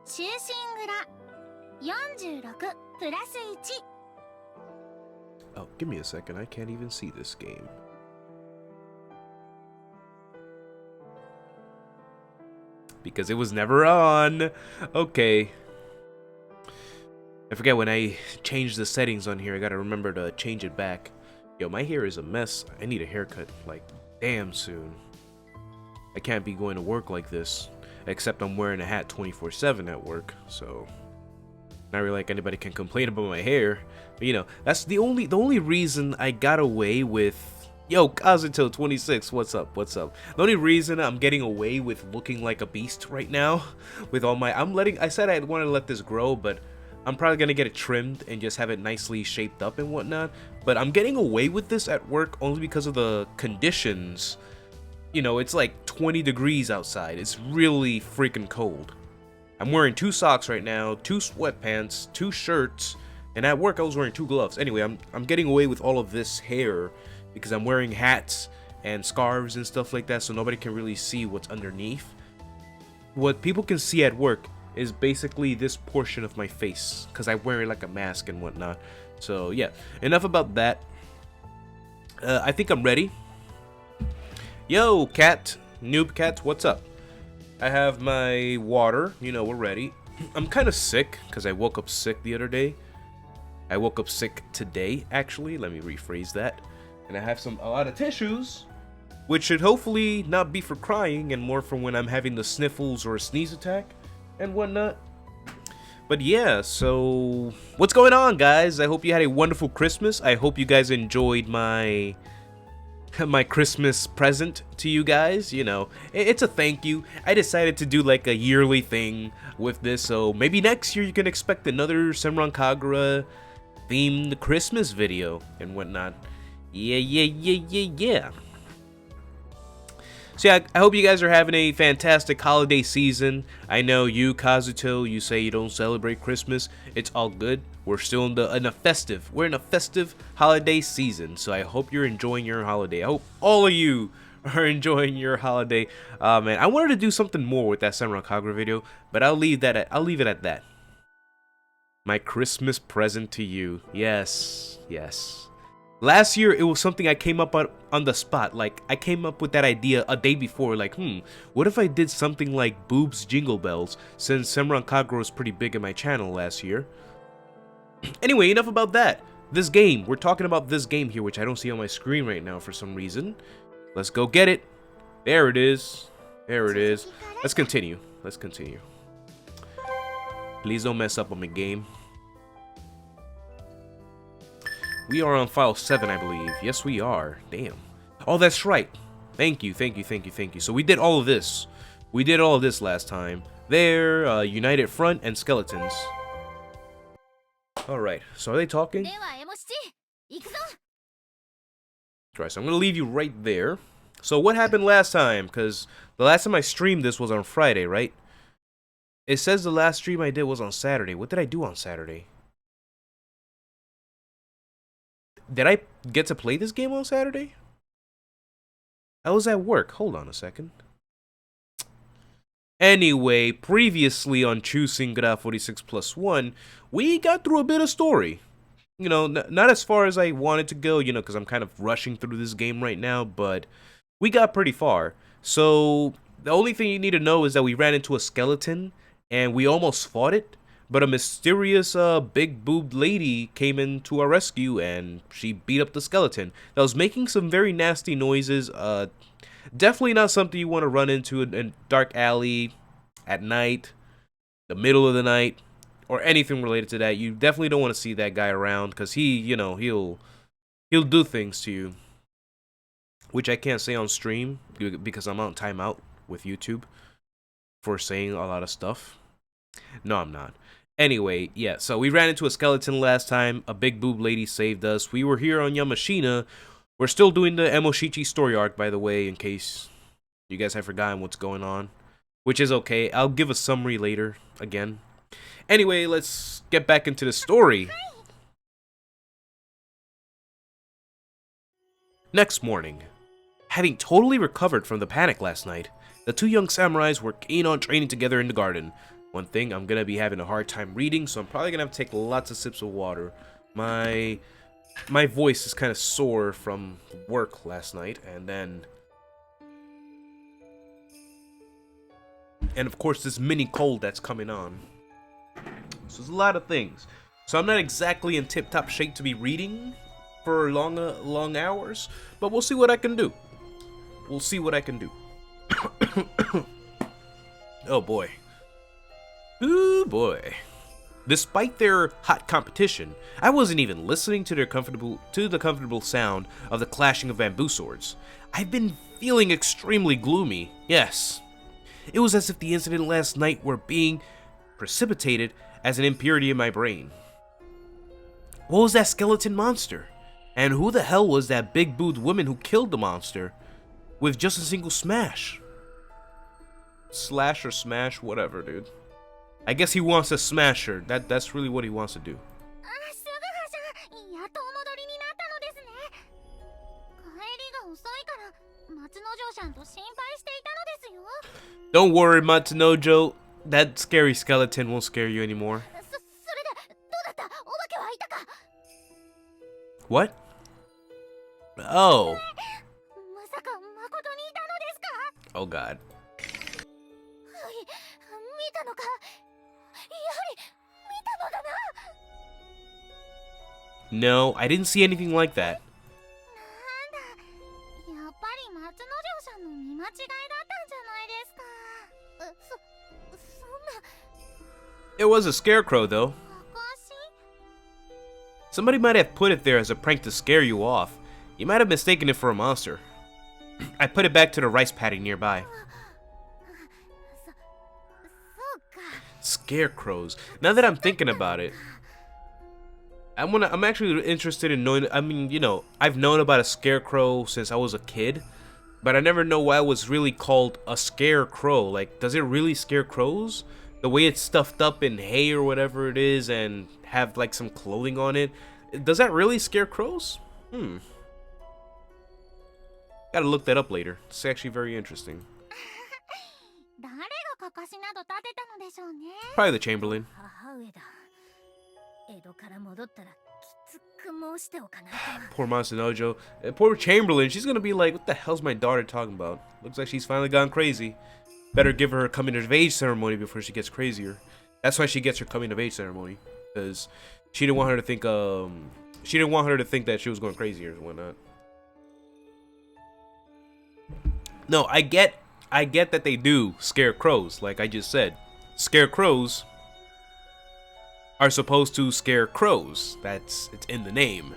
Chusingura 46+1. Oh, give me a second. I can't even see this game. Because it was never on. Okay. I forget when I changed the settings on here. I gotta remember to change it back. Yo, my hair is a mess. I need a haircut, like, damn soon. I can't be going to work like this. Except I'm wearing a hat 24/7 at work, so not really like anybody can complain about my hair. But, you know, that's the only reason I got away with, yo, Kazuto 26, what's up? What's up? The only reason I'm getting away with looking like a beast right now, with all my, I said I wanted to let this grow, but I'm probably gonna get it trimmed and just have it nicely shaped up and whatnot. But I'm getting away with this at work only because of the conditions. You know, it's like 20 degrees outside. It's really freaking cold. I'm wearing 2 socks right now, 2 sweatpants, 2 shirts, and at work I was wearing 2 gloves. Anyway, I'm getting away with all of this hair because I'm wearing hats and scarves and stuff like that, so nobody can really see what's underneath. What people can see at work is basically this portion of my face because I wear like a mask and whatnot. So yeah, enough about that. I think I'm ready. Yo, cat, noob cat, what's up? I have my water, you know, we're ready. I'm kind of sick because I woke up sick the other day. I woke up sick today, actually. Let me rephrase that. And I have a lot of tissues, which should hopefully not be for crying and more for when I'm having the sniffles or a sneeze attack and whatnot. But yeah, so what's going on, guys? I hope you had a wonderful Christmas. I hope you guys enjoyed my Christmas present to you guys. You know, it's a thank you. I decided to do like a yearly thing with this, so maybe next year you can expect another Senran Kagura themed Christmas video and whatnot. Yeah. So yeah, I hope you guys are having a fantastic holiday season. I know you, Kazuto, you say you don't celebrate Christmas. It's all good. We're still in a festive holiday season. So I hope you're enjoying your holiday. I hope all of you are enjoying your holiday. Man, I wanted to do something more with that Senran Kagura video, but I'll leave it at that. My Christmas present to you. Yes. Last year, it was something I came up on the spot. Like, I came up with that idea a day before. Like, what if I did something like Boobs Jingle Bells, since Senran Kagura was pretty big in my channel last year. Anyway, enough about that. This game, we're talking about this game here, which I don't see on my screen right now for some reason. Let's go get it. There it is. Let's continue. Please don't mess up on my game. We are on file 7, I believe. Yes, we are. Damn. Oh, that's right. Thank you. So we did all of this. Last time. There, United Front and Skeletons. Alright, so are they talking? Right, so I'm gonna leave you right there. So what happened last time? Because the last time I streamed this was on Friday, right? It says the last stream I did was on Saturday. What did I do on Saturday? Did I get to play this game on Saturday? I was at work. Hold on a second. Anyway, previously on Chusingura 46+1, we got through a bit of story. You know, not as far as I wanted to go, you know, because I'm kind of rushing through this game right now, but we got pretty far. So, the only thing you need to know is that we ran into a skeleton, and we almost fought it. But a mysterious big-boobed lady came in to our rescue, and she beat up the skeleton that was making some very nasty noises. Definitely not something you want to run into in a dark alley at night, the middle of the night, or anything related to that. You definitely don't want to see that guy around, because he, you know, he'll do things to you, which I can't say on stream because I'm on timeout with YouTube for saying a lot of stuff. No, I'm not. Anyway, yeah, so we ran into a skeleton last time. A big boob lady saved us. We were here on Yamashina. We're still doing the Emoshichi story arc, by the way, in case you guys have forgotten what's going on. Which is okay. I'll give a summary later, again. Anyway, let's get back into the story. Next morning, having totally recovered from the panic last night, the two young samurais were keen on training together in the garden. One thing, I'm gonna be having a hard time reading, so I'm probably gonna have to take lots of sips of water. My voice is kind of sore from work last night, and of course this mini cold that's coming on. So there's a lot of things. So I'm not exactly in tip-top shape to be reading for long hours, but we'll see what I can do. We'll see what I can do. Oh boy. Ooh boy. Despite their hot competition, I wasn't even listening to the comfortable sound of the clashing of bamboo swords. I've been feeling extremely gloomy. Yes. It was as if the incident last night were being precipitated as an impurity in my brain. What was that skeleton monster? And who the hell was that big-boobed woman who killed the monster with just a single smash? Slash or smash, whatever, dude. I guess he wants to smash her. That's really what he wants to do. Don't worry, Matsunojo. That scary skeleton won't scare you anymore. What? Oh. Oh god. No, I didn't see anything like that. It was a scarecrow, though. Somebody might have put it there as a prank to scare you off. You might have mistaken it for a monster. I put it back to the rice paddy nearby. Scarecrows. Now that I'm thinking about it, I'm actually interested in knowing. I mean, you know, I've known about a scarecrow since I was a kid, but I never know why it was really called a scarecrow. Like, does it really scare crows? The way it's stuffed up in hay or whatever it is and have like some clothing on it, does that really scare crows? Gotta look that up later. It's actually very interesting. Probably the Chamberlain. Poor Matsunojo. Poor Chamberlain. She's gonna be like, what the hell's my daughter talking about? Looks like she's finally gone crazy. Better give her a coming of age ceremony before she gets crazier. That's why she gets her coming of age ceremony, because she didn't want her to think that she was going crazy or whatnot. No, I get that they do scare crows, like I just said. Scarecrows are supposed to scare crows. It's in the name.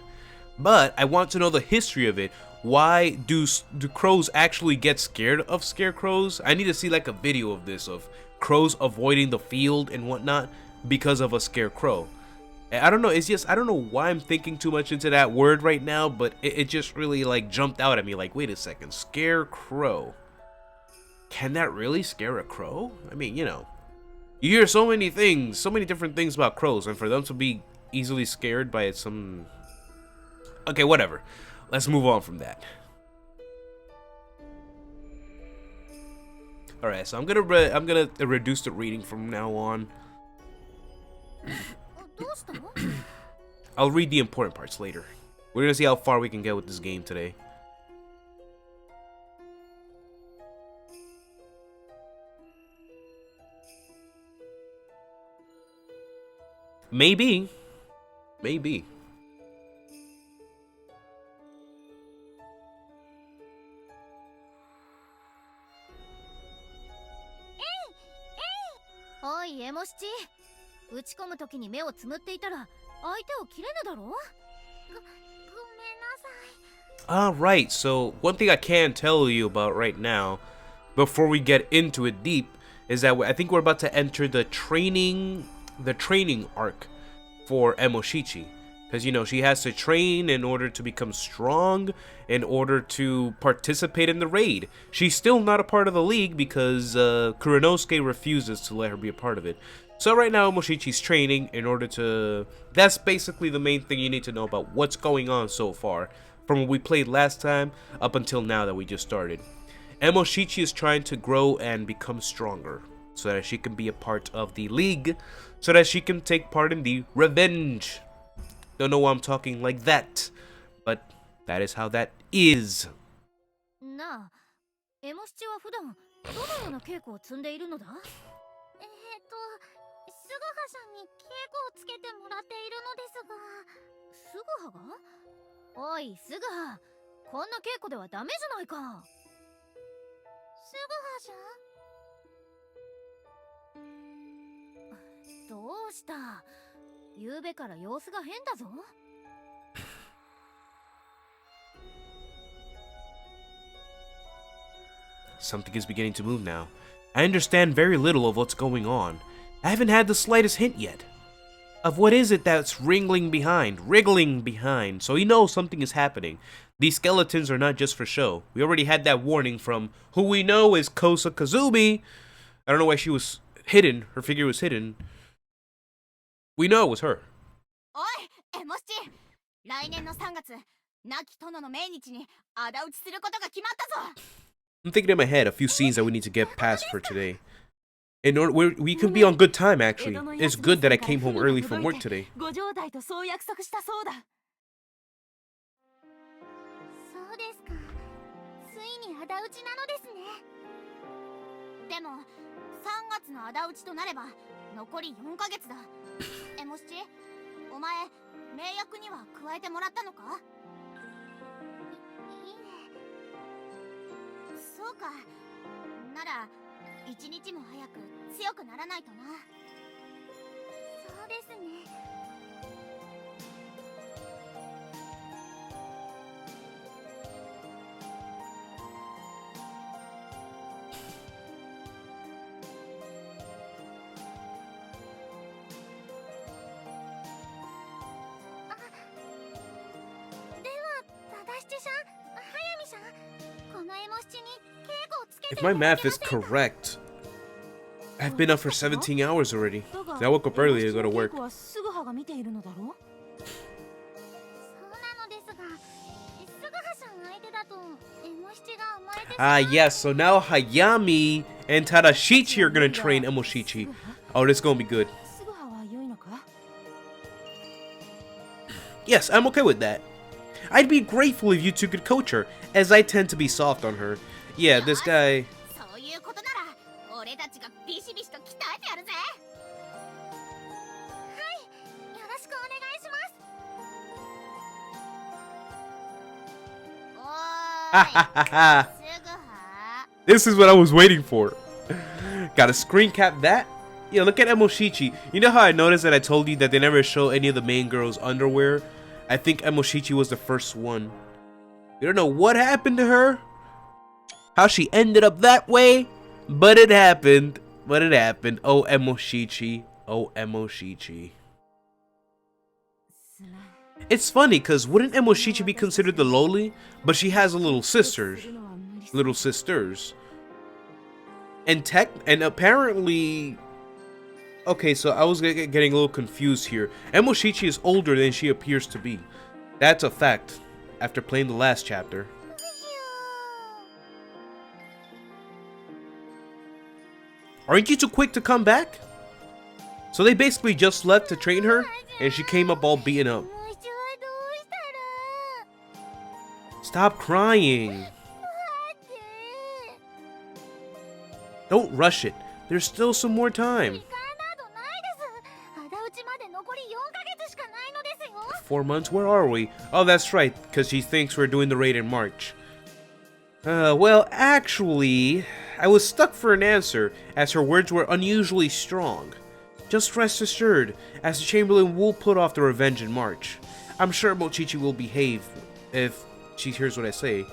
But I want to know the history of it. Why do crows actually get scared of scarecrows? I need to see like a video of this, of crows avoiding the field and whatnot because of a scarecrow. I don't know, it's just, I don't know why I'm thinking too much into that word right now, but it just really like jumped out at me like, wait a second, scarecrow. Can that really scare a crow? I mean, you know, you hear so many things, so many different things about crows, and for them to be easily scared by some... Okay, whatever. Let's move on from that. Alright, so I'm gonna reduce the reading from now on. I'll read the important parts later. We're gonna see how far we can get with this game today. Maybe. Maybe. Alright, so one thing I can tell you about right now, before we get into it deep, is that I think we're about to enter the training arc for Emoshichi. Because, you know, she has to train in order to become strong, in order to participate in the raid. She's still not a part of the league because Kuranosuke refuses to let her be a part of it. So right now, Moshichi's training in order to... That's basically the main thing you need to know about what's going on so far, from what we played last time up until now that we just started. And Moshichi is trying to grow and become stronger, so that she can be a part of the league, so that she can take part in the revenge. Don't know why I'm talking like that, but that is how that is. なあ、エモ七は普段どのような稽古を積んでいるのだ？スグハさんに稽古をつけてもらっているのですが。スグハが？おい、スグハ、こんな稽古ではダメじゃないか。スグハじゃん？どうした？ゆうべから様子が変だぞ。Something is beginning to move now. I understand very little of what's going on. I haven't had the slightest hint yet of what is it that's wriggling behind. So he knows something is happening. These skeletons are not just for show. We already had that warning from who we know is Kosa Kazumi. I don't know why she was hidden. Her figure was hidden. We know it was her. おい、エモ七、来年の3月、亡き殿の命日に仇討ちすることが決まったぞ。 I'm thinking in my head a few scenes that we need to get past for today. In order, we can be on good time, actually. It's good that I came home early from work today. そうですか。ついに仇討ちなのですね。でも、3月の仇討ちとなれば残り4ヶ月だ。エモ七、お前、名役には加えてもらったのか？いいえ。そうか。なら、一日も早く強くならないとな。そうですね。あ、では、忠七さん、速水さん、このエモ七に稽古をつけて If my math is correct, I've been up for 17 hours already. I woke up early to go to work. Ah, yes, so now Hayami and Tadashichi are gonna train Emoshichi. Oh, this is gonna be good. Yes, I'm okay with that. I'd be grateful if you two could coach her, as I tend to be soft on her. Yeah, this guy... This is what I was waiting for. Gotta screen cap that? Yeah, look at Emoshichi. You know how I noticed that I told you that they never show any of the main girls' underwear? I think Emoshichi was the first one. We don't know what happened to her, how she ended up that way, but it happened. But it happened. Oh, Emoshichi. Oh, Emoshichi. It's funny, because wouldn't Emoshichi be considered the lowly? But she has a little sisters. Little sisters. And apparently... Okay, so I was getting a little confused here. Emoshichi is older than she appears to be. That's a fact, after playing the last chapter. Aren't you too quick to come back? So they basically just left to train her, and she came up all beaten up. Stop crying. Don't rush it. There's still some more time. 4 months? Where are we? Oh, that's right, because she thinks we're doing the raid in March. Well, actually, I was stuck for an answer, as her words were unusually strong. Just rest assured, as the Chamberlain will put off the revenge in March. I'm sure Mochichi will behave if she hears what I say.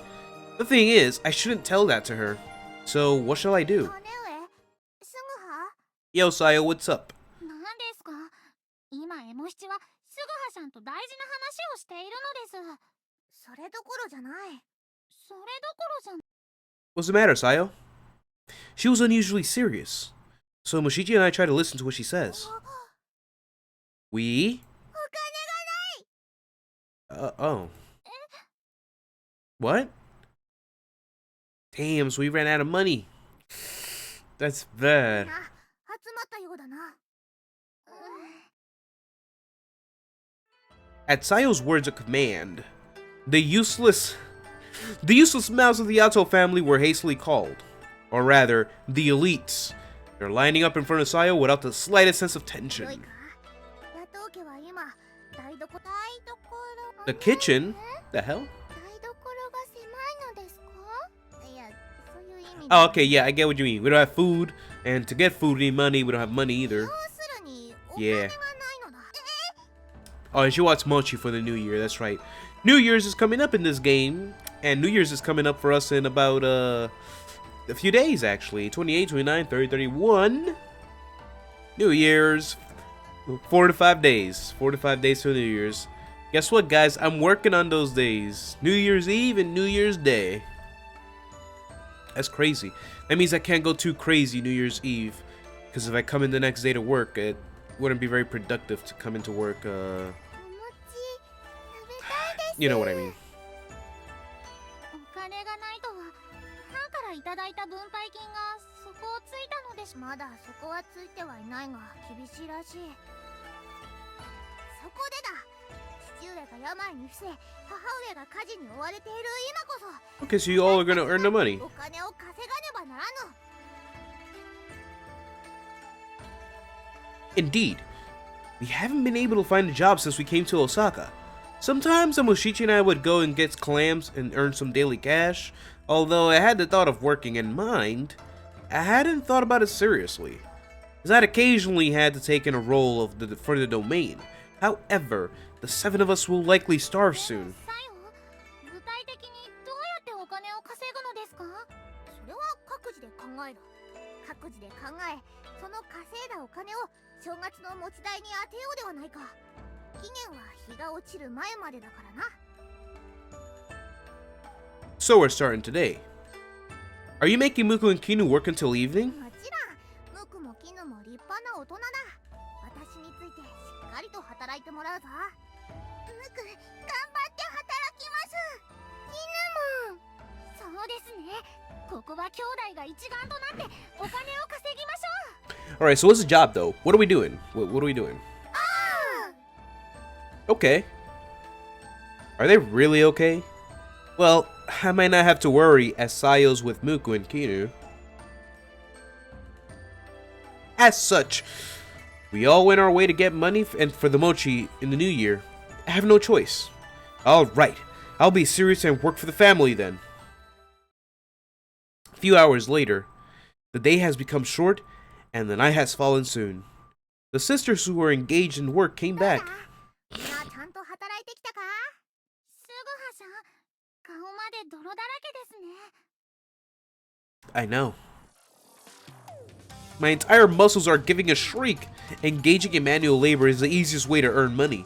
The thing is, I shouldn't tell that to her. So, what shall I do? Yo, Sayo, what's up? What's the matter, Sayo? She was unusually serious. So Mochichi and I try to listen to what she says. We? Oh. What? Damn, so we ran out of money. That's bad. At Sayo's words of command, the useless mouths of the Yato family were hastily called. Or rather, the elites. They're lining up in front of Sayo without the slightest sense of tension. The kitchen? The hell? Oh, okay, yeah, I get what you mean. We don't have food, and to get food we need money. We don't have money either. Yeah. Oh, and she wants mochi for the New Year, that's right. New Year's is coming up in this game, and New Year's is coming up for us in about, a few days, actually. 28, 29, 30, 31. New Year's. 4 to 5 days. 4 to 5 days to New Year's. Guess what, guys? I'm working on those days. New Year's Eve and New Year's Day. That's crazy. That means I can't go too crazy New Year's Eve. Because if I come in the next day to work, it wouldn't be very productive to come into work, you know what I mean. Okay, so you all are gonna earn the money. Indeed. We haven't been able to find a job since we came to Osaka. Sometimes Mochichi and I would go and get clams and earn some daily cash. Although I had the thought of working in mind, I hadn't thought about it seriously, as I'd occasionally had to take in a role for the domain. However, the 7 of us will likely starve soon. So we're starting today. Are you making Muku and Kinu work until evening? Alright, so what's the job though? What are we doing? What are we doing? Okay. Are they really okay? Well, I might not have to worry as Sayo's with Muku and Kinu. As such, we all went our way to get money and for the mochi in the new year. I have no choice. Alright, I'll be serious and work for the family then. A few hours later, the day has become short and the night has fallen soon. The sisters who were engaged in work came back. I know. My entire muscles are giving a shriek. Engaging in manual labor is the easiest way to earn money.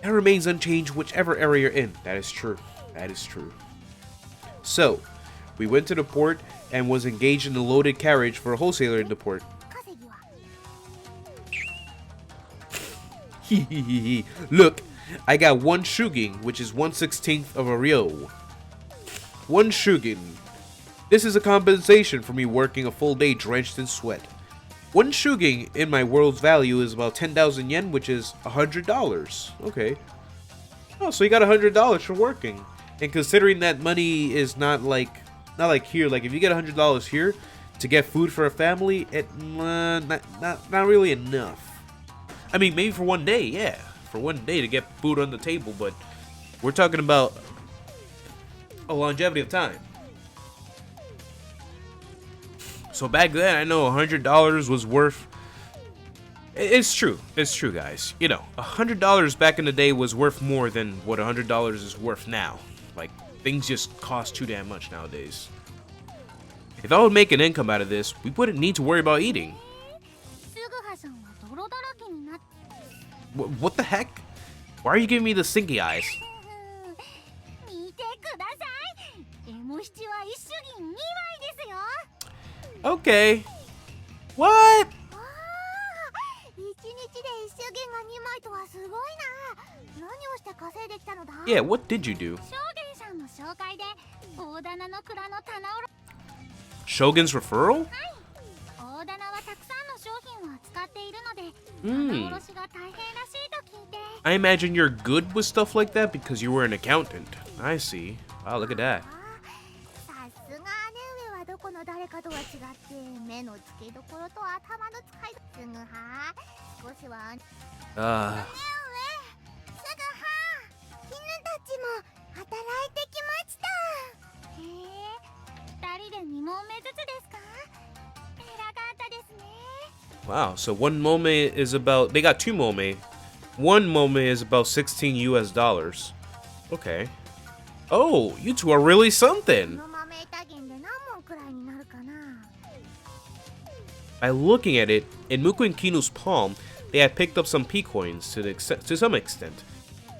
That remains unchanged whichever area you're in. That is true. That is true. So, we went to the port and was engaged in a loaded carriage for a wholesaler in the port. Look, I got 1 shugin, which is 1/16 of a ryo. 1 shugin. This is a compensation for me working a full day drenched in sweat. 1 shugin in my world's value is about 10,000 yen, which is $100. Okay. Oh, so you got $100 for working. And considering that money is not like here, like if you get $100 here to get food for a family, it not really enough. I mean, maybe for 1 day, yeah, for 1 day to get food on the table, but we're talking about a longevity of time. So back then, I know $100 was worth. It's true, guys. You know, $100 back in the day was worth more than what $100 is worth now. Like, things just cost too damn much nowadays. If I would make an income out of this, we wouldn't need to worry about eating. What the heck? Why are you giving me the stinky eyes? Okay. What? 枚とはすごいな。何をして稼いできたのだ？ Yeah, what did you do? 証言さんの紹介で大棚の蔵の棚卸 Shogun's referral? 大棚はたくさんの商品を扱っているので、 Hmm. 棚卸しが大変らしいと聞いて。 I imagine you're good with stuff like that because you were an accountant. I see. Wow, look at that. さすが姉上はどこの誰かとは違って目の付けどころと頭の使いすぐは少しは姉上すぐは絹たちも働いてきました。へえ、二人で2問目ずつですか？偉かったですね。 Wow, so one mome is about... They got two mome. One mome is about 16 US dollars. Okay. Oh, you two are really こ something. の豆板銀で何問くらいになるかな？ By looking at it, in Muku and Kinu's palm, they had picked up some P coins to some extent.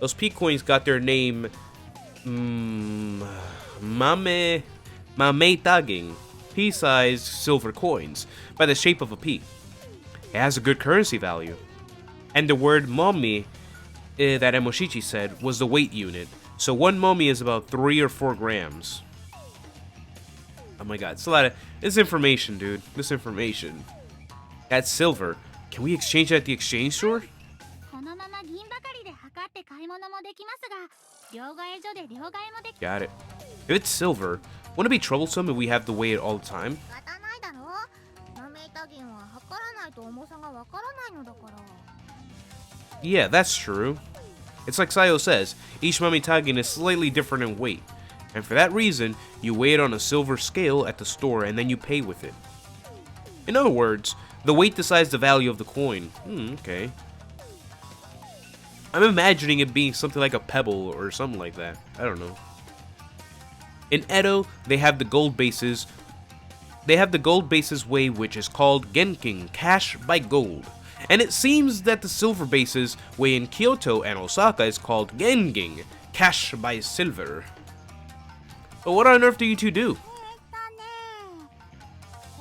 Those P coins got their name, Mame Taging, P-sized silver coins, by the shape of a P. It has a good currency value. And the word mommy that Emoshichi said was the weight unit. So one mommy is about 3 or 4 grams. Oh my god, it's a lot of... This information, dude. This information. That's silver. Can we exchange at the exchange store? このまま銀ばかりで測って買い物もできますが、両替所で両替もでき Got it. If it's silver, wouldn't it be troublesome if we have to weigh it all the time? 仕方ないだろ。豆板銀は測らないと重さがわからないのだから。 Yeah, that's true. It's like Sayo says, each mamitagin is slightly different in weight. And for that reason, you weigh it on a silver scale at the store and then you pay with it. In other words, the weight decides the value of the coin. Okay. I'm imagining it being something like a pebble or something like that. I don't know. In Edo, they have the gold bases. They have the gold bases way, which is called Genkin, cash by gold. And it seems that the silver bases way in Kyoto and Osaka is called Genging, cash by silver. But what on earth do you two do? お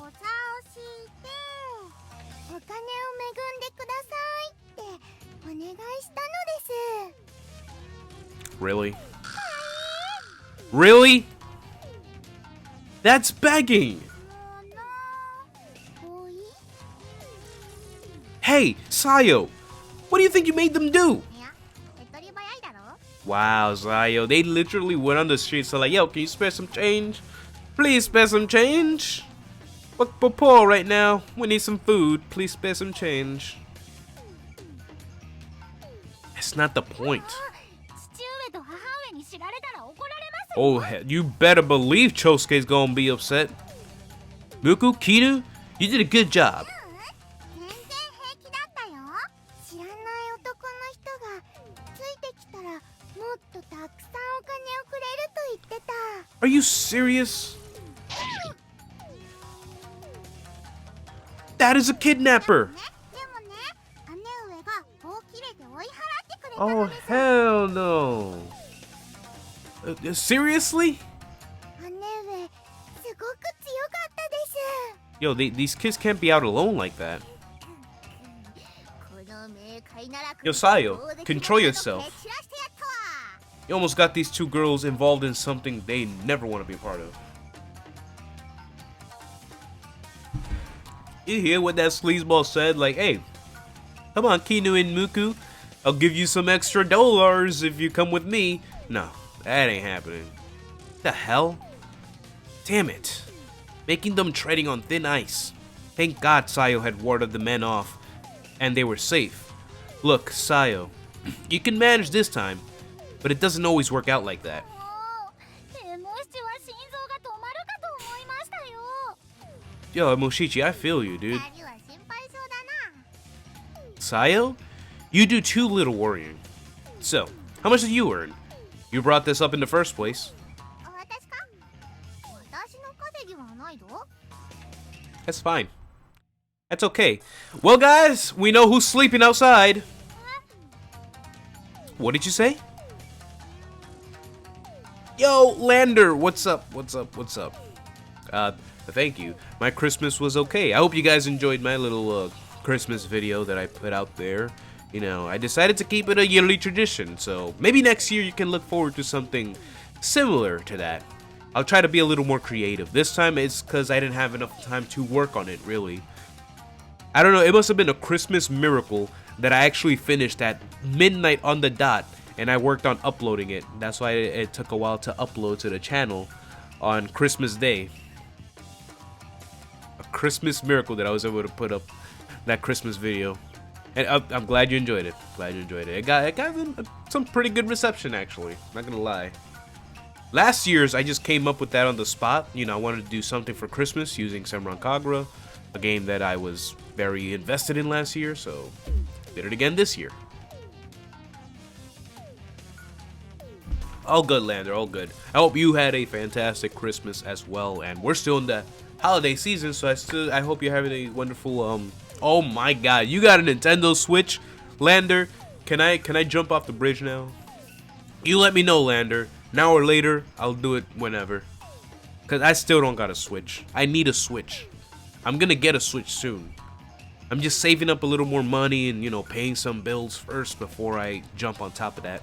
茶を敷いてお金を恵んでくださいってお願いしたのです。 Really? Really? That's begging! Hey, Sayo! What do you think you made them do? いや、手っ取り早いだろ。 Wow, Sayo, they literally went on the streets and like, yo, can you spare some change? Please spare some change. We're poor right now. We need some food. Please spare some change. That's not the point. 父上と母上に知られたら怒られます。 Oh, you better believe Chosuke's gonna be upset. Muku, Kinu, you did a good job. 全然平気だったよ。知らない男の人がついてきたらもっとたくさんお金をくれると言ってた。 Are you serious? That is a kidnapper. ね、でもね、姉上が棒切れて追い払ってくれた Oh, のです。 hell no. Seriously? 姉上、すごく強かったです。 Yo, these kids can't be out alone like that. この冥界なら Yo, Sayo, control yourself. You almost got these two girls involved in something they never want to be a part of. You hear what that sleazeball said? Like, hey, come on, Kinu and Muku. I'll give you some extra dollars if you come with me. No, that ain't happening. The hell? Damn it. Making them treading on thin ice. Thank God Sayo had warded the men off, and they were safe. Look, Sayo, you can manage this time, but it doesn't always work out like that. もう、もしは心臓が止まるかと思いましたよ。 Yo, Moshichi, I feel you, dude. 二人は心配そうだな。 Sayo, you do too little worrying. So, how much did you earn? You brought this up in the first place. 私か？私の稼ぎはないぞ。 That's fine. That's okay. Well, guys, we know who's sleeping outside. What did you say? Yo, Lander, what's up? What's up? What's up? Thank you. My Christmas was okay. I hope you guys enjoyed my little Christmas video that I put out there. You know, I decided to keep it a yearly tradition, so maybe next year you can look forward to something similar to that. I'll try to be a little more creative. This time it's because I didn't have enough time to work on it, really. I don't know, it must have been a Christmas miracle that I actually finished at midnight on the dot, and I worked on uploading it. That's why it took a while to upload to the channel on Christmas Day. A Christmas miracle that I was able to put up that Christmas video. And I'm glad you enjoyed it. Glad you enjoyed it. It got some pretty good reception, actually. Not gonna lie. Last year's, I just came up with that on the spot. You know, I wanted to do something for Christmas using Senran Kagura, a game that I was very invested in last year, so did it again this year. All good, Lander, all good. I hope you had a fantastic Christmas as well, and we're still in the holiday season, so I hope you're having a wonderful oh my god, you got a Nintendo Switch? Lander, can I jump off the bridge now? You let me know, Lander. Now or later, I'll do it whenever. Cause I still don't got a Switch. I need a Switch. I'm gonna get a Switch soon. I'm just saving up a little more money and, you know, paying some bills first before I jump on top of that.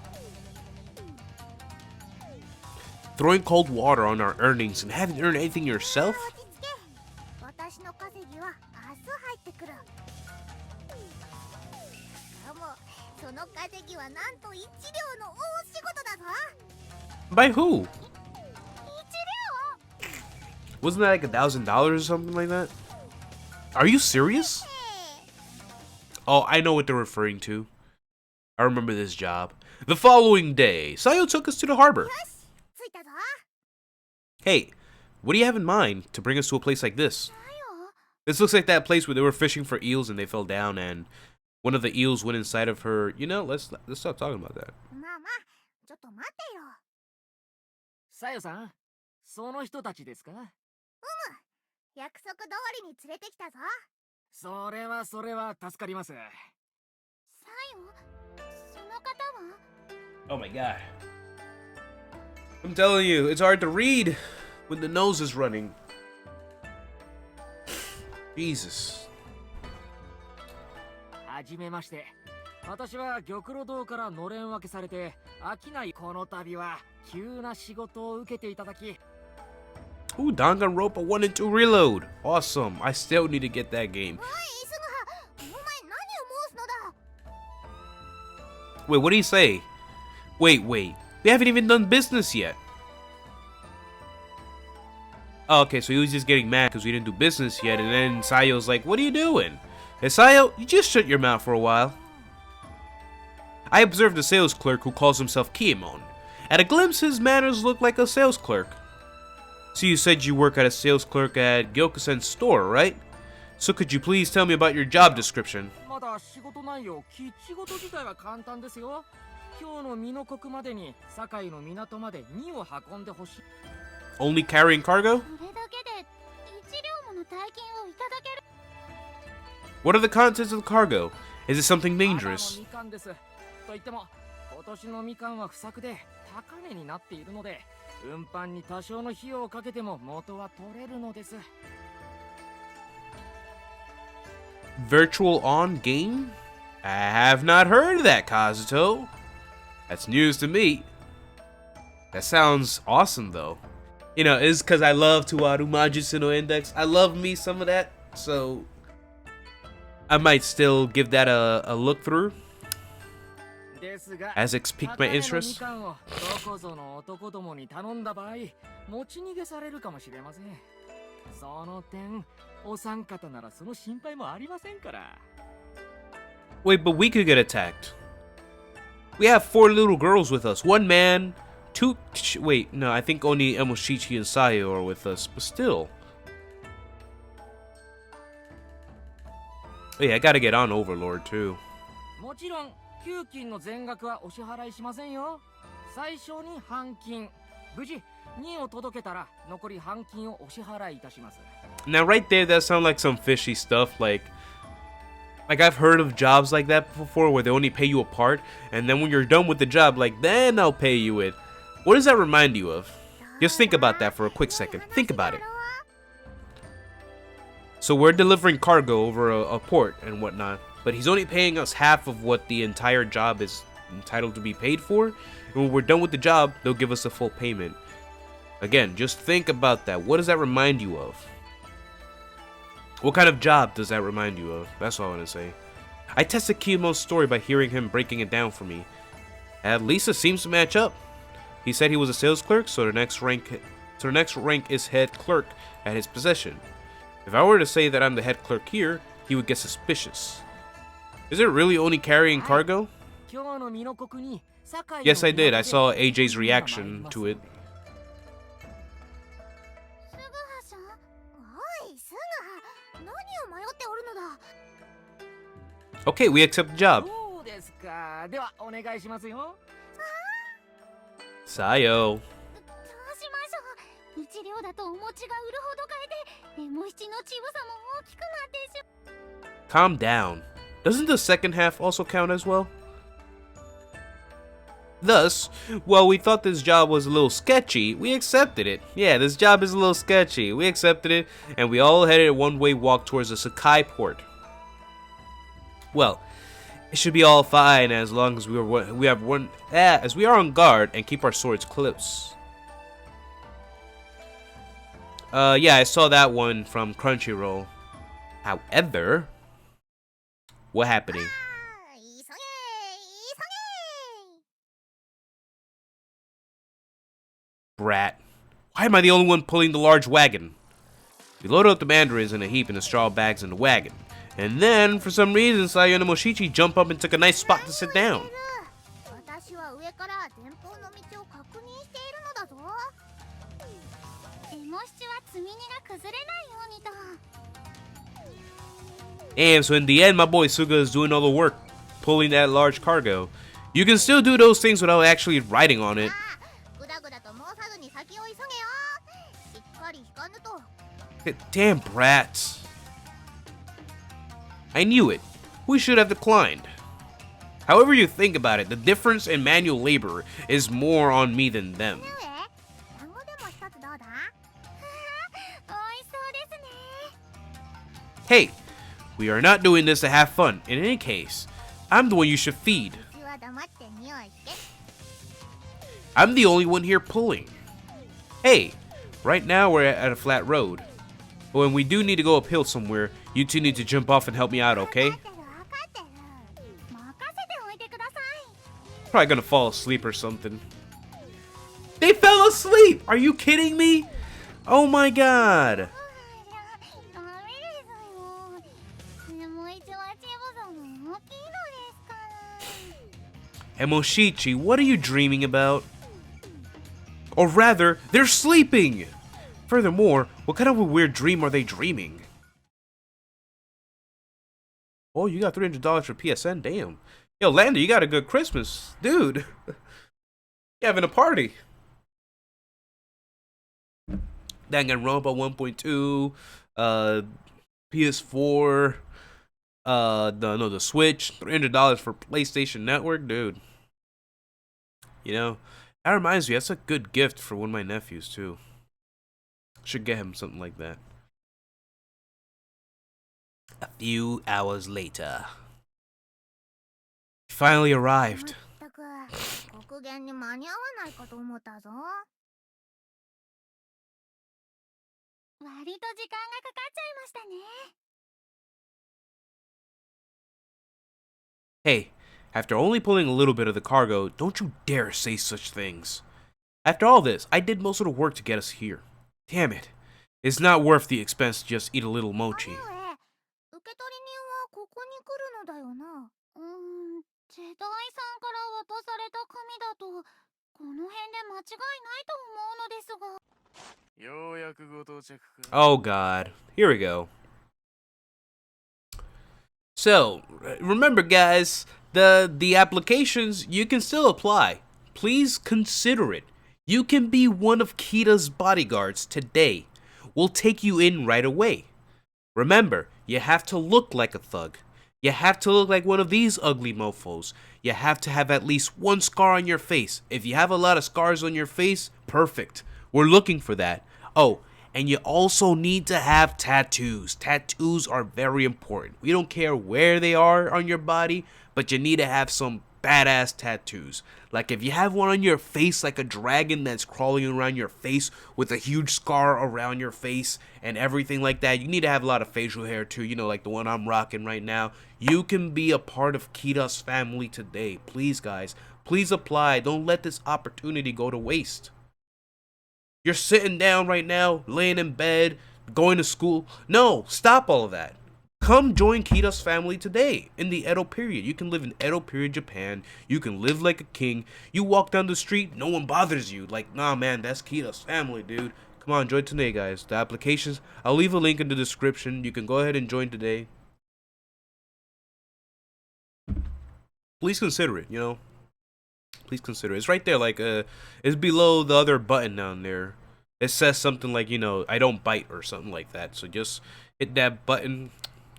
Throwing cold water on our earnings and haven't earned anything yourself? By who? Wasn't that like $1,000 or something like that? Are you serious? Oh, I know what they're referring to. I remember this job. The following day, Sayo took us to the harbor. Hey, what do you have in mind to bring us to a place like this? This looks like that place where they were fishing for eels and they fell down and one of the eels went inside of her. You know, let's stop talking about that. さよさん、その人たちですか？約束通りに連れてきたぞ。それは助かります。サヨ、その方は？ Oh my god. I'm telling you, it's hard to read when the nose is running. Jesus. はじめまして。私は玉露堂からのれん分けされて飽きないこの度は急な仕事を受けていただき。Ooh, Danganronpa 1 and 2 Reload. Awesome. I still need to get that game. Wait, what did he say? Wait. We haven't even done business yet. Oh, okay, so he was just getting mad because we didn't do business yet, and then Sayo's like, what are you doing? Hey, Sayo, you just shut your mouth for a while. I observed a sales clerk who calls himself Kiemon. At a glimpse, his manners look like a sales clerk. So you said you work at a sales clerk at Gyoku-sen's store, right? So could you please tell me about your job description? Only carrying cargo? What are the contents of the cargo? Is it something dangerous? と言っても今年のみかんは不作で高値になっているので運搬に多少の費用をかけても元は取れるのです。 Virtual on game? I have not heard of that, Kazuto. That's news to me. That sounds awesome though. You know, it's because I love Tuaru Majutsu no Index. I love me some of that, so I might still give that a look through. As it's piqued my interest. Wait, but we could get attacked. We have 4 little girls with us. 1 man, 2... Wait, no, I think only Emoshichi and Sayo are with us, but still. Oh yeah, I gotta get on Overlord too. 給金の全額はお支払いしませんよ。最初に半金、無事2を届けたら残り半金をお支払いいたします。 Now right there, that sounds like some fishy stuff. Like I've heard of jobs like that before, where they only pay you a part, and then when you're done with the job, like then I'll pay you it. What does that remind you of? Just think about that for a quick second. Think about it. So we're delivering cargo over a port and whatnot. but he's only paying us half of what the entire job is entitled to be paid for. And when we're done with the job, they'll give us a full payment. Again, just think about that. What does that remind you of? What kind of job does that remind you of? That's all I want to say. I tested Kimo's story by hearing him breaking it down for me. At least it seems to match up. He said he was a sales clerk, so the next rank is head clerk at his position. If I were to say that I'm the head clerk here, he would get suspicious. Is it really only carrying cargo? Yes, I did. I saw AJ's reaction to it. Okay, we accept the job. Sayo. Calm down. Doesn't the second half also count as well? Thus, while we thought this job was a little sketchy, we accepted it. Yeah, this job is a little sketchy. We accepted it, and we all headed a one-way walk towards the Sakai port. Well, it should be all fine as long as we are on guard and keep our swords close. Yeah, I saw that one from Crunchyroll. However, what happening? Brat. Why am I the only one pulling the large wagon? We loaded up the mandarins in a heap in the straw bags in the wagon. And then, for some reason, Sayo and Moshichi jumped up and took a nice spot to sit down. And so in the end, my boy Suga is doing all the work, pulling that large cargo. You can still do those things without actually riding on it. Damn brats. I knew it. We should have declined. However you think about it, the difference in manual labor is more on me than them. Hey, we are not doing this to have fun. In any case, I'm the one you should feed. I'm the only one here pulling. Hey, right now we're at a flat road. But when we do need to go uphill somewhere, you two need to jump off and help me out, okay? Probably gonna fall asleep or something. They fell asleep! Are you kidding me? Oh my god! And Moshichi, what are you dreaming about? Or rather, they're sleeping! Furthermore, what kind of a weird dream are they dreaming? Oh, you got $300 for PSN? Damn. Yo, Lander, you got a good Christmas. Dude. You having a party. Danganronpa 1.2. PS4. The Switch. $300 for PlayStation Network. Dude. You know, that reminds me, that's a good gift for one of my nephews, too. Should get him something like that. A few hours later. Finally arrived. Hey, after only pulling a little bit of the cargo, don't you dare say such things. After all this, I did most of the work to get us here. Damn it. It's not worth the expense to just eat a little mochi. Oh god. Here we go. So, remember guys, the applications, you can still apply. Please consider it. You can be one of Kita's bodyguards today. We'll take you in right away. Remember, you have to look like a thug. You have to look like one of these ugly mofos. You have to have at least one scar on your face. If you have a lot of scars on your face, perfect. We're looking for that. Oh, And you also need to have tattoos. Tattoos are very important. We don't care where they are on your body, but you need to have some badass tattoos. Like if you have one on your face, like a dragon that's crawling around your face with a huge scar around your face and everything like that, you need to have a lot of facial hair too, you know, like the one I'm rocking right now. You can be a part of Kira's family today. Please, guys, please apply. Don't let this opportunity go to waste. You're sitting down right now, laying in bed, going to school. No, stop all of that. Come join Kira's family today in the Edo period. You can live in Edo period Japan. You can live like a king. You walk down the street, no one bothers you. Like, nah, man, that's Kira's family, dude. Come on, join today, guys. The applications, I'll leave a link in the description. You can go ahead and join today. Please consider it, you know. Please consider it. It's right there, like, it's below the other button down there. It says something like, you know, I don't bite or something like that. So just hit that button.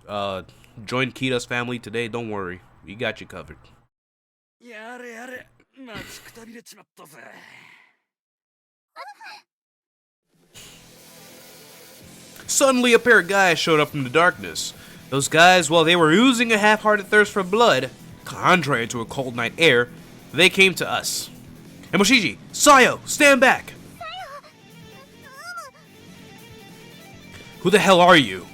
Join Kira's family today. Don't worry. We got you covered. Suddenly a pair of guys showed up from the darkness. Those guys, while they were oozing a half-hearted thirst for blood, contrary to a cold night air, they came to us. Emoshiji, Sayo, stand back! Who the hell are you?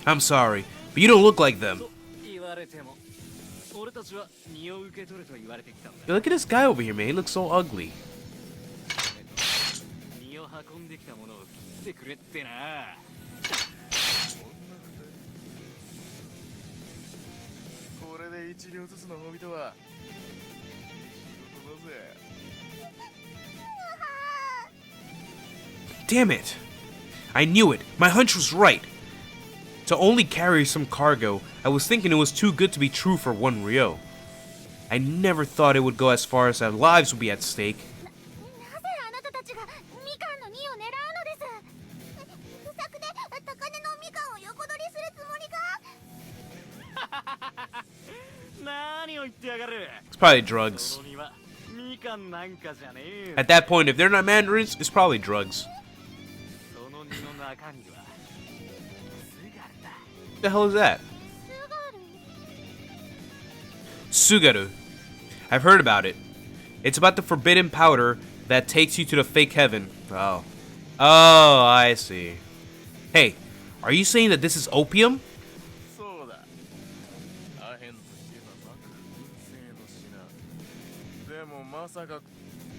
I'm sorry, but you don't look like them. Yo, look at this guy over here, man. He looks so ugly. Damn it! I knew it. My hunch was right. To only carry some cargo, I was thinking it was too good to be true for one Ryo. I never thought it would go as far as our lives would be at stake. It's probably drugs. At that point, if they're not mandarins, it's probably drugs. What the hell is that? Sugaru. I've heard about it. It's about the forbidden powder that takes you to the fake heaven. Oh. Oh, I see. Hey, are you saying that this is opium?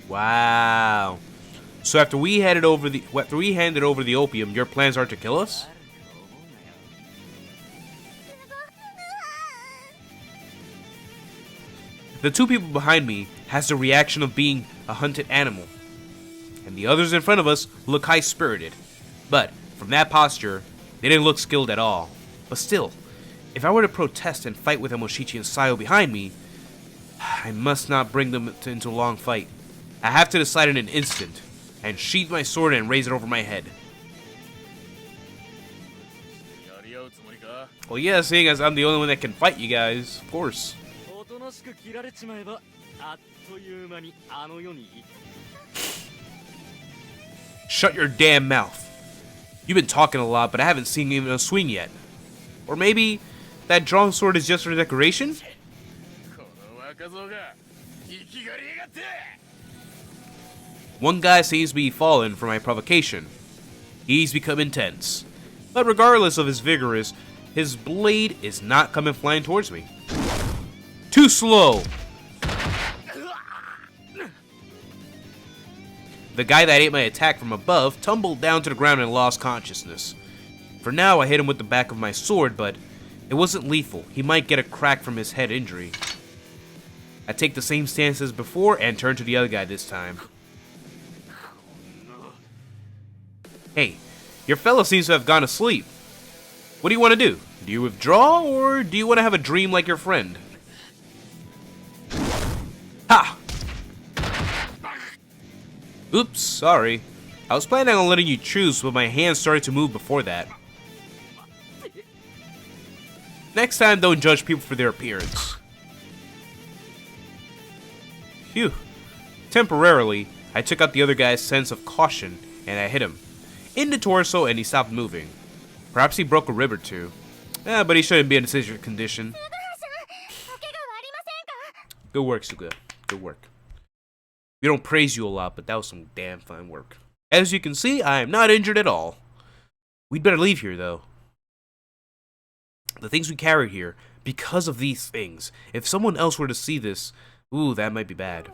Wow. So after we handed over the opium, your plans are to kill us? The two people behind me has the reaction of being a hunted animal, and the others in front of us look high-spirited. But from that posture, they didn't look skilled at all. But still, if I were to protest and fight with Emoshichi and Sayo behind me, I must not bring them into a long fight. I have to decide in an instant, and sheath my sword and raise it over my head. Well, yeah, seeing as I'm the only one that can fight you guys, of course. Shut your damn mouth. You've been talking a lot, but I haven't seen even a swing yet. Or maybe that drawn sword is just for decoration? One guy seems to be fallen for my provocation. He's become intense. But regardless of his vigorous, his blade is not coming flying towards me. Too slow! The guy that ate my attack from above tumbled down to the ground and lost consciousness. For now, I hit him with the back of my sword, but it wasn't lethal. He might get a crack from his head injury. I take the same stance as before and turn to the other guy this time. Hey, your fellow seems to have gone to sleep. What do you want to do? Do you withdraw, or do you want to have a dream like your friend? Ha! Oops, sorry. I was planning on letting you choose, but my hands started to move before that. Next time, don't judge people for their appearance. Phew. Temporarily, I took out the other guy's sense of caution, and I hit him in the torso, and he stopped moving. Perhaps he broke a rib or two. But he shouldn't be in a serious condition. Good work, Suga. Good work. We don't praise you a lot, but that was some damn fine work. As you can see, I am not injured at all. We'd better leave here, though. The things we carried here, because of these things, if someone else were to see this, ooh, that might be bad.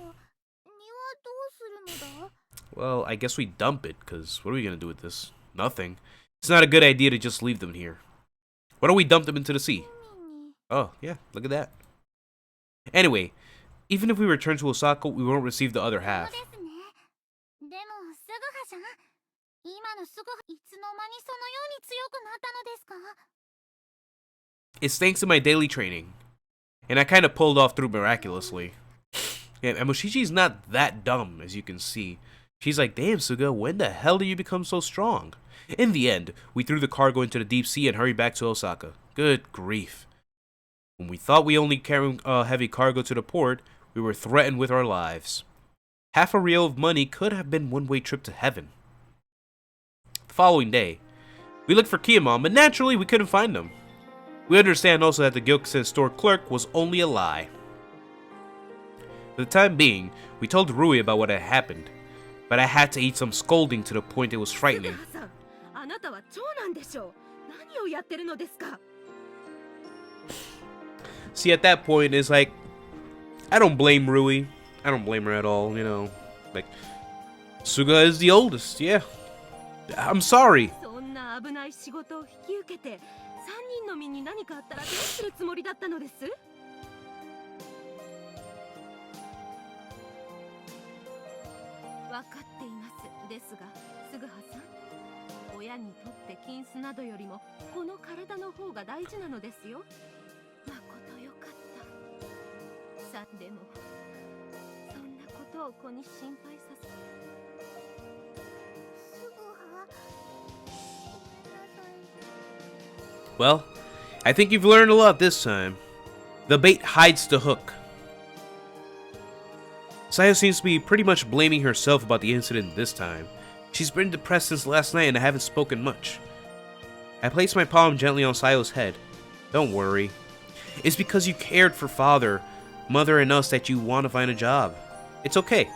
Well, I guess we dump it, because what are we going to do with this? Nothing. It's not a good idea to just leave them here. Why don't we dump them into the sea? Oh, yeah, look at that. Anyway, even if we return to Osaka, we won't receive the other half. It's thanks to my daily training. And I kind of pulled off through miraculously. Yeah, and Moshichi's not that dumb, as you can see. She's like, damn, Suga, when the hell did you become so strong? In the end, we threw the cargo into the deep sea and hurried back to Osaka. Good grief. When we thought we only carried heavy cargo to the port, we were threatened with our lives. Half a reel of money could have been one-way trip to heaven. The following day, we looked for Kiyomon, but naturally we couldn't find them. We understand also that the Gyokusen store clerk was only a lie. For the time being, we told Rui about what had happened, but I had to eat some scolding to the point it was frightening. See, at that point, it's like, I don't blame Rui. I don't blame her at all, you know. Like, Suga is the oldest, yeah. I'm sorry. Well, I think you've learned a lot this time. The bait hides the hook. Sayo seems to be pretty much blaming herself about the incident this time. She's been depressed since last night and I haven't spoken much. I placed my palm gently on Sayo's head. Don't worry. It's because you cared for father, mother, and us that you want to find a job. It's okay,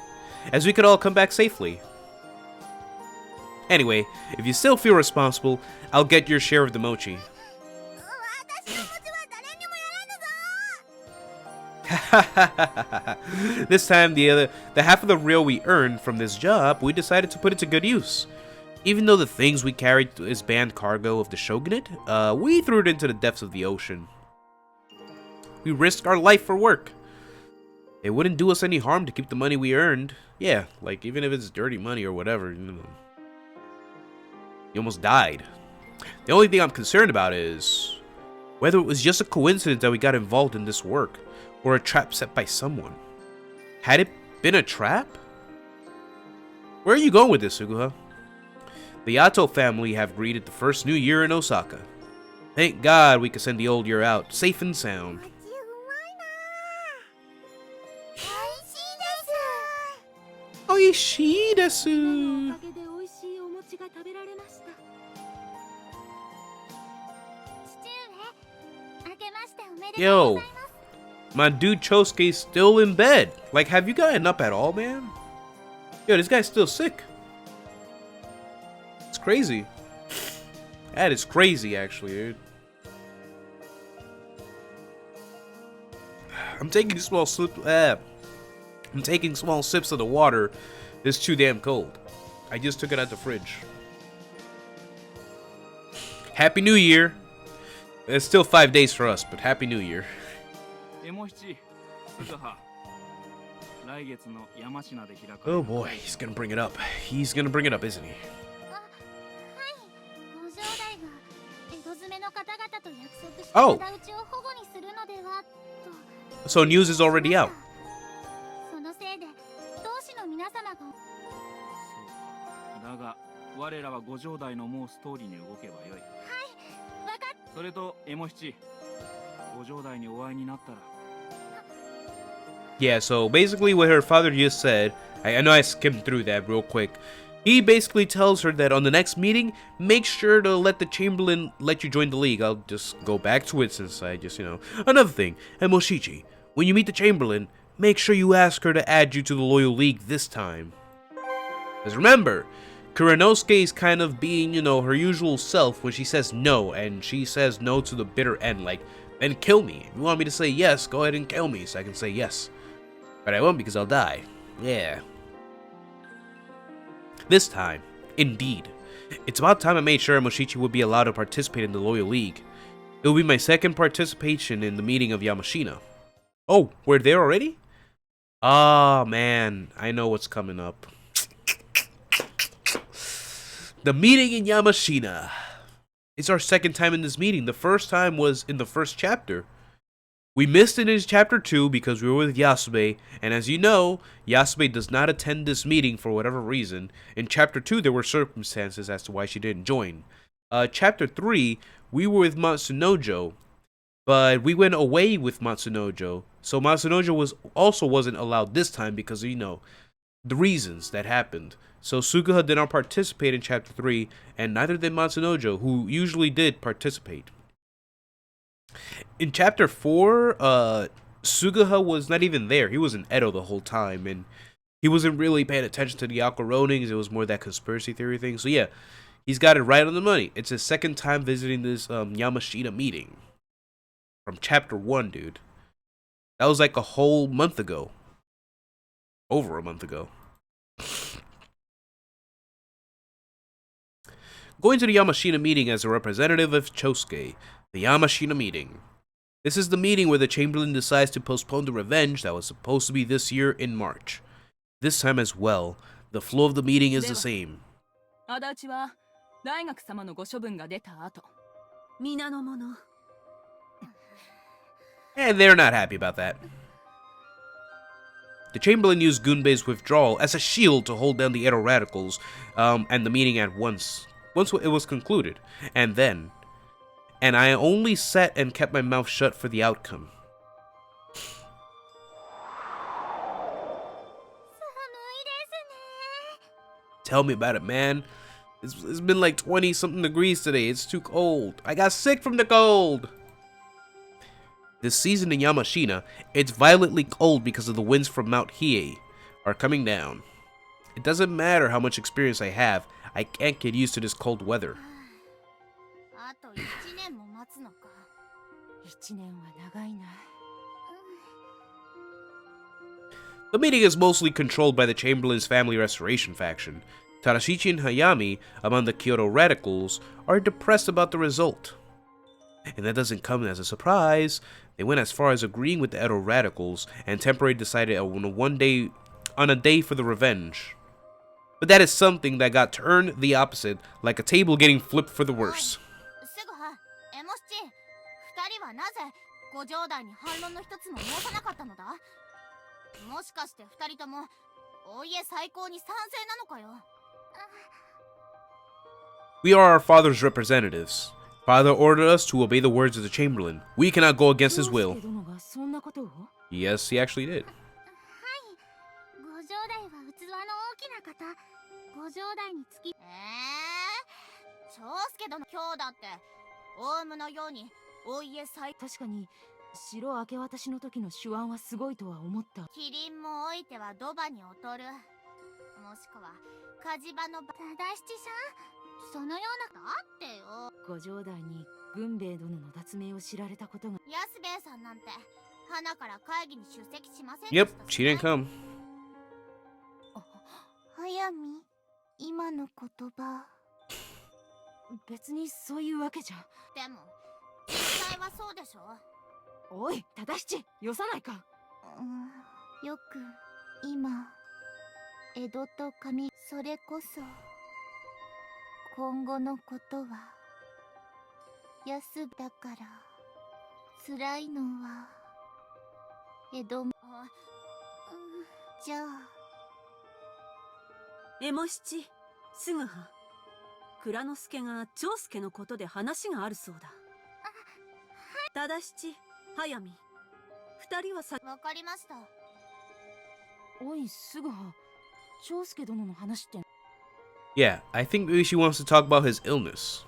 as we could all come back safely. Anyway, if you still feel responsible, I'll get your share of the mochi. This time, the half of the reel we earned from this job, we decided to put it to good use. Even though the things we carried is banned cargo of the shogunate, we threw it into the depths of the ocean. We risked our life for work. It wouldn't do us any harm to keep the money we earned. Yeah, like even if it's dirty money or whatever, you know. You almost died. The only thing I'm concerned about is whether it was just a coincidence that we got involved in this work, or a trap set by someone. Had it been a trap? Where are you going with this, Suguha? The Yato family have greeted the first new year in Osaka. Thank God we could send the old year out, safe and sound. Oishii desu. Yo, my dude Chosuke's still in bed. Like, have you gotten up at all, man? Yo, this guy's still sick. It's crazy. That is crazy, actually, dude. I'm taking small sips of the water. It's too damn cold. I just took it out the fridge. Happy New Year. It's still 5 days for us, but Happy New Year. Oh boy, he's gonna bring it up. He's gonna bring it up, isn't he? Oh! So news is already out. Yeah, so basically what her father just said, I know I skimmed through that real quick. He basically tells her that on the next meeting, make sure to let the Chamberlain let you join the league. I'll just go back to it since I just, Another thing, and Moshichi, when you meet the Chamberlain, make sure you ask her to add you to the Loyal League this time. Because remember, Kuranosuke is kind of being, her usual self when she says no, and she says no to the bitter end, like, then kill me. If you want me to say yes, go ahead and kill me so I can say yes. But I won't because I'll die. Yeah. This time, indeed. It's about time I made sure Moshichi would be allowed to participate in the Loyal League. It will be my second participation in the meeting of Yamashina. Oh, we're there already? Ah, man. I know what's coming up. The meeting in Yamashina. It's our second time in this meeting. The first time was in the first chapter. We missed it in chapter 2 because we were with Yasube, and as you know, Yasube does not attend this meeting for whatever reason. In chapter 2, there were circumstances as to why she didn't join. Chapter 3, we were with Matsunojo, but we went away with Matsunojo, so Matsunojo wasn't allowed this time because, the reasons that happened. So Suguha did not participate in chapter 3, and neither did Matsunojo, who usually did participate. In chapter 4, Suguha was not even there. He was in Edo the whole time, and he wasn't really paying attention to the Yakuronings. It was more that conspiracy theory thing. So yeah, he's got it right on the money. It's his second time visiting this Yamashina meeting. From chapter 1, dude. That was like a whole month ago. Over a month ago. Going to the Yamashina meeting as a representative of Chosuke. The Yamashina meeting. This is the meeting where the Chamberlain decides to postpone the revenge that was supposed to be this year in March. This time as well, the flow of the meeting is the same. And they're not happy about that. The Chamberlain used Gunbei's withdrawal as a shield to hold down the Edo radicals and the meeting at once it was concluded. And I only sat and kept my mouth shut for the outcome. Tell me about it, man. It's been like 20-something degrees today. It's too cold. I got sick from the cold. This season in Yamashina, it's violently cold because of the winds from Mount Hiei are coming down. It doesn't matter how much experience I have, I can't get used to this cold weather. The meeting is mostly controlled by the Chamberlain's family restoration faction. Tadashichi and Hayami, among the Kyoto radicals, are depressed about the result. And that doesn't come as a surprise. They went as far as agreeing with the Edo radicals and temporarily decided on a day for the revenge. But that is something that got turned the opposite, like a table getting flipped for the worse. We are our father's representatives. Father ordered us to obey the words of the Chamberlain. We cannot go against his will. Yes, he actually did. Yep, she didn't come. おい、すぐは、長介殿の話って。Yeah, I think maybe she wants to talk about his illness.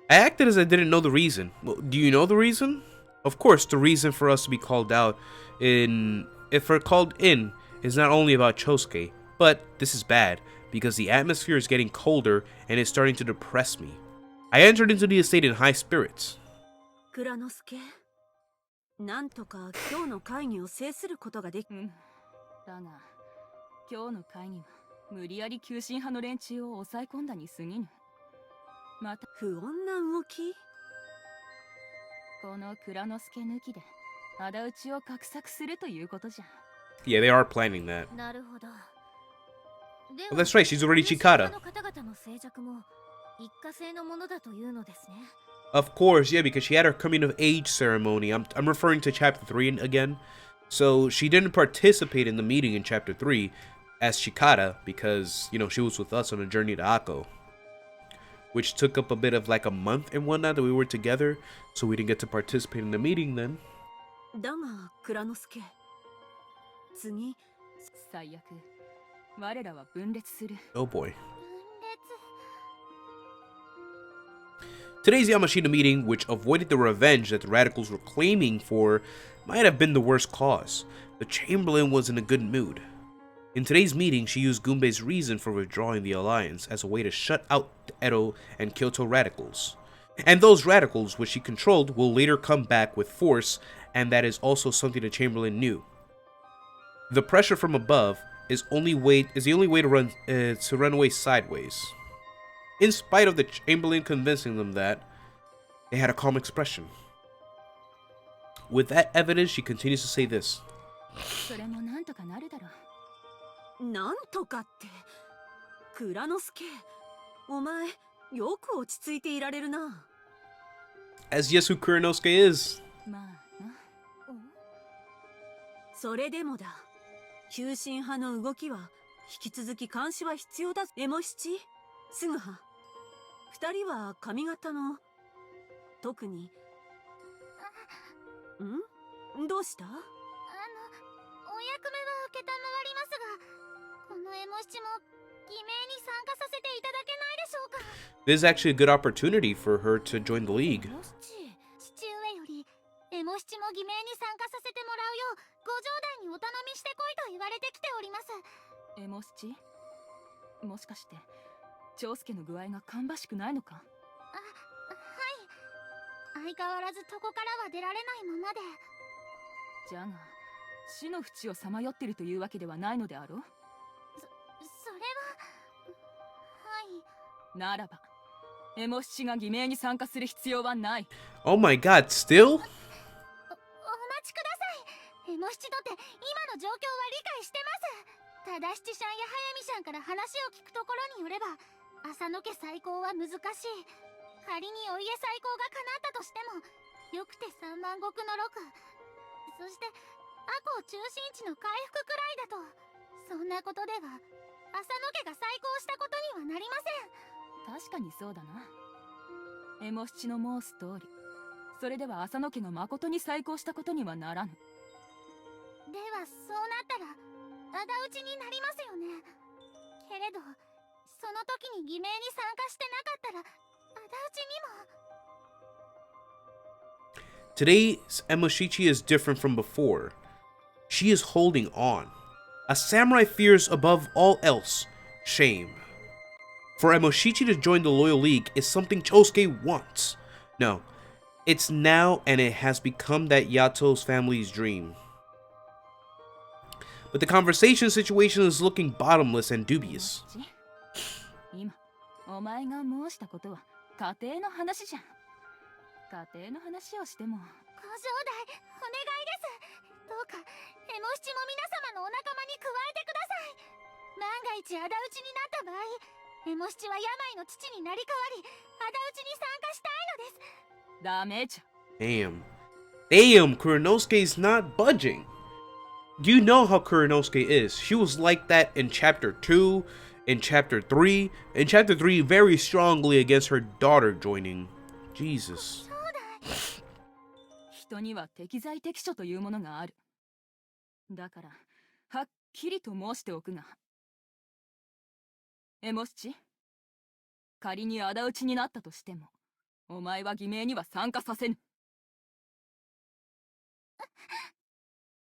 I acted as I didn't know the reason. Well, do you know the reason? Of course, the reason for us to be called out if we're called in is not only about Chosuke, but this is bad because the atmosphere is getting colder and is starting to depress me. I entered into the estate in high spirits. 蔵之介、なんとか今日の会議を制することができ。だが、今日の会議は無理やり急進派の連中を抑え込んだに過ぎぬ。また不穏な動き。この蔵之介抜きで仇討ちを画策するということじゃ。Yeah, they are planning that. なるほど。 Well, that's right, she's already Chikara. の方々の静寂も一過性のものだというのですね。Of course, yeah, because she had her coming of age ceremony. I'm referring to chapter 3 again. So she didn't participate in the meeting in chapter 3 as Chikara because, you know, she was with us on a journey to Akko, which took up a bit of like a month and whatnot that we were together, so we didn't get to participate in the meeting then. だが、蔵之介。次、最悪。我らは分裂する。Oh boy. Today's Yamashina meeting, which avoided the revenge that the radicals were claiming for, might have been the worst cause. The Chamberlain was in a good mood. In today's meeting, she used Gunbei's reason for withdrawing the alliance as a way to shut out the Edo and Kyoto radicals. And those radicals, which she controlled, will later come back with force, and that is also something the Chamberlain knew. The pressure from above is the only way to run away sideways. In spite of the Chamberlain convincing them that, they had a calm expression. With that evidence, she continues to say this. それもなんとかなるだろう。なんとかって、蔵之介、お前よく落ち着いていられるな。As yes, who Kuranosuke is. まあな。それでもだ。急進派の動きは引き続き監視は必要だ。エモ七、すぐは。二人は髪型の特に。どうした？お役目は承りますが、このエモ七も偽名に参加させていただけないでしょうか。 This is actually a good opportunity for her to join the league. 父上よりエモ七も偽名に参加させてもらうようご城代にお頼みしてこいと言われてきております。エモ七？もしかして長介の具合が芳しくないのか？はい。相変わらず床からは出られないままで。じゃが死の淵をさまよっているというわけではないのであろう？それは。はい。ならばエモ七が偽名に参加する必要はない。 Oh my god, still? お待ちください。エモ七とて今の状況は理解してます。ただ七シャンや速水シャンから話を聞くところによれば、浅野家再興は難しい。仮にお家再興が叶ったとしても、よくて3万石の6。そして赤穂中心地の回復くらいだと、そんなことでは浅野家が再興したことにはなりません。確かにそうだな。エモ七の申す通り、それでは浅野家が誠に再興したことにはならぬ。ではそうなったら仇討ちになりますよね。けれどその時に偽名に参加してなかったら仇討ちにも。 Today's Emoshichi is different from before. She is holding on. A samurai fears above all else shame. For Emoshichi to join the Loyal League is something Chosuke wants. No, it's now and it has become that Yato's family's dream. But the conversation situation is looking bottomless and dubious. 今お前が申したことは家庭の話じゃん。家庭の話をしても。ご城代お願いです。どうかエモ七も皆様のお仲間に加えてください。万が一仇討ちになった場合、エモ七は病の父になり代わり仇討ちに参加したいのです。ダメじゃ。Damn, Kuranosuke's not budging. You know how Kuranosuke is. She was like that in chapter 2, in chapter 3, in chapter 3 very strongly against her daughter joining. Jesus. 人には適材適所というものがある。だからはっきりと申しておくが、エモ七、仮に仇討ちになったとしても、お前は偽名には参加させぬ。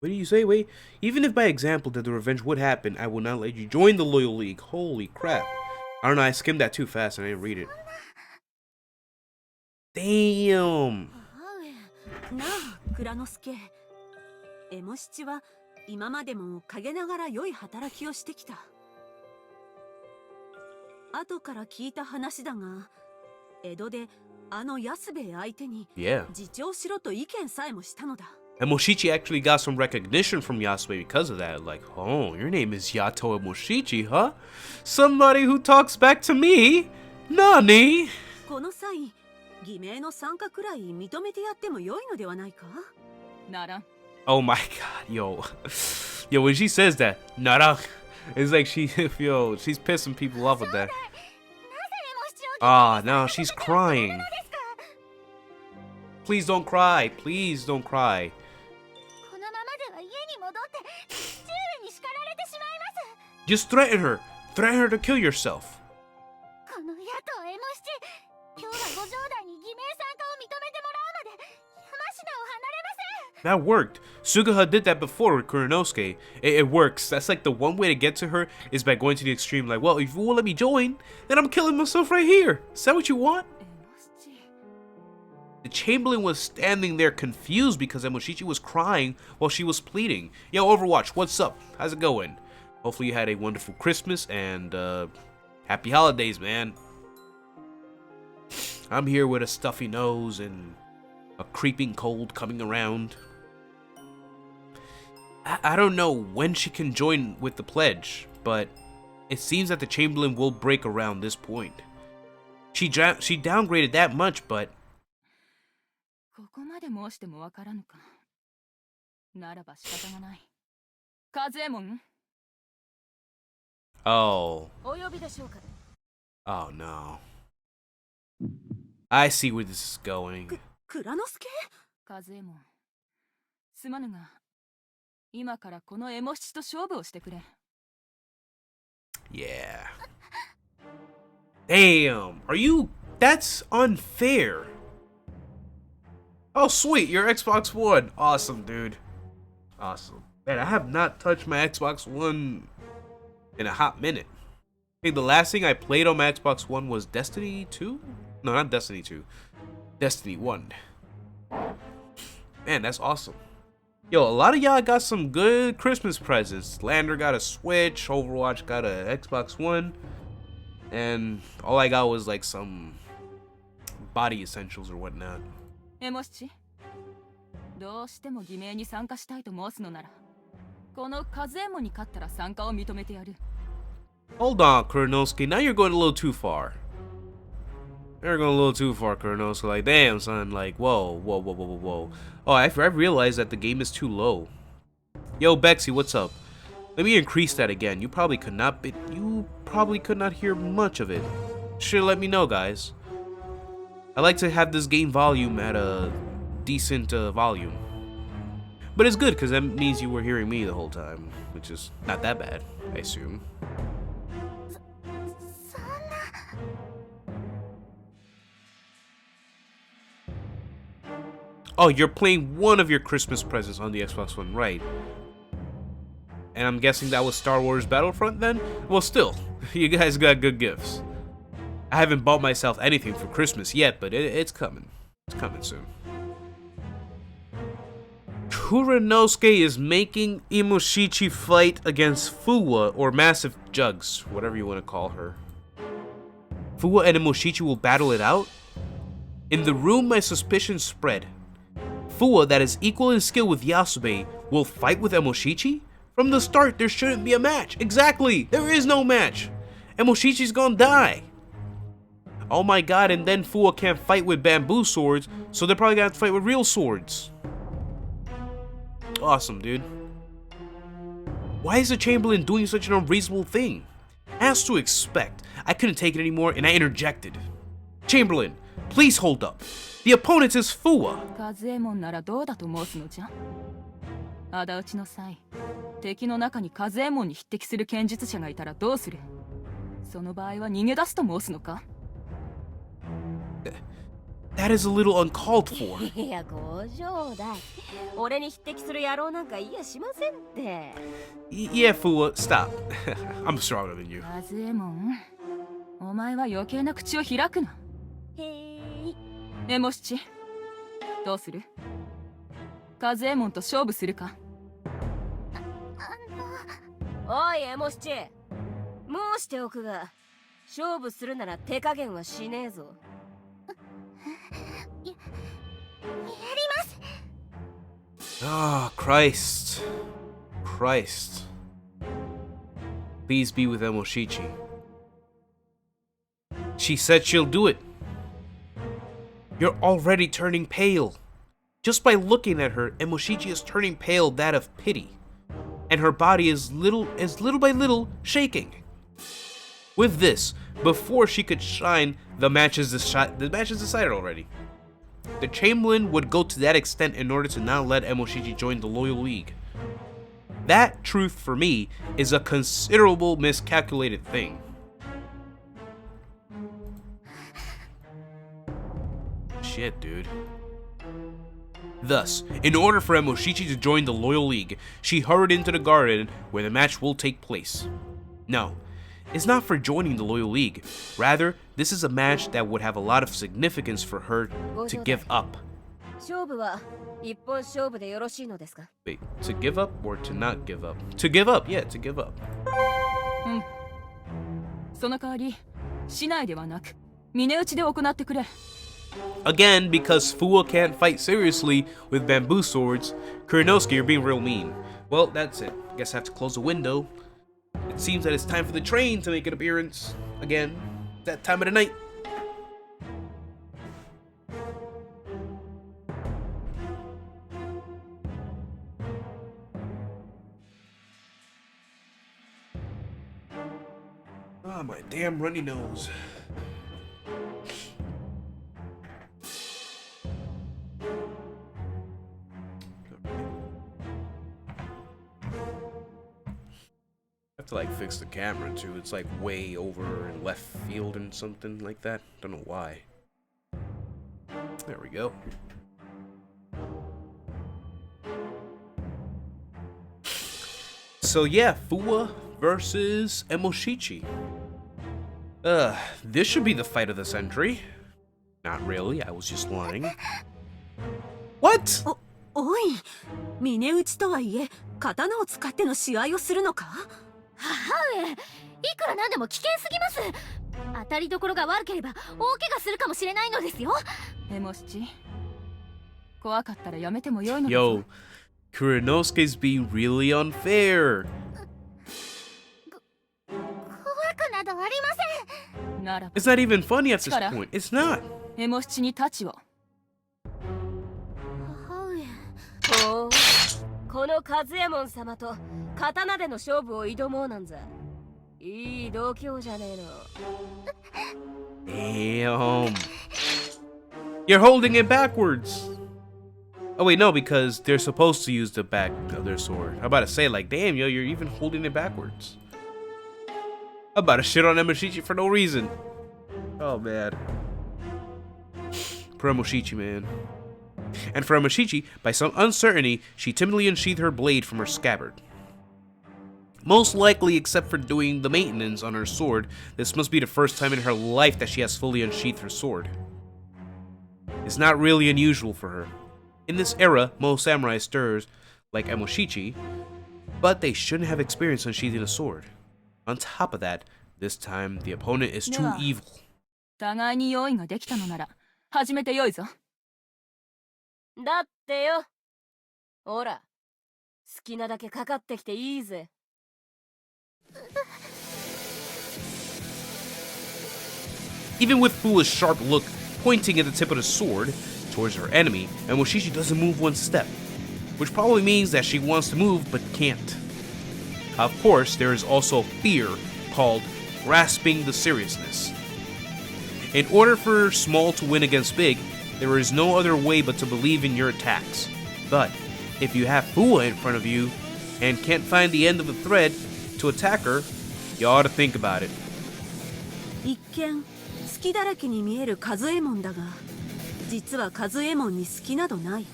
What do you say? Wait. Even if by example that the revenge would happen, I will not let you join the Loyal League. Holy crap. I don't know, I skimmed that too fast and I didn't read it. Damn. なあ、蔵之介。エモ七は今までも陰ながら良い働きをしてきた。後から聞いた話だが、江戸であの安兵衛相手に Yeah. 自重しろと意見さえもしたのだ。 And Moshichi actually got some recognition from Yasube because of that. Like, oh, your name is Yato Moshichi, huh? Somebody who talks back to me? Nani? この際、偽名の参加くらい認めてやっても良いのではないか？ならん。 Oh my god, yo. Yo, when she says that, Nara, it's like she's pissing people off with that. Ah, no, she's crying. Please don't cry. Please don't cry. Just threaten her. Threaten her to kill yourself. That worked. Sugaha did that before with Kuranosuke. It works. That's like the one way to get to her is by going to the extreme. Like, well, if you won't let me join, then I'm killing myself right here. Is that what you want? The Chamberlain was standing there confused because Emoshichi was crying while she was pleading. Yo, Overwatch, what's up? How's it going? Hopefully you had a wonderful Christmas and happy holidays, man. I'm here with a stuffy nose and a creeping cold coming around. I don't know when she can join with the pledge, but it seems that the Chamberlain will break around this point. She downgraded that much, but... ここまで申してもわからぬか。ならば仕方がない。カズエモン。 Oh. お呼びでしょうか。 Oh no. I see where this is going. 蔵之介？カズエモン。すまぬが、今からこのエモ七と勝負をしてくれ。 Yeah. Damn. Are you... That's unfair. Oh, sweet. Your Xbox One. Awesome, dude. Awesome. Man, I have not touched my Xbox One in a hot minute. I think the last thing I played on my Xbox One was Destiny 2? No, not Destiny 2. Destiny 1. Man, that's awesome. Yo, a lot of y'all got some good Christmas presents. Lander got a Switch, Overwatch got a Xbox One, and all I got was like some body essentials or whatnot. エモ七、どうしても偽名に参加したいと申すのなら、このカズエモンに勝ったら参加を認めてやる。 Hold on, Kuranosuke. Now you're going a little too far. You're going a little too far, Kuranosuke. Like, damn, son. Like, whoa. Oh, I realized that the game is too low. Yo, Bexy, what's up? Let me increase that again. You probably could not hear much of it. Should let me know, guys. I like to have this game volume at a decent volume. But it's good, because that means you were hearing me the whole time. Which is not that bad, I assume. Oh, you're playing one of your Christmas presents on the Xbox One, right? And I'm guessing that was Star Wars Battlefront then? Well, still, you guys got good gifts. I haven't bought myself anything for Christmas yet, but it's coming. It's coming soon. Kuranosuke is making Emoshichi fight against Fula, or Massive Jugs, whatever you want to call her. Fula and Emoshichi will battle it out? In the room, my suspicions spread. Fua, that is equal in skill with Yasube, will fight with Emoshichi? From the start, there shouldn't be a match. Exactly! There is no match! Emoshichi's gonna die! Oh my god, and then Fua can't fight with bamboo swords, so they're probably gonna have to fight with real swords. Awesome, dude. Why is the Chamberlain doing such an unreasonable thing? As to expect, I couldn't take it anymore and I interjected. Chamberlain, please hold up. The opponent is Fua. カズエモンならどうだと申すのじゃ。仇討ちの際、敵の中にカズエモンに匹敵する剣術者がいたらどうする？その場合は逃げ出すと申すのか？ That is a little uncalled for. いや、ご冗談。俺に匹敵する野郎なんかいやしませんって。Yeah, Fula, stop. I'm stronger than you. カズエモン、お前は余計な口を開くな。へー。エモ七、どうする？カズエモンと勝負するか？おい、エモ七。申しておくが、勝負するなら手加減はしねえぞ。やります。 Ah, Christ. Christ. Please be with Emoshichi. She said she'll do it. You're already turning pale. Just by looking at her, Emoshichi is turning pale that of pity. And her body is little by little shaking. With this, before she could shine, the match is decided already. The Chamberlain would go to that extent in order to not let Emoshichi join the Loyal League. That truth, for me, is a considerable miscalculated thing. Shit, dude. Thus, in order for Emoshichi to join the Loyal League, she hurried into the garden where the match will take place. No, it's not for joining the Loyal League. Rather, this is a match that would have a lot of significance for her to give up. 勝負は一本勝負でよろしいのですか？ Wait, to give up or to not give up? To give up, yeah, to give up. その代わり、市内ではなく、峰打ちで行ってくれ。Again, because Fula can't fight seriously with bamboo swords, Kurinosuke, you're being real mean. Well, that's it. Guess I have to close the window. It seems that it's time for the train to make an appearance. Again, that time of the night. Ah, my damn runny nose. I have to like fix the camera too. It's like way over in left field and something like that. Don't know why. There we go. So yeah, Fula versus Emoshichi. This should be the fight of the century. Not really, I was just lying. What? おい、峰打ちとはいえ、刀を使っての試合をするのか？母上、いくらなんでも危険すぎます。当たりどころが悪ければ大怪我するかもしれないのですよ。エモ七、怖かったらやめてもよいのだぞ。 Yo, Kurinosuke's being really unfair. 怖くなどありません。ならば、 It's not even funny at this point. It's not. エモ七に太刀を。母上。ほう、このカズエモン様と刀での勝負を挑もうなんざ。いい度胸じゃねえの。 Damn. You're holding it backwards. Oh wait, no, because they're supposed to use the back of their sword. I'm about to say, like, damn, yo, you're even holding it backwards. I'm about to shit on Emoshichi for no reason. Oh, man. For Emoshichi, man. And for Emoshichi, by some uncertainty, she timidly unsheathed her blade from her scabbard. Most likely, except for doing the maintenance on her sword, this must be the first time in her life that she has fully unsheathed her sword. It's not really unusual for her. In this era, most samurai stirs like Emoshichi, but they shouldn't have experience unsheathing a sword. On top of that, this time the opponent is too evil. 互いに用意ができたのなら始めてよいぞ。だってよ。ほら、好きなだけかかってきていいぜ。Even with Fula's sharp look pointing at the tip of the sword towards her enemy, Emoshichi doesn't move one step, which probably means that she wants to move but can't. Of course, there is also fear called grasping the seriousness. In order for small to win against big, there is no other way but to believe in your attacks. But if you have Fula in front of you, and can't find the end of the thread to attack her, you ought to think about it. 一見隙だらけに見えるカズエモンだが、実はカズエモンに隙などない。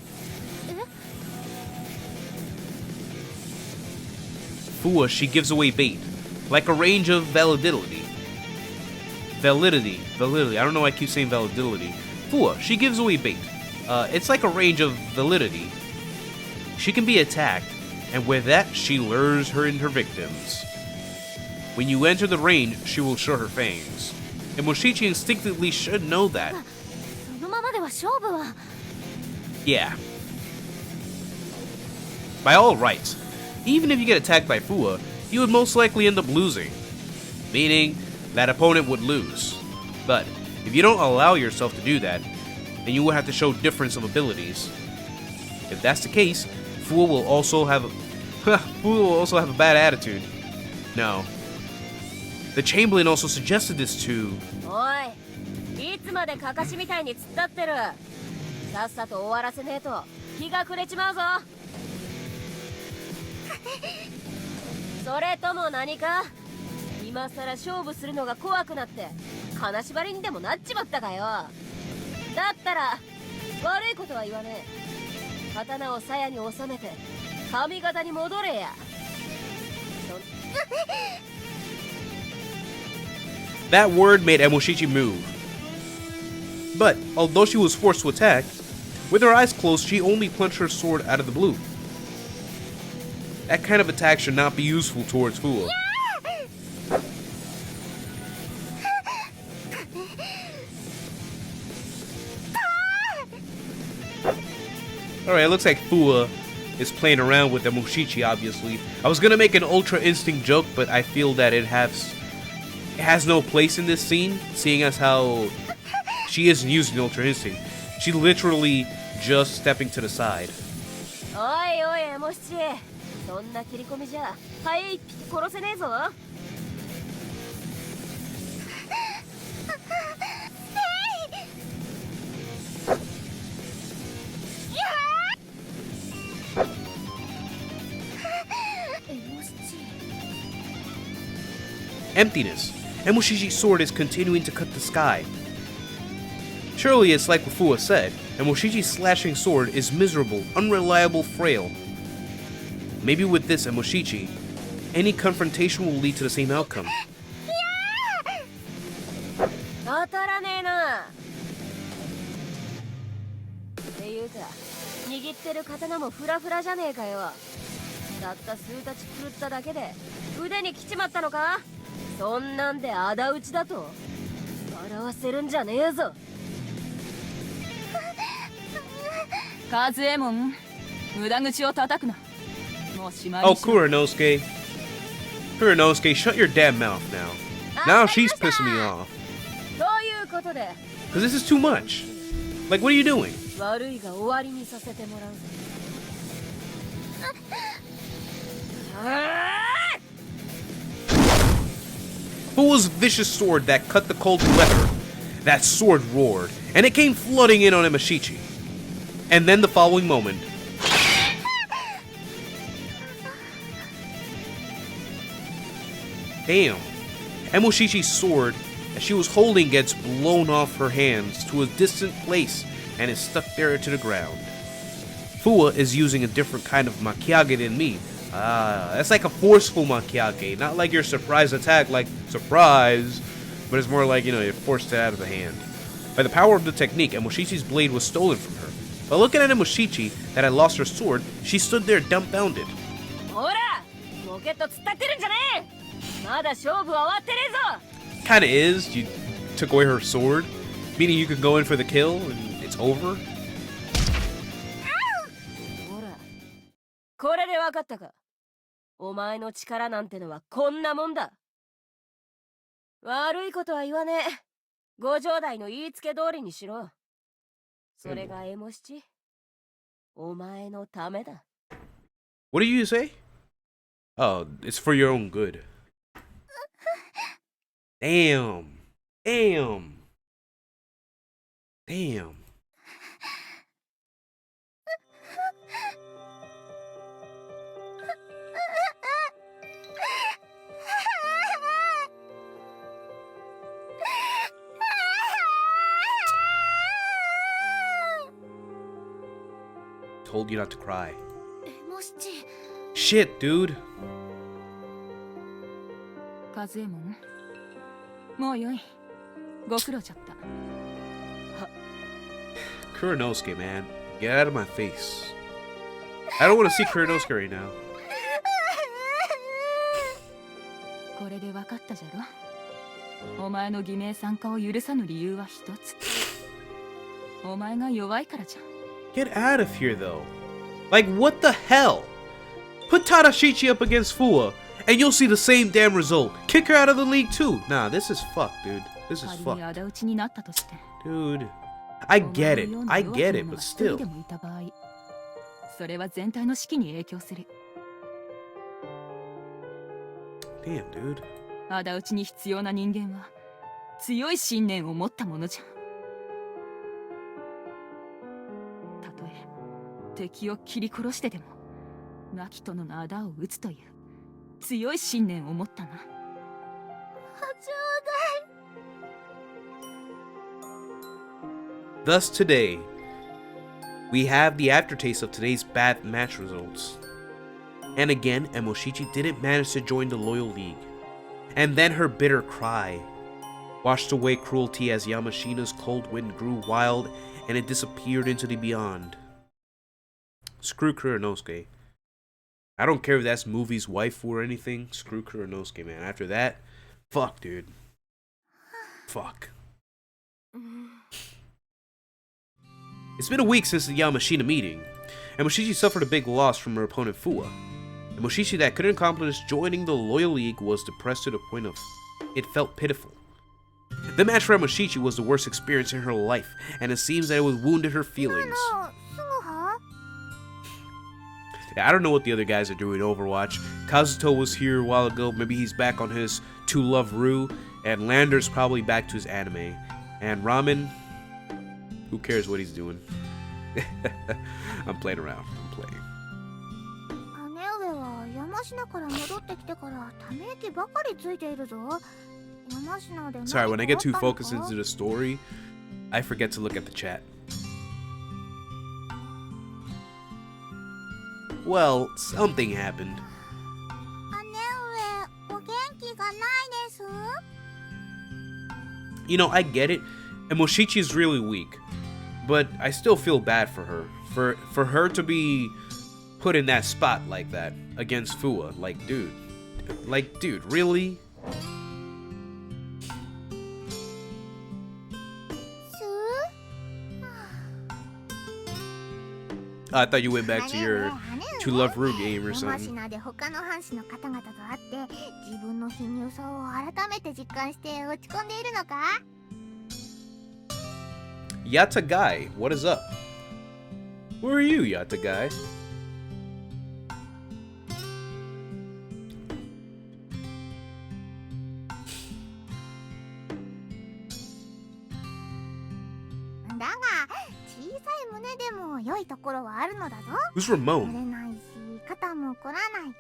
Fua, she gives away bait, like a range of validity. Validity. I don't know why I keep saying validity. Fua, she gives away bait. It's like a range of validity. She can be attacked, and with that, she lures her victims. When you enter the range, she will show her fangs. And Moshichi instinctively should know that. そのままでは勝負は。 Yeah. By all rights, even if you get attacked by Fua, you would most likely end up losing. Meaning, that opponent would lose. But, if you don't allow yourself to do that, then you will have to show difference of abilities. If that's the case, Fua will also have a bad attitude. No. The Chamberlain also suggested this to... おい、いつまでかかしみたいに突っ立ってる。さっさと終わらせねえと日が暮れちまうぞ。それとも何か？今さら勝負するのが怖くなって金縛りにでもなっちまったかよ。だったら悪いことは言わねえ。刀を鞘に収めて髪型に戻れや。That word made Emoshichi move. But, although she was forced to attack, with her eyes closed, she only plunged her sword out of the blue. That kind of attack should not be useful towards Fua. Alright, it looks like Fua is playing around with Emoshichi, obviously. I was gonna make an Ultra Instinct joke, but I feel that it has no place in this scene, seeing as how she isn't using Ultra Instinct. She's literally just stepping to the side. おいおい、エモシチ、そんな切り込みじゃハエ一匹殺せねえぞ。Emptiness. Emoshishi's sword is continuing to cut the sky. Surely it's like what Fua said, Emoshishi's slashing sword is miserable, unreliable, frail. Maybe with this Emoshichi, any confrontation will lead to the same outcome. 当たらねえな。っていうか、握ってる刀もフラフラじゃねえかよ。たった数太刀狂っただけで腕に来ちまったのか？そんなんで仇討ちだと笑わせるんじゃねえぞ。カズエモン、無駄口を叩くな。もうしまい Oh, にしろ。 Kuranosuke. Kuranosuke, shut your damn mouth now. Now she's pissing me off. ということで、 Because this is too much. Like, what are you doing? 悪いが終わりにさせてもらうぞ。Fua's vicious sword that cut the cold leather. That sword roared, and it came flooding in on Emoshichi. And then the following moment. Damn. Emoshichi's sword that she was holding gets blown off her hands to a distant place and is stuck there to the ground. Fua is using a different kind of makiage than me. That's like a forceful makiage, not like your surprise attack, like surprise, but it's more like, you know, you're forced it out of the hand. By the power of the technique, Emoshichi's blade was stolen from her. But looking at Emoshichi, that had lost her sword, she stood there dumbfounded. ほら、ロケット突っ立ってるんじゃねえ。まだ勝負は終わってねえぞ。 Kinda is. You took away her sword, meaning you could go in for the kill and it's over. ほら、これでわかったか。お前の力なんてのはこんなもんだ。悪いことは言わねえ。ご城代の言いつけ通りにしろ。それがエモ七。お前のためだ。 What do you say? Oh, it's for your own good. Damn. Damn. Damn. told you not to cry. もしち Shit, dude. 和右衛門もうよいご苦労じゃった Kuranosuke, man. Get out of my face. I don't want to see Kuranosuke right now. これで分かったじゃろお前の偽名参加を許さぬ理由は一つお前が弱いからじゃ Get out of here, though. Like, what the hell? Put Tadashichi up against Fula, and you'll see the same damn result. Kick her out of the league, too. Nah, this is fucked, dude. This is 仮に fucked. 仇討ちになったとして Dude. I get it. お前のような I 弱 get き it, 者 but が一人 still. でもいた場合それは全体の士気に影響する Damn, dude. 仇討ちに必要な人間は強い信念を持ったものじゃたとえ敵を切り殺してでも亡き殿の仇を討つという強い信念を持ったな Thus today, we have the aftertaste of today's bad match results. And again, Emoshichi didn't manage to join the Loyal League. And then her bitter cry washed away cruelty as Yamashina's cold wind grew wild and it disappeared into the beyond. Screw Kuranosuke. I don't care if that's movie's wife or anything. Screw Kuranosuke, man. After that, fuck, dude. Fuck. It's been a week since the Yamashina meeting, and Moshichi suffered a big loss from her opponent Fula. And Moshichi that couldn't accomplish joining the Loyal League was depressed to the point of it felt pitiful. The match for Moshichi was the worst experience in her life, and it seems that it was wounded her feelings. すぐは Yeah, I don't know what the other guys are doing in Overwatch. Kazuto was here a while ago, maybe he's back on his To Love Ru, and Lander's probably back to his anime. And Ramen, who cares what he's doing? I'm playing around. I'm playing. 姉上は山科から戻ってきてからため息ばかりついているぞ。山科で Sorry, when I get too 何かあった focused のか into the story, I forget to look at the chat. Well, something happened. 姉上、お元気がないです。 You know, I get it, and Moshichi is really weak, but I still feel bad for her. For her to be put in that spot like that against Fua, like, dude, really? す I thought you went back to your To Love Ru game or 山 something. 科で他の藩士の方々と会って自分の貧乳さを改めて実感して落ち込んでいるのか Yatagai, what is up? Who are you, Yatagai?だが小さい胸でも良いところはあるのだぞ Who's 濡 Ramon? れないし肩も凝らないそれに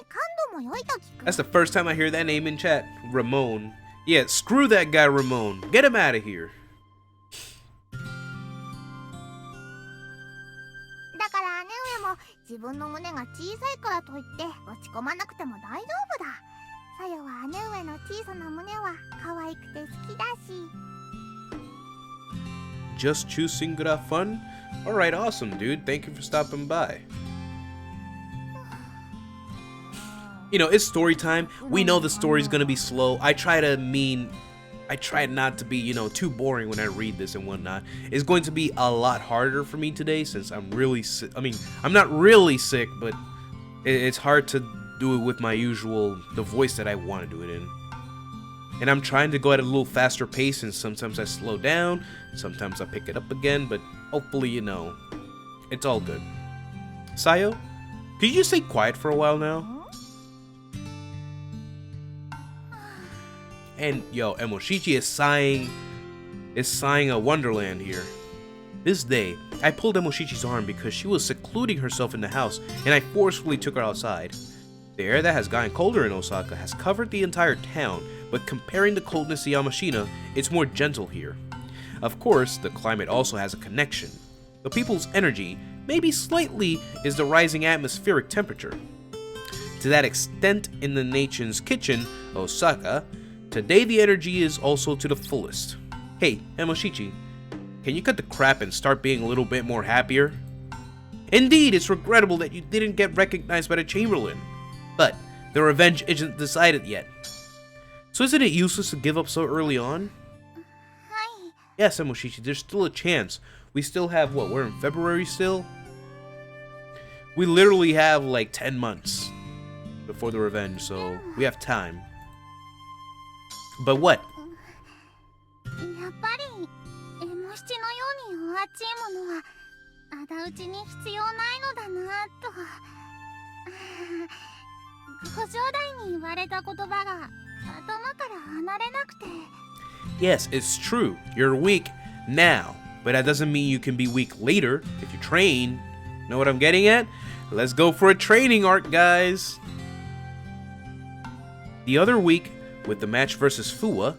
感度も良いと聞く That's the first time I hear that name in chat. Ramon. Yeah, screw that guy Ramon. Get him out of here. だから姉上も自分の胸が小さいからといって落ち込まなくても大丈夫ださよは姉上の小さな胸は可愛くて好きだし Just Chusingura fun? Alright, awesome, dude. Thank you for stopping by. You know, it's story time. We know the story's gonna be slow. I try not to be, you know, too boring when I read this and whatnot. It's going to be a lot harder for me today since I'm really sick. I mean, I'm not really sick, but it's hard to do it with the voice that I want to do it in. And I'm trying to go at a little faster pace, and sometimes I slow down, sometimes I pick it up again, but hopefully, you know, it's all good. Sayo, could you just stay quiet for a while now? And yo, Emoshichi is sighing a wonderland here. This day, I pulled Emoshichi's arm because she was secluding herself in the house, and I forcefully took her outside. The air that has gotten colder in Osaka has covered the entire town, but comparing the coldness to Yamashina, it's more gentle here. Of course, the climate also has a connection. The people's energy maybe slightly, is the rising atmospheric temperature. To that extent, in the nation's kitchen, Osaka, today the energy is also to the fullest. Hey, Emoshichi, can you cut the crap and start being a little bit more happier? Indeed, it's regrettable that you didn't get recognized by the Chamberlain, but the revenge isn't decided yet. So isn't it useless to give up so early on? Hi. Yes, Emoshichi, there's still a chance. We still have, what, we're in February still? We literally have like 10 months before the revenge, so we have time. But what? やっぱりエモ七のようにお熱いものは仇討ちに必要ないのだなとご兄弟に言われた言葉が頭から離れなくて Yes, it's true. You're weak now, but that doesn't mean you can be weak later if you train. Know what I'm getting at? Let's go for a training arc, guys. The other week, with the match versus Fula,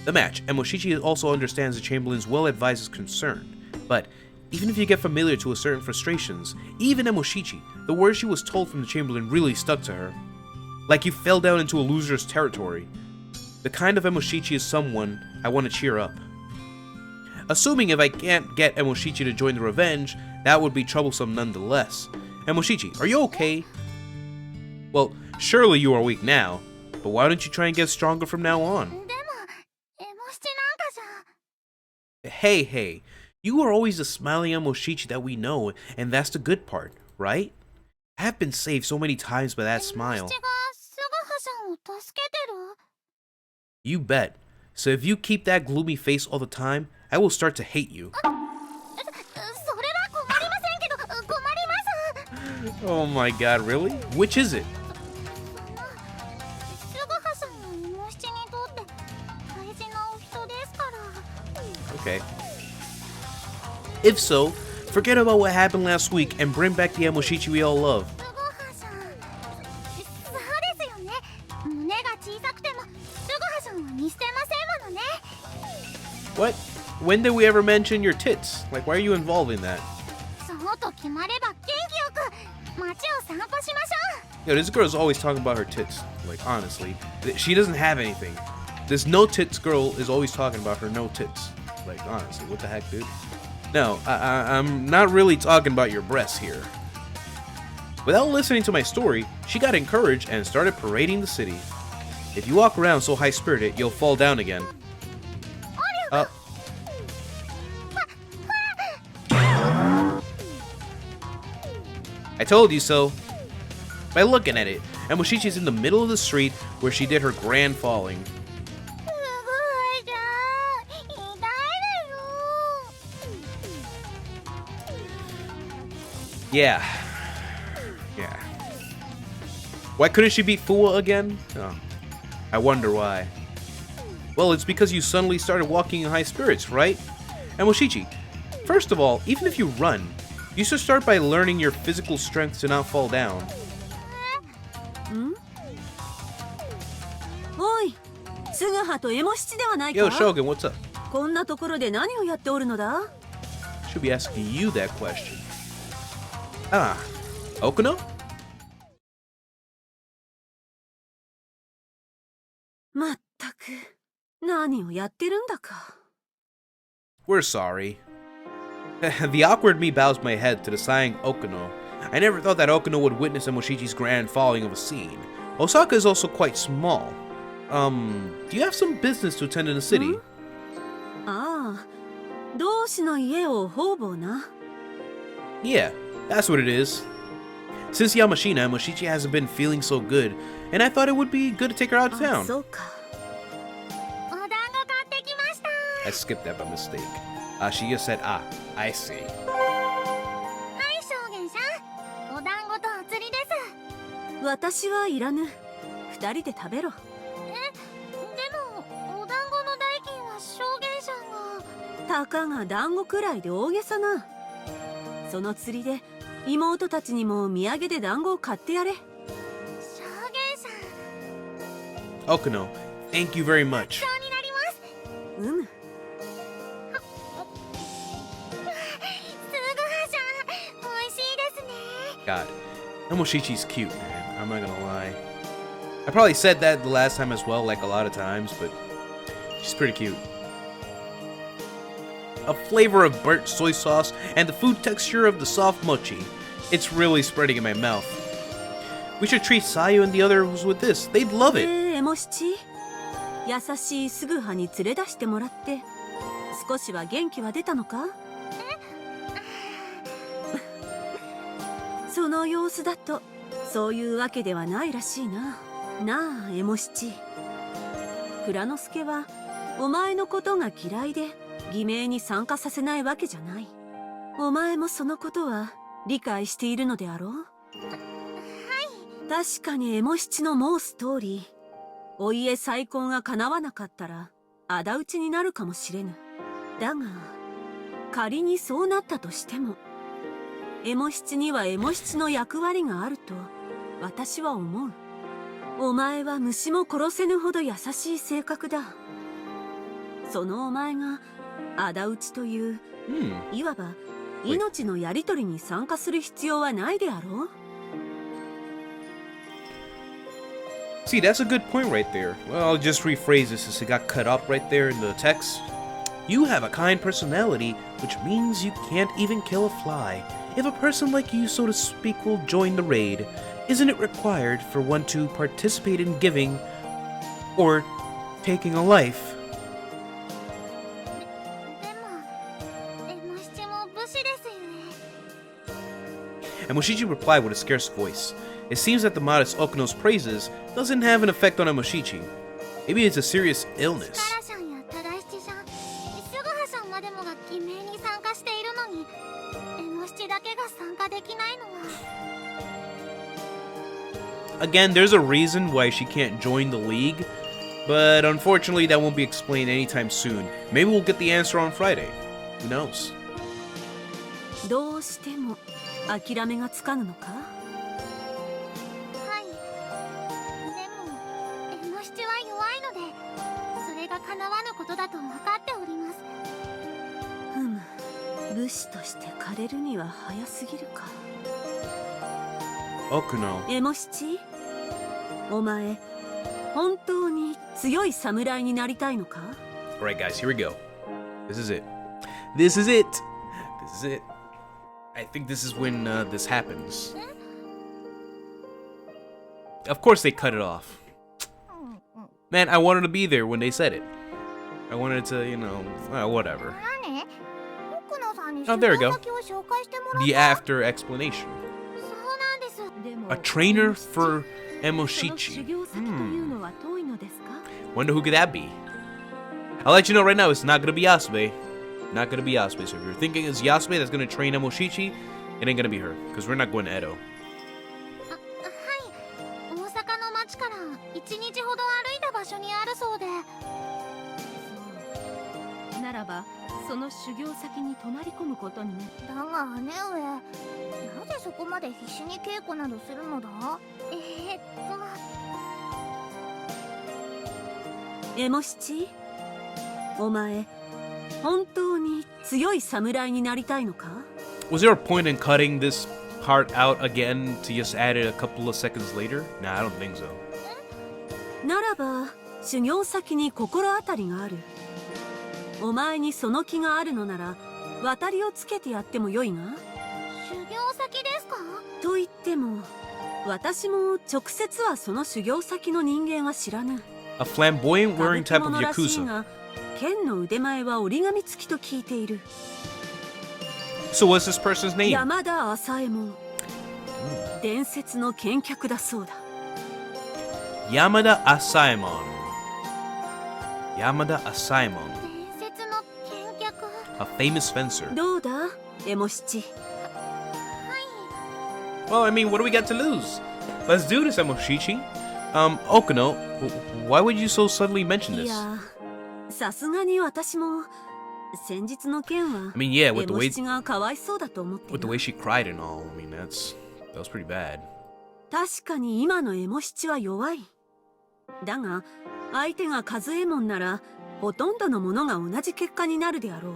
the match, Emoshichi also understands the Chamberlain's well-advised concern. But even if you get familiar to a certain frustrations, even Emoshichi, the words she was told from the Chamberlain really stuck to her. Like you fell down into a loser's territory. The kind of Emoshichi is someone I want to cheer up. Assuming if I can't get Emoshichi to join the revenge, that would be troublesome nonetheless. Emoshichi, are you okay? Well, surely you are weak now, but why don't you try and get stronger from now on? でもエモ七なんかじゃ Hey, you are always the smiling Emoshichi that we know, and that's the good part, right? I have been saved so many times by that エモ smile. 七が菅葉さんを助けてる You bet. So if you keep that gloomy face all the time, I will start to hate you. それは困りませんけど困ります Oh my god, really? Which is it? 菅葉さんはエモ七にとって大事なお人ですから Okay. If so, forget about what happened last week and bring back the Emoshichi we all love. 菅葉さんそうですよね胸が小さくても菅葉さんは見捨てませんものね What? When did we ever mention your tits? Like, why are you involved in that? そうと決まれば元気よく街を散歩しましょ Yo, this girl is always talking about her tits. Like, honestly. She doesn't have anything. This no tits girl is always talking about her no tits. Like, honestly, what the heck, dude? No, I'm not really talking about your breasts here. Without listening to my story, she got encouraged and started parading the city. If you walk around so high-spirited, you'll fall down again. I told you so. By looking at it, Emoshichi's in the middle of the street where she did her grand falling. うすごいじゃん痛いでよ Yeah. Why couldn't she beat Fula again? Oh, I wonder why. Well, it's because you suddenly started walking in high spirits, right? Emoshichi, first of all, even if you run, you should start by learning your physical strength to not fall down. おい、菅葉とエモ七ではないか Yo, Shogun, what's up? こんなところで何をやっておるのだ Should be asking you that question. Ah, Okuno? まったく何をやってるんだか We're sorry. The awkward me bows my head to the sighing Okuno. I never thought that Okuno would witness Emoshichi's grand falling of a scene. Osaka is also quite small. Do you have some business to attend in the city? ああ同志の家を方々な Yeah, that's what it is. Since Yamashina, Emoshichi hasn't been feeling so good, and I thought it would be good to take her out of あ town. そうかお団子買ってきました I skipped that by mistake. She just said, ah, I see. はい証言さんお団子とお釣りです私はいらぬ二人で食べろでもお団子の代金は証言者がたかが団子くらいで大げさなその釣りで妹たちにも土産で団子を買ってやれ証言者 Okuno, thank you very much. そうになりますうむすぐはさん美味し God. Emoshichi's cute, man. I'm not gonna lie. I probably said that the last time as well, like a lot of times, but she's pretty cute. A flavor of burnt soy sauce and the food texture of the soft mochi. It's really spreading in my mouth. We should treat Sayu and the others with this. They'd love it. エモ七、優しいすぐはに連れ出してもらって少しは元気は出たのか？その様子だとそういうわけではないらしいな。なあエモ七、蔵之介はお前のことが嫌いで偽名に参加させないわけじゃない。お前もそのことは理解しているのであろう？確かにエモ七の申す通り、お家再婚が叶わなかったら仇討ちになるかもしれぬ。だが仮にそうなったとしてもエモ七にはエモ七の役割があると私は思う。お前は虫も殺せぬほど優しい性格だ。そのお前が仇討ちという、いわば命のやり取りに参加する必要はないであろう。See, that's a good point right there. Well, I'll just rephrase this since it got cut up right there in the text. You have a kind personality, which means you can't even kill a fly. If a person like you, so to speak, will join the raid, isn't it required for one to participate in giving or taking a life? でもエモ七も武士ですよね。 And Moshichi replied with a scarce voice. It seems that the modest Okuno's praises doesn't have an effect on Emoshichi. Maybe it's a serious illness. カラシャンやタダイチシャン、シュガハシャンまでもが偽名に参加しているのに、エモ七だけが参加できないのは。 Again, there's a reason why she can't join the league, but unfortunately that won't be explained anytime soon. Maybe we'll get the answer on Friday. Who knows? どうしても諦めがつかぬのか？はい。でもエモ七は弱いので、それが叶わぬことだと分かっております。ふむ、武士として枯れるには早すぎるか。 Okuno. エモ七、お前本当に強い侍になりたいのか？ Alright guys, here we go. This is it. This is it. This is it. I think this is when this happens. Of course they cut it off. Man, I wanted to be there when they said it. I wanted to, you know, whatever. 何？奥野さんに Oh, there we go. 先を紹介してもらった。 The after explanation. そうなんです。でも A trainer for その Emoshichi. 修行先というのは遠いのですか？ Wonder who could that be? I'll let you know right now, it's not gonna be Yasume. Not gonna be Yasume. So if you're thinking it's Yasume that's gonna train Emoshichi, it ain't gonna be her. Because we're not going to Edo. はい。大阪の町から1日ほど歩いた場所にあるそうで。そうならばその修行先に泊まり込むことになる。だが姉上、なぜそこまで必死に稽古などするのだ？エモ七、お前本当に強い侍になりたいのか？ Was there a point in cutting this part out again to just add it a couple of seconds later? Nah, I don't think so. ならば修行先に心当たりがある。お前にその気があるのなら渡りをつけてやってもよいが。修行先ですか？と言っても私も直接はその修行先の人間は知らぬ。 A flamboyant 歌 wearing 舞伎 type of 者らしい Yakuza. が剣の腕前は折り紙付きと聞いている。 So what's this person's name? 山田朝右衛門、伝説の剣客だそうだ。 Yamada Saemon. Yamada Saemon. 伝説の剣客。 A famous fencer. どうだエモ七。 Well, I mean, what do we got to lose? Let's do this, Emoshichi. Okuno, why would you so suddenly mention い this? やさすがに私も先日の件は I mean, yeah, エ with the モ way 七がかわいそうだと思って with the な。 way she cried and all. I mean, that was pretty bad. 確かに今のエモ七は弱い。だが相手が和右衛門ならほとんどのものが同じ結果になるであろう。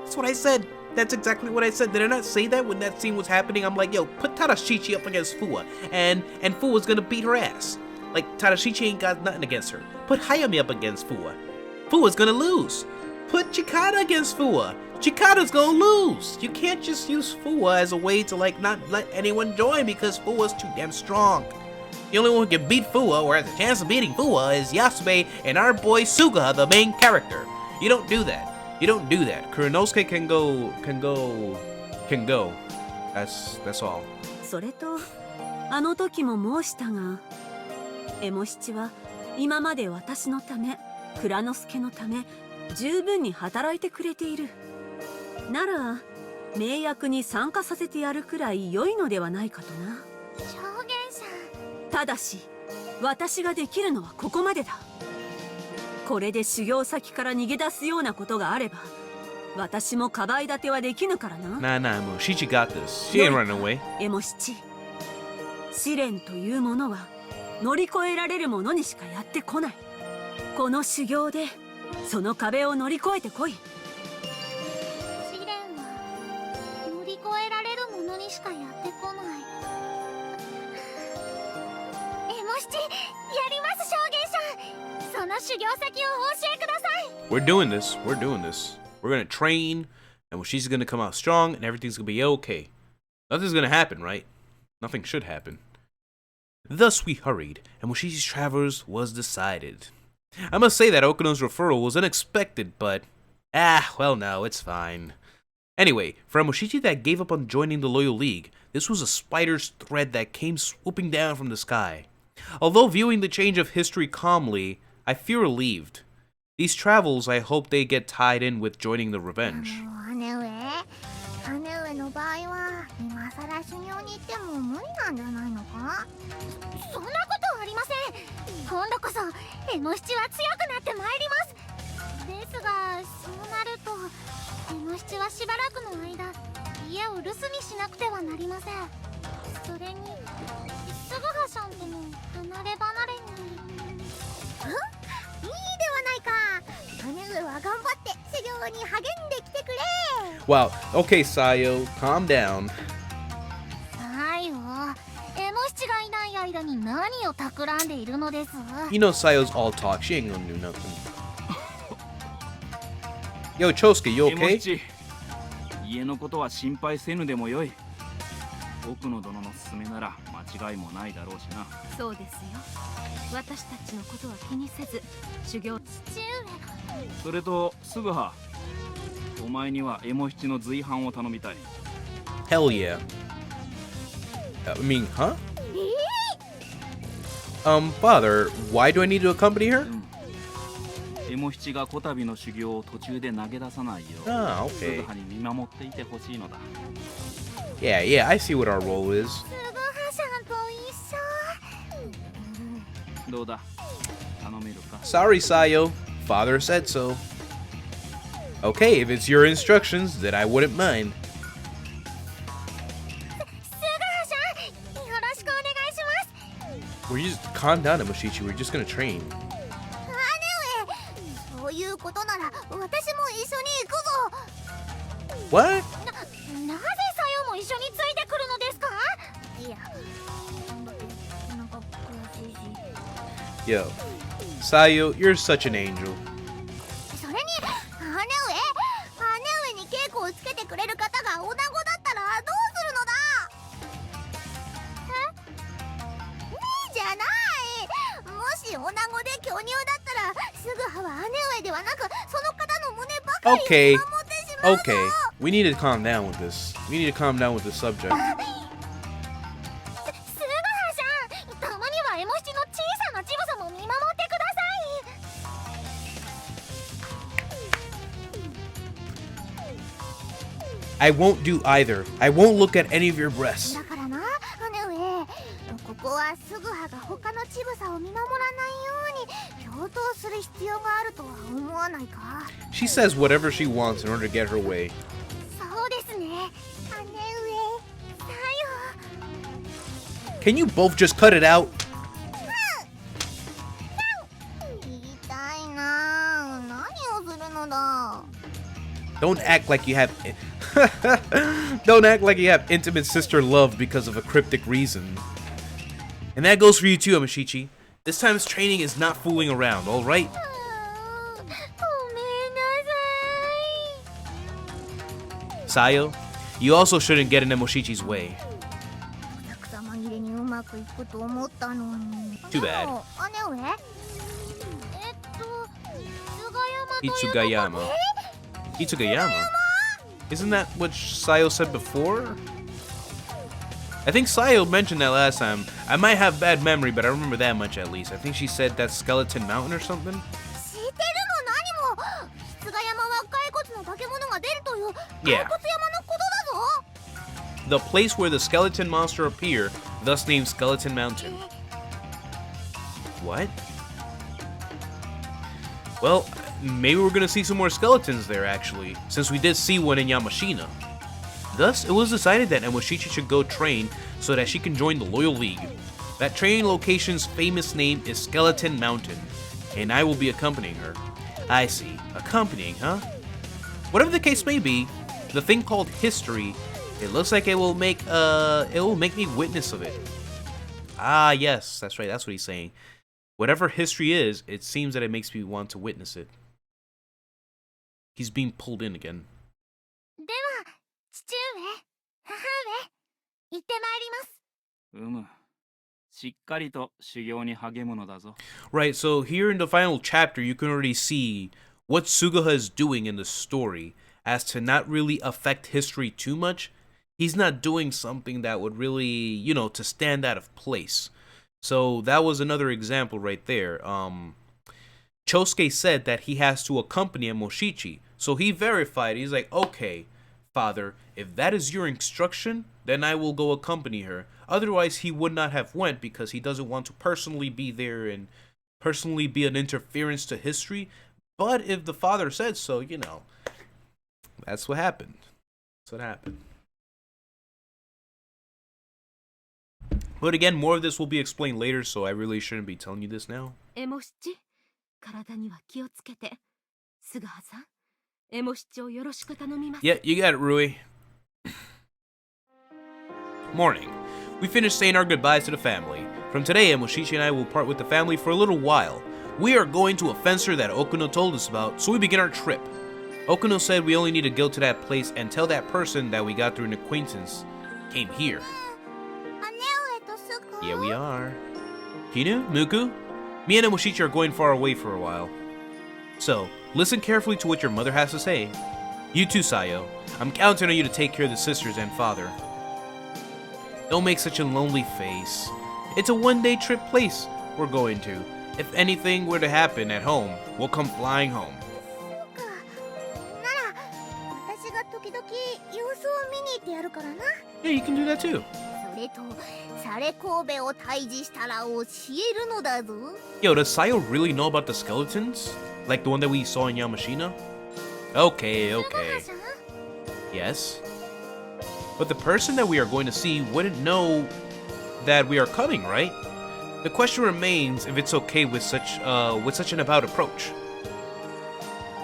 That's what I said. That's exactly what I said. Did I not say that when that scene was happening? I'm like, yo, put Tadashichi up against Fua, and Fua's gonna beat her ass. Like, Tadashichi ain't got nothing against her. Put Hayami up against Fua. Fua's gonna lose. Put Chikata against Fua. Chikata's gonna lose. You can't just use Fua as a way to, like, not let anyone join because Fua's too damn strong. The only one who can beat Fua, or has a chance of beating Fua, is Yasume and our boy Suga, the main character. You don't do that. You don't do that. Kuranosuke can go. That's all. それとあの時も申したが、エモ七は今まで私のため、蔵之介のため十分に働いてくれている。なら名役に参加させてやるくらい良いのではないかとな。証言者。ただし私ができるのはここまでだ。これで修行先から逃げ出すようなことがあれば、私もかばい立てはできぬからな。Nah, Mushichi got this. She ain't running away. エモ七、試練というものは乗り越えられるものにしかやってこない。この修行でその壁を乗り越えてこい。試練は乗り越えられるものにしかやってこない。エモ七、やります証言者。その修行先をお教えください。We're doing this. We're gonna train, and she's gonna come out strong, and everything's gonna be okay. Nothing's gonna happen, right? Nothing should happen. Thus we hurried, and Mushichi's traverse was decided. I must say that Okuno's referral was unexpected, but well, no, it's fine. Anyway, for a Mushichi that gave up on joining the Loyal League, this was a spider's thread that came swooping down from the sky. Although viewing the change of history calmly, I feel relieved. These travels, I hope they get tied in with joining the Revenge. 姉上の場合は今さら修行に行っても無理なんじゃないのか。そんなことはありません。今度こそエモ七は強くなってまいります。ですがそうなるとエモ七はしばらくの間家を留守にしなくてはなりません。それにすぐはさんとも離れ離れに。いいではないか。姉上は頑張って修行に励んできてくれ。 Wow, okay, Sayo, calm down. はいよ、エモ七がいない間に何を企んでいるのです。 You know Sayo's all talk. She ain't gonna do nothing. Yo, Chosuke, you エモ okay? 七、家のことは心配せぬでもよい。奥野殿の勧めなら間違いもないだろうしな。そうですよ。私たちのことは気にせず修行。父上が。それとすぐはお前にはエモ七の随伴を頼みたい。 Hell yeah. I mean, huh? Father, why do I need to accompany her? エモ七がこたびの修行を途中で投げ出さないよう、 Ah, す okay. ぐはに見守っていてほしいのだ。 Yeah, I see what our role is. すぐはさんと一緒。どうだ、頼めるか。 Sorry, Sayo. Father said so. Okay, if it's your instructions, then I wouldn't mind. すぐはさん、よろしくお願いします。 We're just calm down, Mushichi. We're just gonna train. 姉上、そういうことなら私も一緒に行くぞ。 What? なぜさよも一緒についてくるのですか。いや、なんか悔しいし。 Yo, Sayo, you're such an angel. それに姉上に稽古をつけてくれる方が女子だったらどうするのだ。ねえじゃない。もし女子で巨乳だったらすぐは姉上ではなくその方の胸ばかり Okay, 守ってしまうぞ。 okay. We need to calm down with this. We need to calm down with this subject. すぐはさん、たまにはエモ七の小さな乳房も見守ってください。 I won't do either. I won't look at any of your breasts. だからな、姉上、ここはすぐはが他の乳房を見守らないように共闘する必要があるとは思わないか。 She says whatever she wants in order to get her way. そうですね、姉上。さよ。 Can you both just cut it out? 言いたいな。何をするのだ。 Don't act like you have... Don't act like you have intimate sister love because of a cryptic reason. And that goes for you too, Amashichi. This time's training is not fooling around, alright? ごめんなさい。 Sayo, you also shouldn't get in Emoshichi's way. お客様切れにうまくいくと思ったのに。 Too bad. でも姉上Itsugayama. Itsugayama? Isn't that what Sayo said before? I think Sayo mentioned that last time. I might have bad memory, but I remember that much at least. I think she said that's Skeleton Mountain or something? 知ってるも何も。室ヶ山は骸骨の化け物が出るという骸骨 Yeah. 山のことだぞ。 The place where the skeleton monster appear, thus named Skeleton Mountain. What? Well, maybe we're gonna see some more skeletons there actually, since we did see one in Yamashina. Thus, it was decided that Emoshichi should go train so that she can join the Loyal League. That training location's famous name is Skeleton Mountain, and I will be accompanying her. I see. Accompanying, huh? Whatever the case may be, the thing called history, it looks like it will make me witness of it. Ah, yes, that's right, that's what he's saying. Whatever history is, it seems that it makes me want to witness it. He's being pulled in again. では父上母上行ってまいります。しっかりと修行に励むのだぞ。 Right, so here in the final chapter, you can already see what Sugaha is doing in the story as to not really affect history too much. He's not doing something that would really, you know, to stand out of place. So that was another example right there. Chosuke said that he has to accompany Emoshichi. So he verified, he's like, okay, father, if that is your instruction, then I will go accompany her. Otherwise, he would not have went because he doesn't want to personally be there and personally be an interference to history. But if the father said so, you know, that's what happened. That's what happened. But again, more of this will be explained later, so I really shouldn't be telling you this now. エモシチ、体には気をつけて。菅葉さん、エモシチをよろしく頼みます。 Yeah, you got it, Rui. Morning. We finished saying our goodbyes to the family. From today, Emoshichi and I will part with the family for a little while. We are going to a fencer that Okuno told us about, so we begin our trip. Okuno said we only need to go to that place and tell that person that we got through an acquaintance came here. 姉上とすぐ。 Yeah, we are. Hinu? Muku? Me and Emoshichi are going far away for a while. So, listen carefully to what your mother has to say. You too, Sayo. I'm counting on you to take care of the sisters and father. Don't make such a lonely face. It's a one-day trip place we're going to. If anything were to happen at home, we'll come flying home. そうか。なら私が時々様子を見に行ってやるからな。 Yeah, you can do that too. それとサレ神戸を退治したら教えるのだぞ。 Yo, does Sayo really know about the skeletons? Like the one that we saw in Yamashina? Okay, okay. 菅葉さん Yes. But the person that we are going to see wouldn't know that we are coming, right? The question remains if it's okay with such an about approach.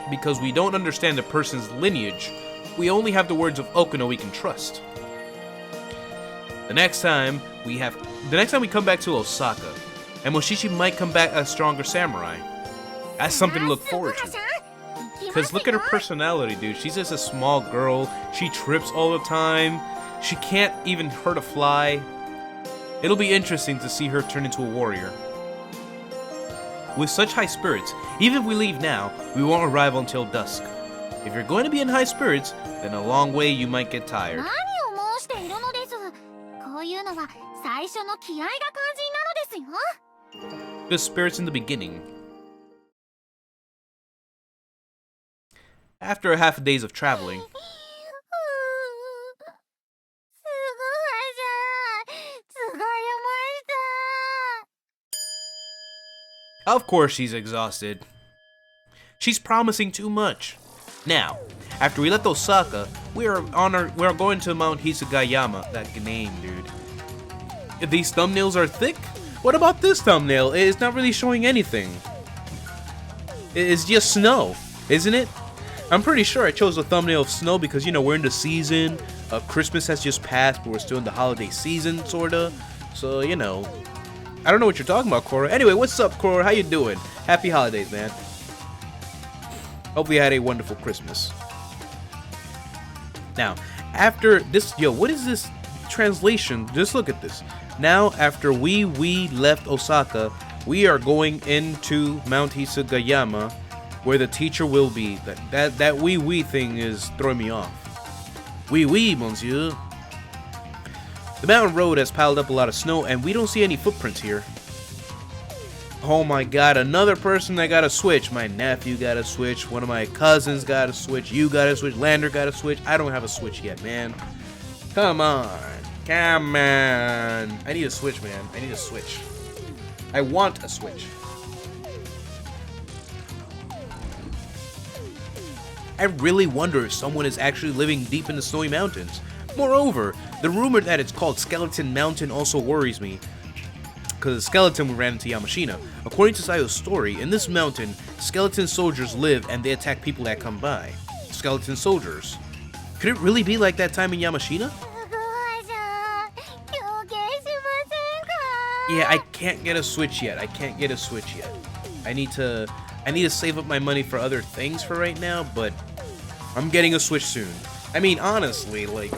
Because we don't understand the person's lineage, we only have the words of Okuno we can trust. The next time we come back to Osaka, Emoshichi might come back a stronger samurai. That's something to look forward to. Because look at her personality, dude. She's just a small girl. She trips all the time. She can't even hurt a fly. It'll be interesting to see her turn into a warrior. With such high spirits, even if we leave now, we won't arrive until dusk. If you're going to be in high spirits, then a long way you might get tired. 何を申しているのです。こういうのが最初の気合が肝心なのですよ。 Good spirits in the beginning. After a half a days of traveling, すごいじゃん。菅山さん。 of course she's exhausted. She's promising too much. Now, after we left Osaka, we are going to Mount Hisugayama. That name, dude. If these thumbnails are thick, what about this thumbnail? It's not really showing anything. It's just snow, isn't it? I'm pretty sure I chose the thumbnail of snow because, you know, we're in the season. Christmas has just passed, but we're still in the holiday season, sorta. So, you know, I don't know what you're talking about, Cora. Anyway, what's up, Cora? How you doing? Happy holidays, man. Hopefully you had a wonderful Christmas. Now, after this, yo, what is this translation? Just look at this. Now, after we left Osaka, we are going into Mount Hisugayama, where the teacher will be. That we thing is throwing me off. Oui, monsieur. The mountain road has piled up a lot of snow, and we don't see any footprints here. Oh my god, another person that got a Switch. My nephew got a Switch, one of my cousins got a Switch, you got a Switch, Lander got a Switch. I don't have a Switch yet, man. Come on. Come on. I need a Switch, man. I need a Switch. I want a Switch. I really wonder if someone is actually living deep in the snowy mountains. Moreover, the rumor that it's called Skeleton Mountain also worries me, because the skeleton we ran into Yamashina. According to Sayo's story, in this mountain, skeleton soldiers live and they attack people that come by. Skeleton soldiers. Could it really be like that time in Yamashina? Yeah, I can't get a Switch yet. I need to save up my money for other things for right now, but I'm getting a Switch soon. I mean, honestly, like,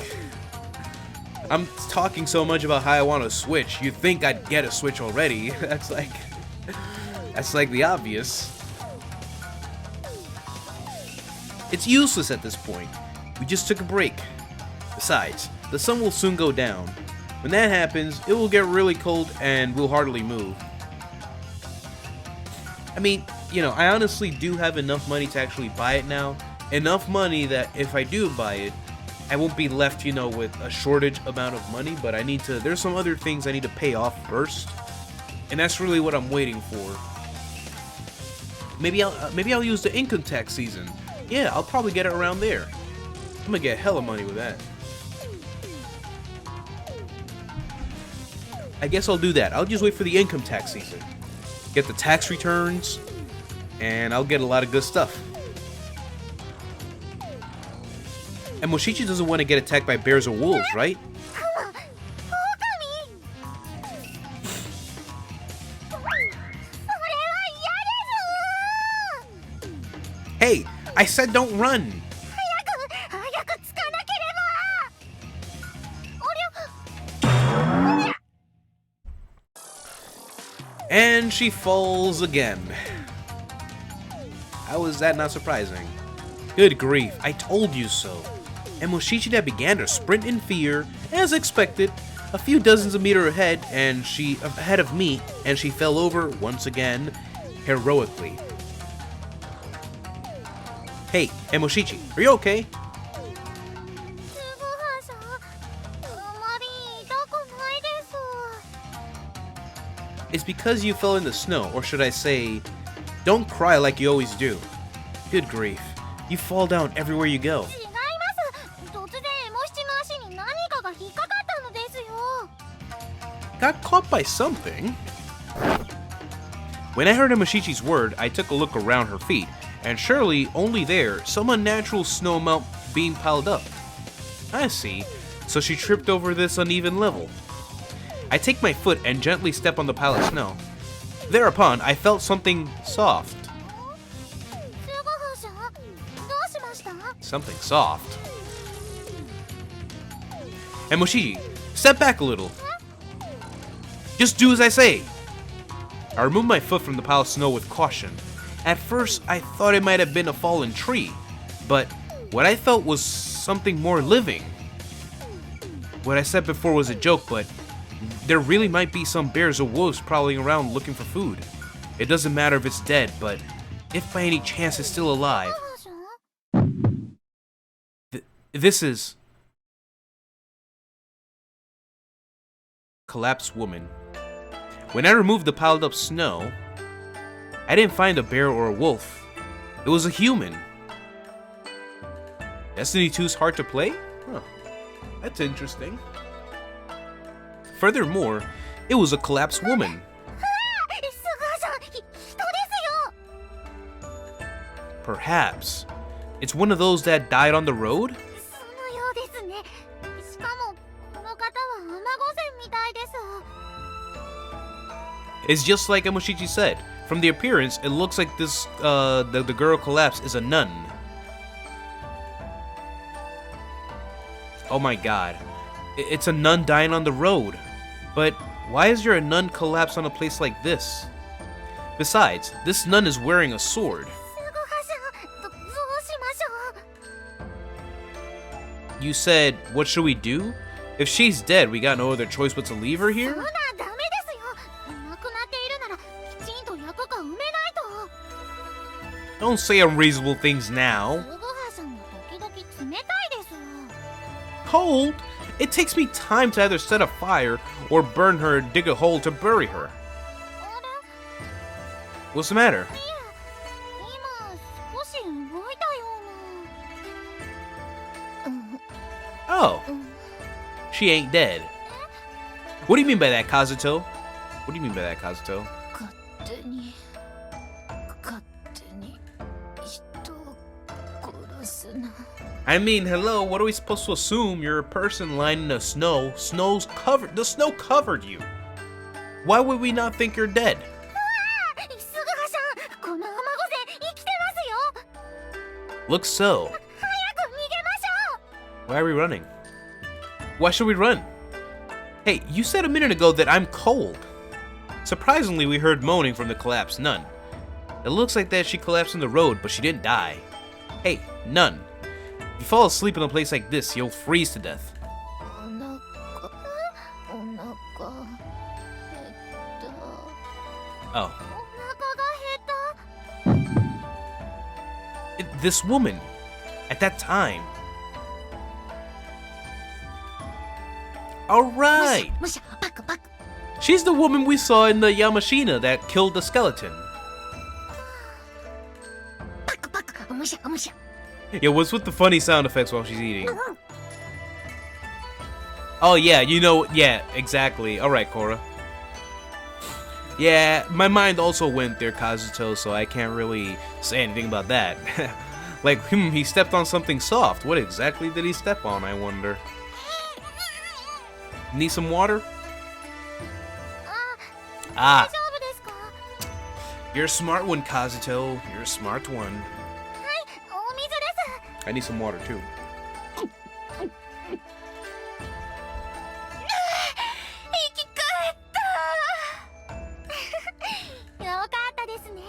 I'm talking so much about how I want a Switch. You'd think I'd get a Switch already. That's like the obvious. It's useless at this point. We just took a break. Besides, the sun will soon go down. When that happens, it will get really cold and we'll hardly move. I mean, you know, I honestly do have enough money to actually buy it now. Enough money that if I do buy it, I won't be left, you know, with a shortage amount of money, but there's some other things I need to pay off first. And that's really what I'm waiting for. Maybe I'll use the income tax season. Yeah, I'll probably get it around there. I'm gonna get hella money with that. I guess I'll do that. I'll just wait for the income tax season. Get the tax returns, and I'll get a lot of good stuff. And Moshichi doesn't want to get attacked by bears or wolves, right? Hey, I said don't run! And she falls again. How is that not surprising? Good grief, I told you so. And Moshichida began to sprint in fear, as expected, a few dozens of meters ahead of me, and she fell over once again, heroically. Hey, Moshichi, are you okay? It's because you fell in the snow, or should I say, don't cry like you always do. Good grief, you fall down everywhere you go. Got caught by something. When I heard Moshichi's word, I took a look around her feet, and surely only there, some unnatural snow amount being piled up. I see, so she tripped over this uneven level. I take my foot and gently step on the pile of snow. Thereupon, I felt something soft. Something soft. And Moshichi, step back a little. Just do as I say. I removed my foot from the pile of snow with caution. At first, I thought it might have been a fallen tree, but what I felt was something more living. What I said before was a joke, but there really might be some bears or wolves prowling around looking for food. It doesn't matter if it's dead, but if by any chance it's still alive. This is... Collapsed woman. When I removed the piled up snow, I didn't find a bear or a wolf. It was a human. Destiny 2's hard to play? Huh. That's interesting. Furthermore, it was a collapsed woman. Perhaps. It's one of those that died on the road? そのようですね。しかもこの方は雨御前みたいです。 It's just like Emoshichi said. From the appearance, it looks like this, the girl collapsed is a nun. Oh my god. It's a nun dying on the road. But why is there a nun collapse on a place like this? Besides, this nun is wearing a sword. すごはしゃ、どうしましょう。 You said, what should we do? If she's dead, we got no other choice but to leave her そん here? なダメですよ。亡くなっているならきちんと役が埋めないと。 Don't say unreasonable things now. すごはしゃも時々冷たいです。 Cold? It takes me time to either set a fire or burn her and dig a hole to bury her. あれ、 What's the matter? いえ、今少し動いたような。Oh, she ain't dead. What do you mean by that, Kazuto? What do you mean by that, Kazuto? 勝手に人を殺すな。 I mean, hello, what are we supposed to assume? You're a person lying in the snow. The snow covered you. Why would we not think you're dead? すぐはしゃ、この雨御前生きてますよ。 Looks so. 早く逃げましょう。 Why are we running? Why should we run? Hey, you said a minute ago that I'm cold. Surprisingly, we heard moaning from the collapsed nun. It looks like that she collapsed on the road, but she didn't die. Hey, nun. If you fall asleep in a place like this, you'll freeze to death. お腹減った。 Oh. お腹が減った。 This woman, at that time. Alright! むしゃ、パクパク。 She's the woman we saw in the Yamashina that killed the skeleton. パクパク。むしゃ、むしゃ。 Yeah, what's with the funny sound effects while she's eating? Oh yeah, you know, yeah, exactly. Alright, Korra. Yeah, my mind also went there, Kazuto, so I can't really say anything about that. Like, he stepped on something soft. What exactly did he step on, I wonder? Need some water? 大 Ah, 丈夫ですか？ you're a smart one, Kazuto. You're a smart one. はい、お水です。 I need some water, too. 生き返った。よかったですね。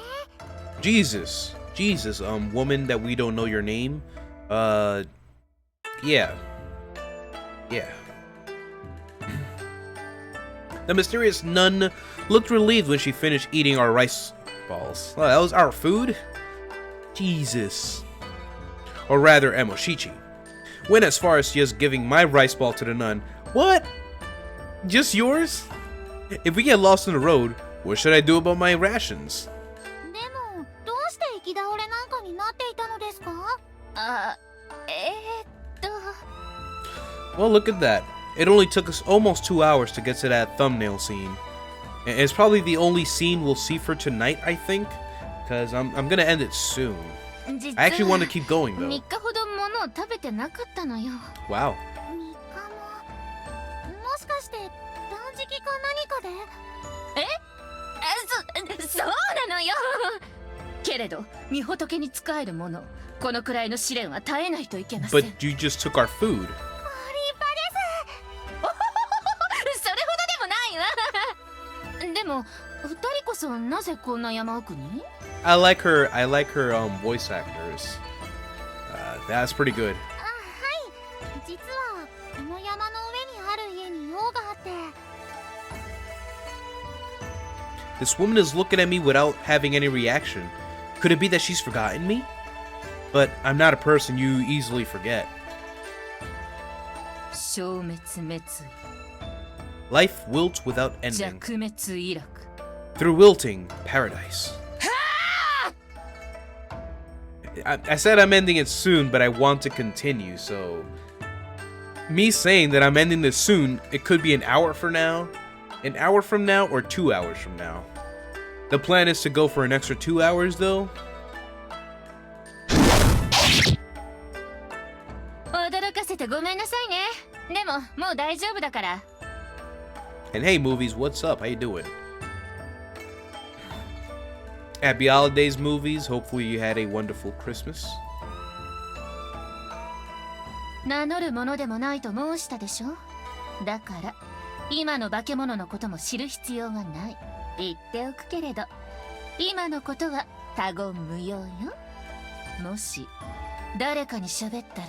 Jesus, woman that we don't know your name. Yeah. The mysterious nun looked relieved when she finished eating our rice balls. Oh, that was our food? Jesus. Or rather, Emoshichi. Went as far as just giving my rice ball to the nun. What? Just yours? If we get lost on the road, what should I do about my rations? でも、どうして行き倒れなんかになっていたのですか？あ、Well, look at that. It only took us almost 2 hours to get to that thumbnail scene. And it's probably the only scene we'll see for tonight, I think. Because I'm gonna end it soon. I actually want to keep going, though. 3日ほど物を食べてなかったのよ。 Wow. 3日も。もしかして断食か何かで？そうなのよ。けれど御仏に仕える者、このくらいの試練は耐えないといけません。 But you just took our food. ご立派です。それほどでもないわ。でも二人こそなぜこんな山奥に？ I like her voice actors. That's pretty good. あ、はい。実はこの山の上にある家に用があって。 This woman is looking at me without having any reaction. Could it be that she's forgotten me? But I'm not a person you easily forget. 消滅滅 Life wilts without 意、 ending. 弱滅イラク。 Through wilting, paradise. I said I'm ending it soon, but I want to continue, so... Me saying that I'm ending this soon, it could be an hour from now, or 2 hours from now. The plan is to go for an extra 2 hours, though. もう大丈夫だから。 And hey, movies, what's up? How you doing? Happy holidays, movies. Hopefully you had a wonderful Christmas. 名乗るものでもないと申したでしょ。だから今の化け物のことも知る必要がない。言っておくけれど、今のことは他言無用よ。もし誰かに喋ったら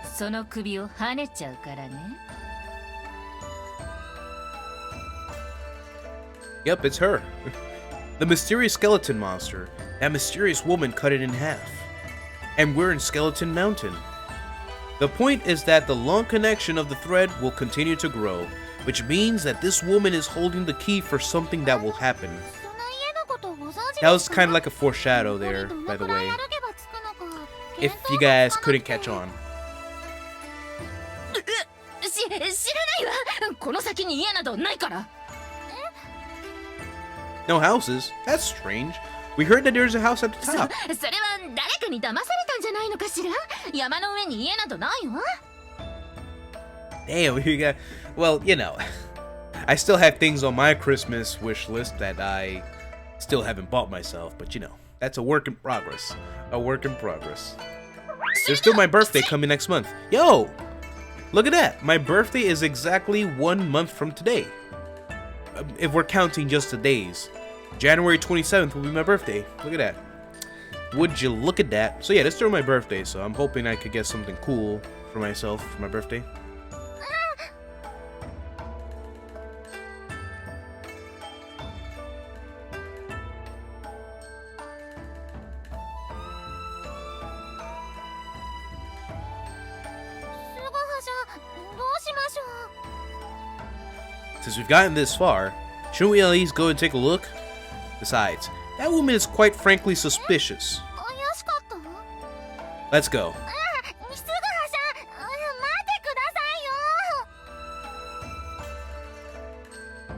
その首を跳ねちゃうからね。 Yep, it's her. The mysterious skeleton monster. That mysterious woman cut it in half. And we're in Skeleton Mountain. The point is that the long connection of the thread will continue to grow, which means that this woman is holding the key for something that will happen. That was kind of like a foreshadow there, by the way. If you guys couldn't catch on. 知らないわ。この先に家などないから。 No houses? That's strange. We heard that there's a house at the top. それは誰かに騙されたんじゃないのかしら。山の上に家などないわ。 Damn, you got... Well, you know. I still have things on my Christmas wish list that I still haven't bought myself. But, you know, that's a work in progress. A work in progress. There's still my birthday coming next month. Yo! Look at that. My birthday is exactly 1 month from today. If we're counting just the days. January 27th will be my birthday. Look at that. Would you look at that? So yeah, this is my birthday, so I'm hoping I could get something cool for myself for my birthday. Since we've gotten this far, shouldn't we at least go and take a look? Besides, that woman is quite frankly suspicious. Let's go.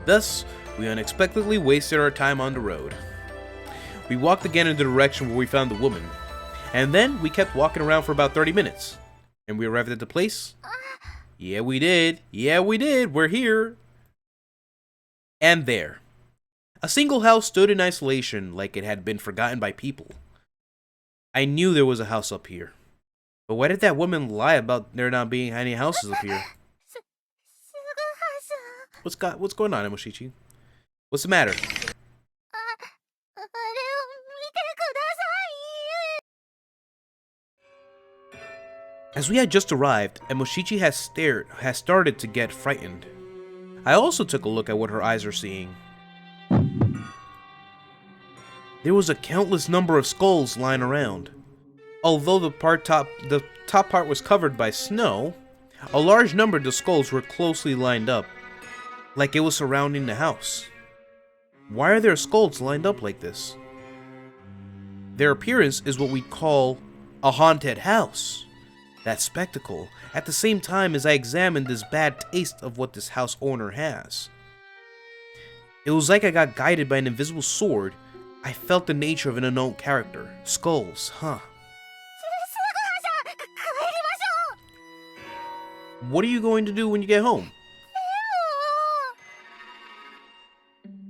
Thus, we unexpectedly wasted our time on the road. We walked again in the direction where we found the woman, and then we kept walking around for about 30 minutes. And we arrived at the place? Yeah, we did. Yeah, we did. We're here. And there. A single house stood in isolation like it had been forgotten by people. I knew there was a house up here. But why did that woman lie about there not being any houses up here? What's going on, Emoshichi? What's the matter? As we had just arrived, Emoshichi has started to get frightened. I also took a look at what her eyes are seeing. There was a countless number of skulls lying around. Although the top part was covered by snow, a large number of the skulls were closely lined up, like it was surrounding the house. Why are there skulls lined up like this? Their appearance is what we call a haunted house. That spectacle, at the same time as I examined this bad taste of what this house owner has. It was like I got guided by an invisible sword. I felt the nature of an unknown character. Skulls, huh? What are you going to do when you get home?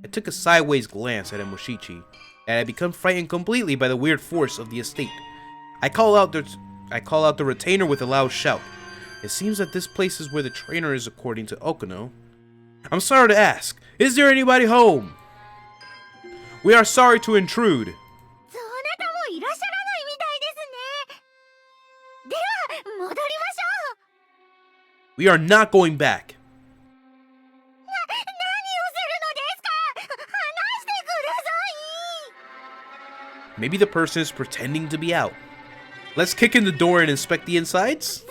I took a sideways glance at Emoshichi, and had become frightened completely by the weird force of the estate. I call out the retainer with a loud shout. It seems that this place is where the trainer is, according to Okuno. I'm sorry to ask, is there anybody home? We are sorry to intrude. We are not going back. Maybe the person is pretending to be out. Let's kick in the door and inspect the insides?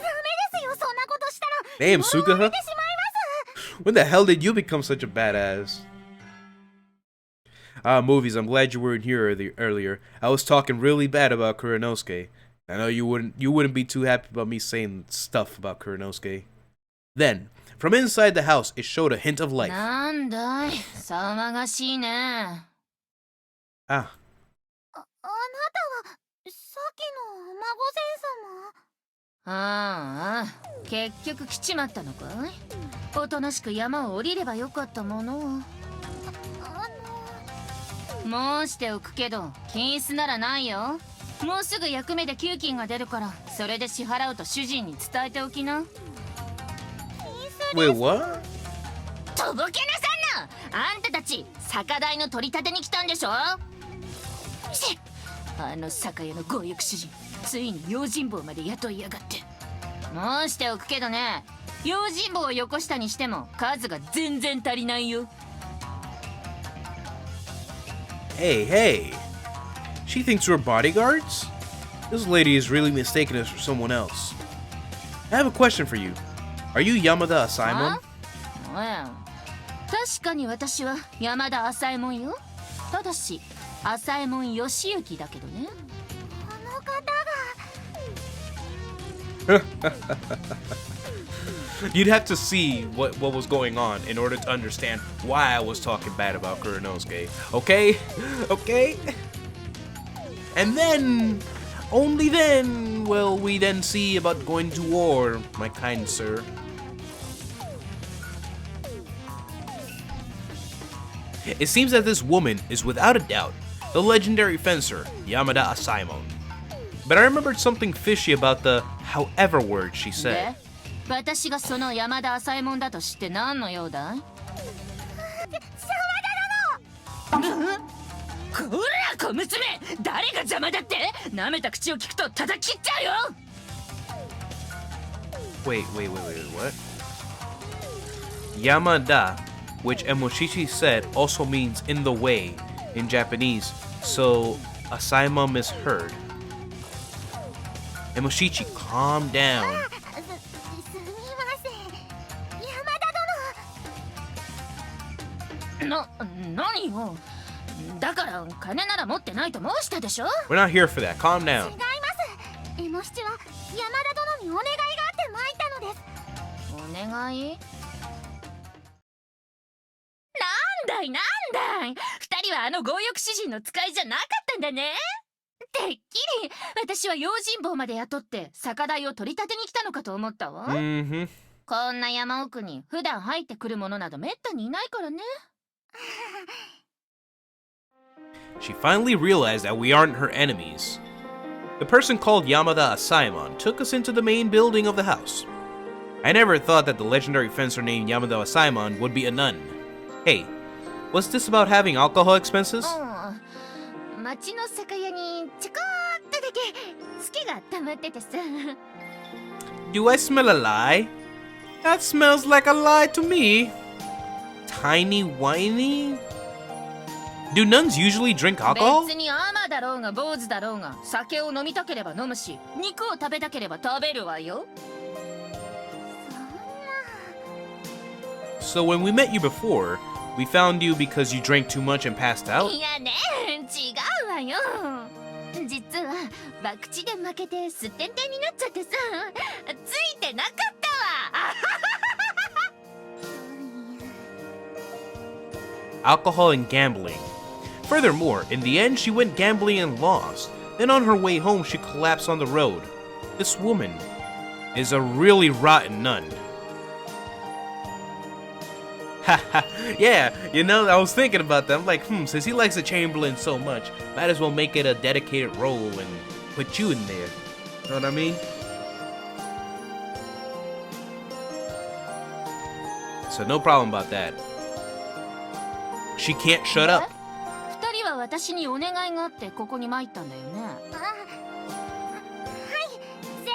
Damn, Sugaha. When the hell did you become such a badass? Movies, I'm glad you weren't here earlier. I was talking really bad about Kuranosuke. I know you wouldn't be too happy about me saying stuff about Kuranosuke. Then, from inside the house, it showed a hint of life. Ah. ああ、結局来ちまったのかい。おとなしく山を降りればよかったものを。申しておくけど金子ならないよ。もうすぐ役目で給金が出るから、それで支払うと主人に伝えておきな。 Wait, what? とぼけなさんな。あんたたち酒代の取り立てに来たんでしょ。しあの酒屋の強欲主人、ついに用心棒まで雇いやがって。申しておくけどね、用心棒をよこしたにしても数が全然足りないよ。 Hey, hey. She thinks we're bodyguards? This lady is really mistaking us for someone else. I have a question for you. Are you Yamada Saemon? 確かに私は山田朝右衛門よ。ただし朝右衛門義行だけどね。この方が You'd have to see what was going on in order to understand why I was talking bad about Kuranosuke. Okay? Okay? And then, only then, will we then see about going to war, my kind sir. It seems that this woman is without a doubt the legendary fencer, Yamada Saemon. But I remembered something fishy about the however word she said. 私がその山田朝右衛門だと知って何の用だい。こら小娘、誰が邪魔だって。舐めた口を聞くと叩き切っちゃうよ。 Wait, what? Yamada, which Emoshichi said also means in the way in Japanese, so Asaimon is heard. Emoshichi, calm down. すみません、山田殿。何よ。だから金なら持ってないと申したでしょ。 We're not here for that. Calm down. 違います。エモ七は山田殿にお願いがあって参ったのです。お願い。なんだい。二人はあの強欲詩人の使いじゃなかったんだね。てっきり私は用心棒まで雇って酒代を取り立てに来たのかと思ったわ。Mm-hmm. こんな山奥に普段入ってくるものなどめったにいないからね。She finally realized that we aren't her enemies. The person called Yamada Saemon took us into the main building of the house. I never thought that the legendary fencer named Yamada Saemon would be a nun. Hey, what's this about having alcohol expenses? 町の酒屋にちょこっとだけツケが溜まっててさ。 Do I smell a lie? That smells like a lie to me. Tiny whiny? Do nuns usually drink alcohol? 別にアマだろうが坊主だろうが酒を飲みたければ飲むし、肉を食べたければ食べるわよ。 So when we met you before, we found you because you drank too much and passed out? いやね、違うわよ。実は博打で負けてすってんてんになっちゃってさ、ついてなかったわ。 Alcohol and gambling. Furthermore, in the end, she went gambling and lost. Then on her way home, she collapsed on the road. This woman is a really rotten nun. Haha, yeah, you know, I was thinking about that. I'm like, since he likes the Chamberlain so much, might as well make it a dedicated role and put you in there. You know what I mean? So no problem about that. She can't shut up. 二人は私にお願いがあってここに参ったんだよね。はい、ぜ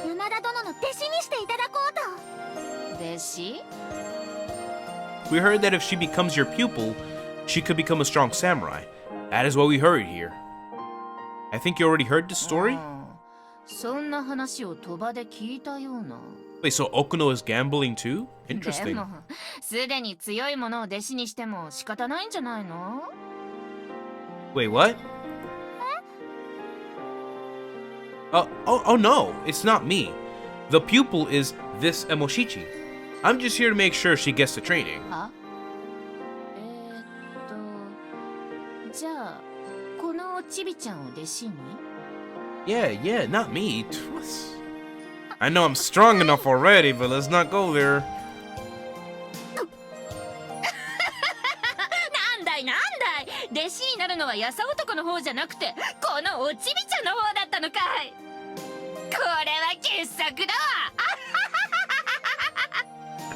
ひ山田殿の弟子にしていただこうと。弟子？ We heard that if she becomes your pupil, she could become a strong samurai. That is why we hurried here. I think you already heard this story? そんな話を賭場で聞いたような。 Wait, so Okuno is gambling too? で Interesting. もすでに強いものを弟子にしても仕方ないんじゃないの？ Wait, what? Oh no, it's not me. The pupil is this Emoshichi. I'm just here to make sure she gets the training. は？じゃあこのちびちゃんを弟子に？ Yeah, not me. I know I'm strong enough already, but let's not go there. なんだいなんだい、弟子になるのはやさ男の方じゃなくてこのおちびちゃんの方だったのかい。これは傑作だわ。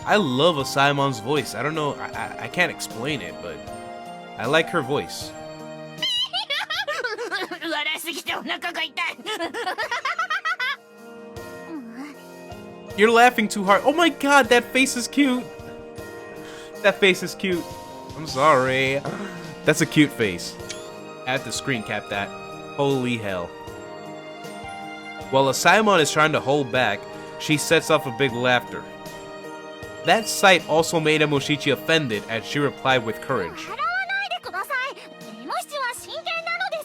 I love a Saimon's voice. I don't know, I can't explain it, but I like her voice. 笑いすぎてお腹が痛い。 You're laughing too hard. Oh my god, that face is cute. That face is cute. I'm sorry. That's a cute face. I have to screen cap that. Holy hell. While Saemon is trying to hold back, she sets off a big laughter. That sight also made Emoshichi offended as she replied with courage. 笑わないでください。エモ七は真剣なので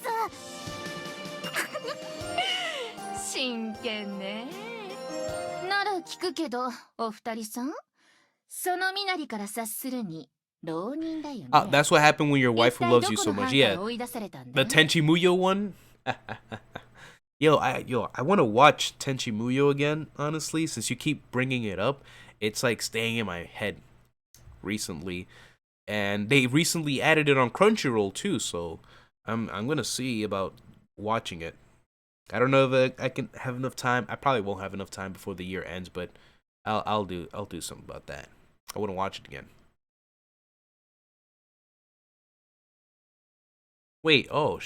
す。真剣ね。なら聞くけど、お二人さん、その身なりから察するに浪人だよね。Ah, that's what happened when your wife who loves you so much. Yeah. The Tenchi Muyo one? Yo, I want to watch Tenchi Muyo again, honestly, since you keep bringing it up. It's like staying in my head recently. And they recently added it on Crunchyroll too, so I'm going to see about watching it. I don't know if I can have enough time. I probably won't have enough time before the year ends, but I'll do something about that. I want to watch it again. Wait, oh,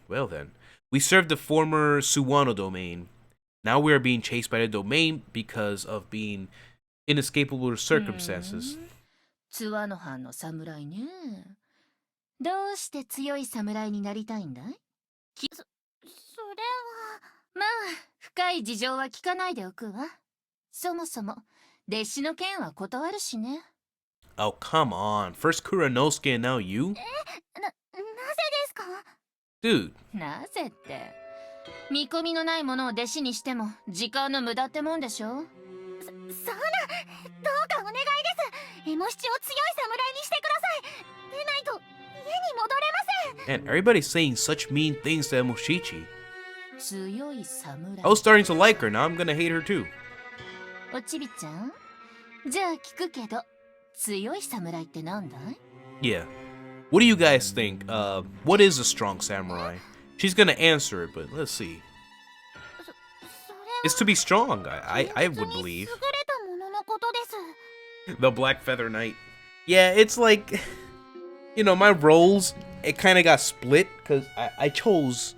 well then. We served the former Suwano domain. Now we are being chased by the domain because of being inescapable circumstances. ツワノ藩の侍ね。どうして強い侍になりたいんだい？それは。まあ、深い事情は聞かないでおくわ。そもそも、弟子の件は断るしね。Oh, come on. First Kuranosuke and now you? なぜですか？ Dude. なぜって。見込みのないものを弟子にしても、時間の無駄ってもんでしょ？そんな、どうかお願いです。エモ七を強い侍にしてください。でないと、家に戻れません。 And everybody's saying such mean things to Emoshichi. 強い侍。I was starting to like her, now I'm gonna hate her too. おちびちゃん、じゃあ聞くけど、強い侍ってなんだい？ Yeah. What do you guys think? What is a strong samurai? She's gonna answer it, but let's see. It's to be strong, I would believe. The Black Feather Knight. Yeah, it's like, you know, my roles, it kind of got split, because I chose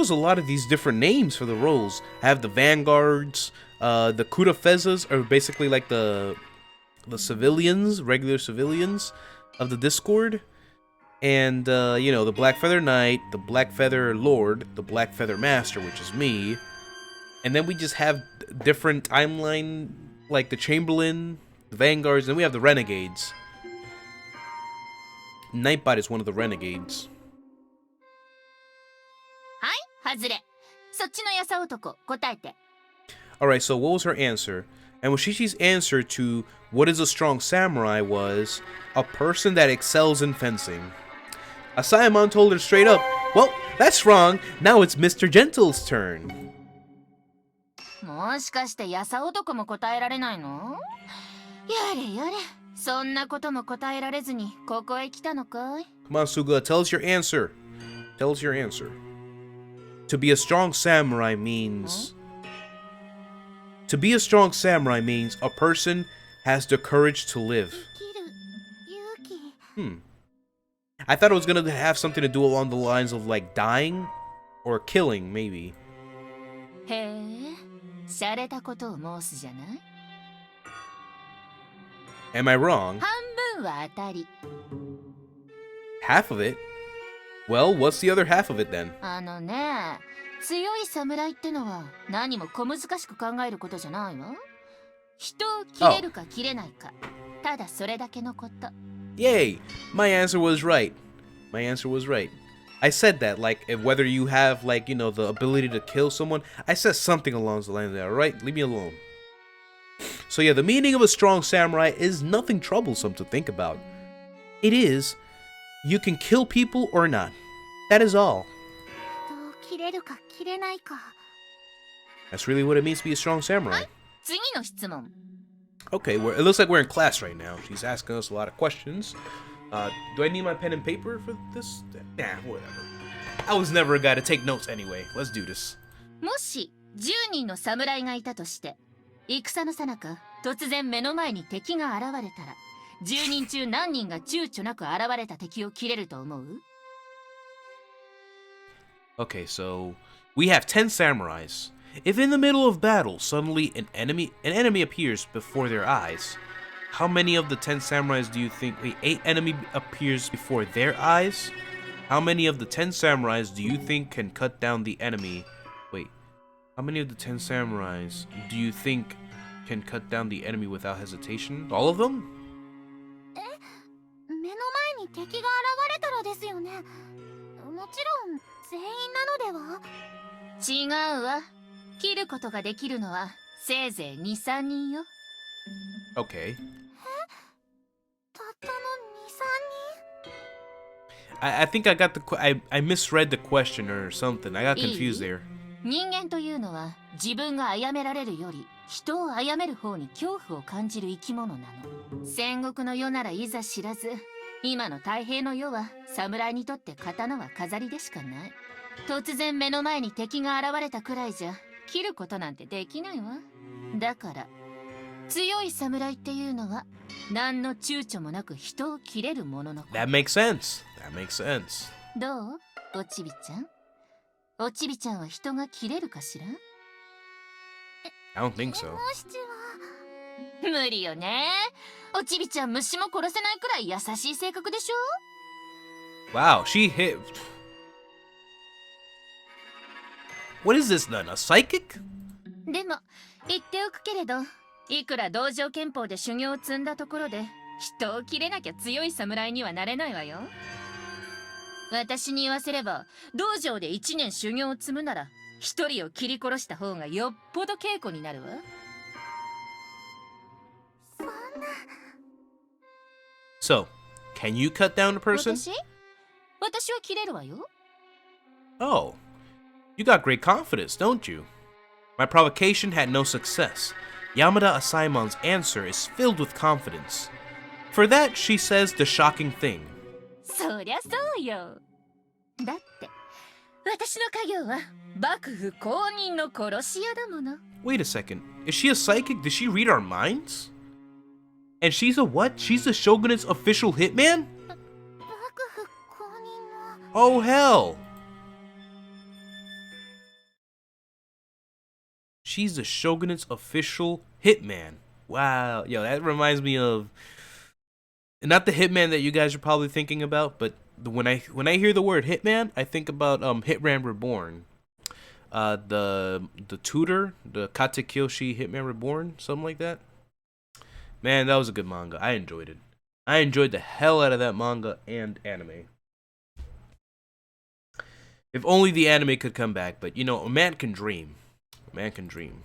a lot of these different names for the roles. I have the Vanguards, the Kurafezas are basically like the civilians, regular civilians of the Discord. And, you know, the Black Feather Knight, the Black Feather Lord, the Black Feather Master, which is me. And then we just have different timeline, like the Chamberlain, the Vanguards, and we have the Renegades. Nightbot is one of the Renegades. はい、外れ。そっちのやさ男、答えて。 Alright, so what was her answer? And Moshichi's answer to what is a strong samurai was a person that excels in fencing. Saemon told her straight up, well, that's wrong. Now it's Mr. Gentle's turn. もしかしてやさ男も答えられないの？やれやれ。そんなことも答えられずにここへ来たのかい？ Come on, Suga, tell us your answer. Tell us your answer. To be a strong samurai means... To be a strong samurai means a person has the courage to live. I thought it was gonna have something to do along the lines of like dying or killing, maybe. へえ、洒落たことを申すじゃない？ Am I wrong? 半分は当たり。 Half of it? Well, what's the other half of it then? あのね、強い侍ってのは何も小難しく考えることじゃないわ。人を切れるか切れないか、ただそれだけのこと。 Yay! My answer was right. My answer was right. I said that, like, if whether you have, like, you know, the ability to kill someone, I said something along the lines of that, alright? Leave me alone. So yeah, the meaning of a strong samurai is nothing troublesome to think about. It is, you can kill people or not. That is all. That's really what it means to be a strong samurai. 次の質問。 Okay, it looks like we're in class right now. She's asking us a lot of questions. Do I need my pen and paper for this? Nah, whatever. I was never a guy to take notes anyway. Let's do this. もし10人の侍がいたとして、戦の最中、突然目の前に敵が現れたら、10人中何人が躊躇なく現れた敵を切れると思う？ Okay, so we have 10 samurais. If in the middle of battle suddenly an enemy appears before their eyes, how many of the 10 samurais do you think? Wait, 8 enemy appears before their eyes? How many of the 10 samurais do you think can cut down the enemy? Wait, how many of the 10 samurais do you think can cut down the enemy without hesitation? All of them? 目の前に敵が現れたらですよね。もちろん全員なのでは？違うわ。切ることができるのはせいぜい 2,3 人よ。 Okay. たったの 2,3 人？ I think I got I misread the question or something. I got confused there. 人間というのは自分が殺められるより人を殺める方に恐怖を感じる生き物なの。戦国の世ならいざ知らず、今の太平の世は侍にとって刀は飾りでしかない。突然目の前に敵が現れたくらいじゃ切ることなんてできないわ。だから強い侍っていうのは何の躊躇もなく人を切れるもののこと。 That makes sense. That makes sense. どう？おちびちゃん。おちびちゃんは人が切れるかしら？ I don't think so. 無理よね。おちびちゃん虫も殺せないくらい優しい性格でしょ？ Wow, she hit. What is this nun? A psychic? でも言っておくけれど、いくら道場拳法で修行を積んだところで人を切れなきゃ強い侍にはなれないわよ。私に言わせれば道場で1年修行を積むなら1人を切り殺した方がよっぽど稽古になるわ。So, can you cut down a person? 私は切れるわよ。 Oh, you got great confidence, don't you? My provocation had no success. Yamada Saemon's answer is filled with confidence. For that, she says the shocking thing. そりゃそうよ。だって私の家業は幕府公認の殺し屋だもの。 Wait a second, is she a psychic? Did she read our minds? And she's a what? She's the shogunate's official hitman? 幕府公認の。 Oh hell! She's the shogunate's official hitman. Wow, yo, that reminds me of not the hitman that you guys are probably thinking about, but when I hear the word hitman, I think about Hitman Reborn. The tutor, the Katekyoshi Hitman Reborn, something like that. Man, that was a good manga. I enjoyed it. I enjoyed the hell out of that manga and anime. If only the anime could come back, but you know, a man can dream. A man can dream.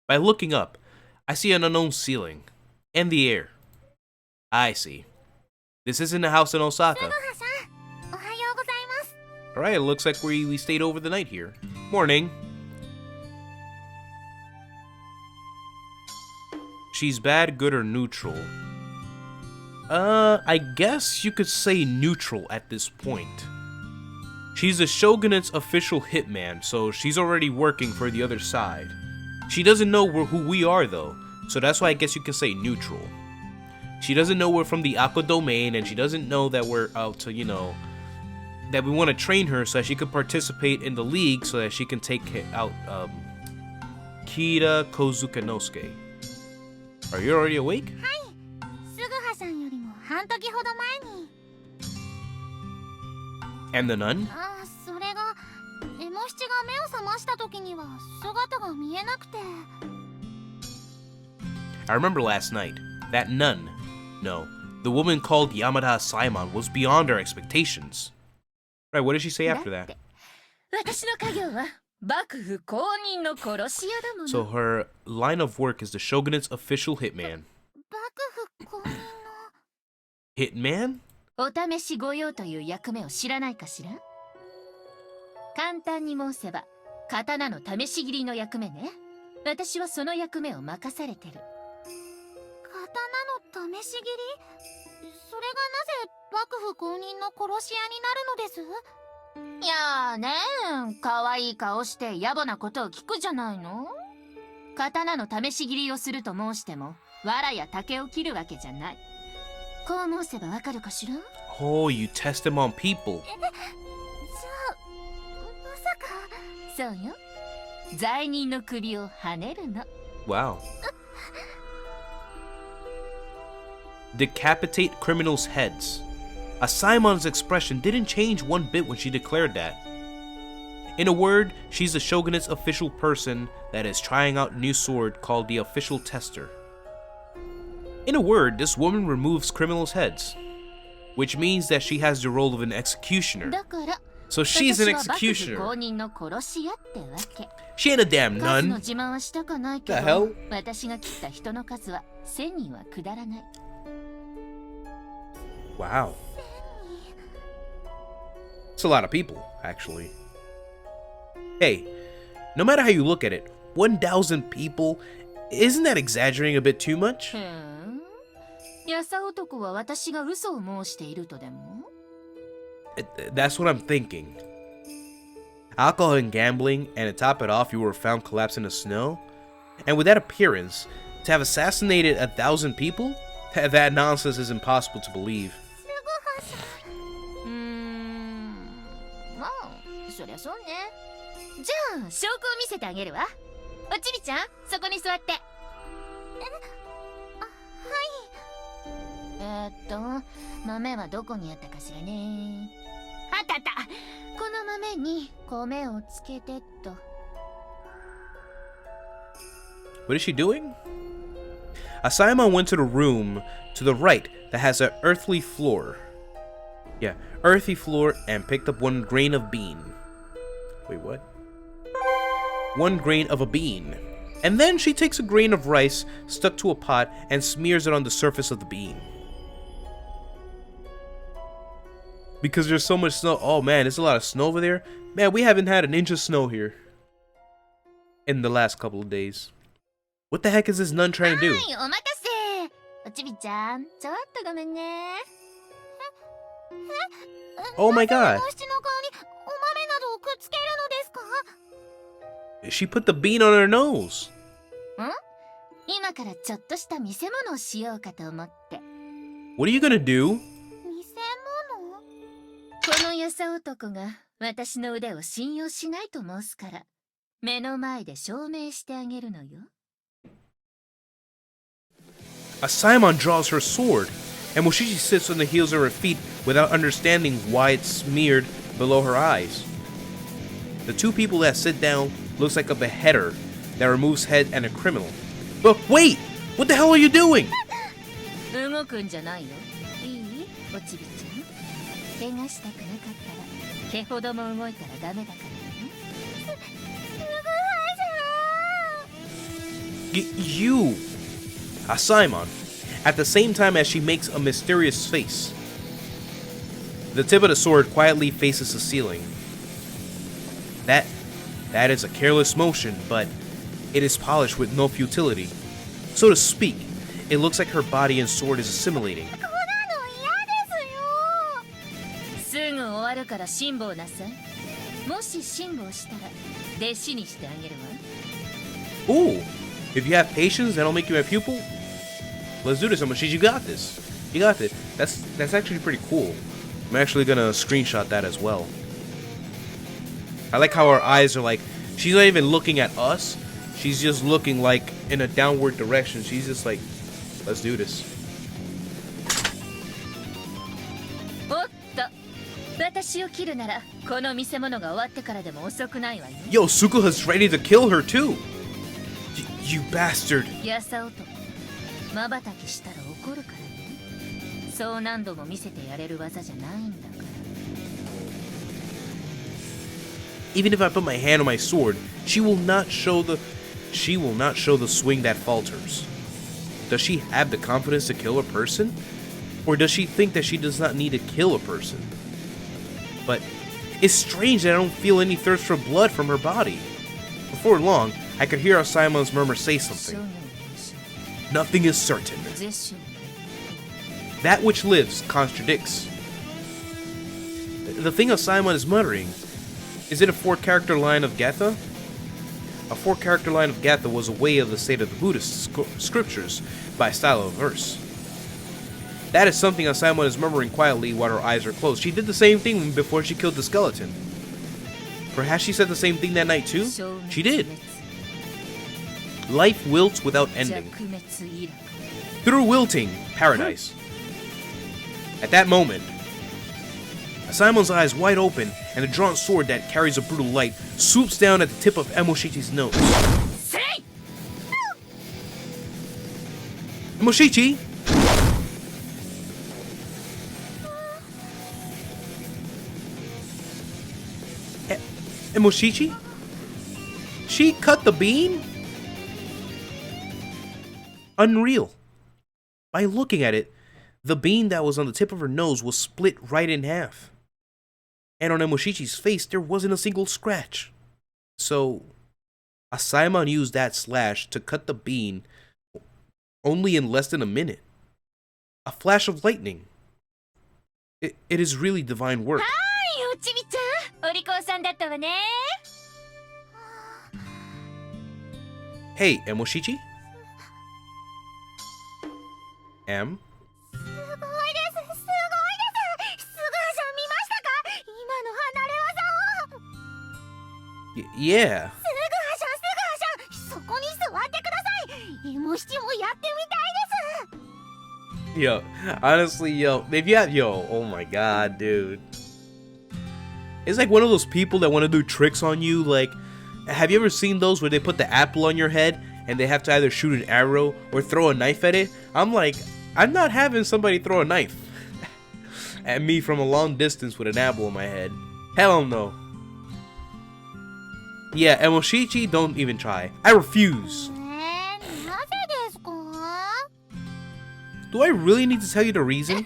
By looking up, I see an unknown ceiling and the air. I see. This isn't a house in Osaka. おはようございます。 Alright, it looks like we stayed over the night here. Morning. She's bad, good, or neutral? I guess you could say neutral at this point. She's the shogunate's official hitman, so she's already working for the other side. She doesn't know who we are, though, so that's why I guess you can say neutral. She doesn't know we're from the Aqua Domain, and she doesn't know that we're out to, you know, that we want to train her so that she could participate in the league so that she can take out, Kira Kozukanosuke. Are you already awake? はい。すぐはさんよりも半時ほど前に。 And the nun? ああ、それがエモ七が目を覚ました時には姿が見えなくて。 I remember last night. That nun. No, the woman called Yamada Saemon was beyond our expectations. Right, what did she say after that? 私の家業は幕府公認の殺し屋だもの。 So her line of work is the shogunate's official hitman. 幕府公認の。 Hitman? お試し御用という役目を知らないかしら？簡単に申せば刀の試し切りの役目ね。私はその役目を任されてる。刀の試し切り？それがなぜ幕府公認の殺し屋になるのです？いやーねー、可愛い顔して野暮なことを聞くじゃないの。刀の試し切りをすると申しても、藁や竹を切るわけじゃない。こう申せばわかるかしら？ Oh, you test them on people. じゃあ、まさか。そうよ。罪人の首をはねるの。Wow. Decapitate criminals' heads. Saemon's expression didn't change one bit when she declared that. In a word, she's the shogunate's official person that is trying out a new sword called the Official Tester. In a word, this woman removes criminals' heads, which means that she has the role of an executioner. だから、 So she's an 私は幕府 executioner. 公認の殺し屋ってわけ。 She ain't a damn 数の nun. 自慢はしたかないけ The ど hell?、私が切った人の数は1000人はくだらない。 Wow. It's a lot of people, actually. Hey, no matter how you look at it, 1,000 people, isn't that exaggerating a bit too much? へん。やさ男は私が嘘を申しているとでも？ That's what I'm thinking. Alcohol and gambling, and to top it off, you were found collapsed in the snow? And with that appearance, to have assassinated 1,000 people? That nonsense is impossible to believe. まあ、そりゃそうね。じゃあ、証拠を見せてあげるわ。おちびちゃん、そこに座って。豆はどこにあったかしらね。あったあった。この豆に米をつけてっと。What is she doing? Saemon went to the room to the right that has an earthly floor. Yeah, earthy floor, and picked up 1 grain of bean. Wait, what? 1 grain of a bean. And then she takes a grain of rice stuck to a pot and smears it on the surface of the bean. Because there's so much snow. Oh man, there's a lot of snow over there. Man, we haven't had an inch of snow here in the last couple of days. What the heck is this nun trying to do? はい、お任せ。おちびちゃん、ちょっとごめんね。Oh my god. お七の顔にお豆などをくっつけるのですか？ She put the bean on her nose. 今からちょっとした見せ物をしようかと思って。 What are you gonna do? 見せ物？このやさ男が私の腕を信用しないと申すから、目の前で証明してあげるのよ。Saemon draws her sword, and Moshishi sits on the heels of her feet without understanding why it's smeared below her eyes. The 2 people that sit down looks like a beheader that removes head and a criminal. But wait! What the hell are you doing? 動くんじゃないよ。いい？おちびちゃん。怪我したくなかったら、毛ほども動いたらダメだからね。You! Saemon, at the same time as she makes a mysterious face. The tip of the sword quietly faces the ceiling. That is a careless motion, but it is polished with no futility. So to speak, it looks like her body and sword is assimilating. すぐ終わるから辛抱なさい。もし辛抱したら弟子にしてあげるわ。 Ooh, if you have patience, that'll make you my pupil. Let's do this, Amashish. You got this. You got it. That's actually pretty cool. I'm actually gonna screenshot that as well. I like how our eyes are like, she's not even looking at us. She's just looking like in a downward direction. She's just like, let's do this. おっと、私を切るならこの見せ物が終わってからでも遅くないわよ。 Yo, Sukuha's ready to kill her too. You bastard. やさおと、瞬きしたら怒るからね。そう何度も見せてやれる技じゃないんだから。 Even if I put my hand on my sword, she will not show the swing that falters. Does she have the confidence to kill a person? Or does she think that she does not need to kill a person? But it's strange that I don't feel any thirst for blood from her body. Before long, I could hear Saemon's murmur say something. Nothing is certain. That which lives contradicts. The thing Saemon is muttering, is it a 4-character line of Gatha? A 4-character line of Gatha was a way of the state of the Buddhist scriptures by style of verse. That is something Saemon is murmuring quietly while her eyes are closed. She did the same thing before she killed the skeleton. Perhaps she said the same thing that night too? She did. Life wilts without ending. Through wilting, paradise. At that moment, Saemon's eyes wide open, and the drawn sword that carries a brutal light swoops down at the tip of Emoshichi's nose. Emoshichi! Emoshichi? She cut the bean? Unreal. By looking at it, the bean that was on the tip of her nose was split right in half. And on Emoshichi's face, there wasn't a single scratch. So, Saemon used that slash to cut the bean only in less than a minute. A flash of lightning. It is really divine work. Hey, Emoshichi? M? Yeah. Yo, honestly, yo, if you have, oh my god, dude. It's like one of those people that want to do tricks on you. Like, have you ever seen those where they put the apple on your head and they have to either shoot an arrow or throw a knife at it? I'm like, I'm not having somebody throw a knife at me from a long distance with an apple on my head. Hell no. Yeah, Emoshichi, don't even try. I refuse. Do I really need to tell you the reason?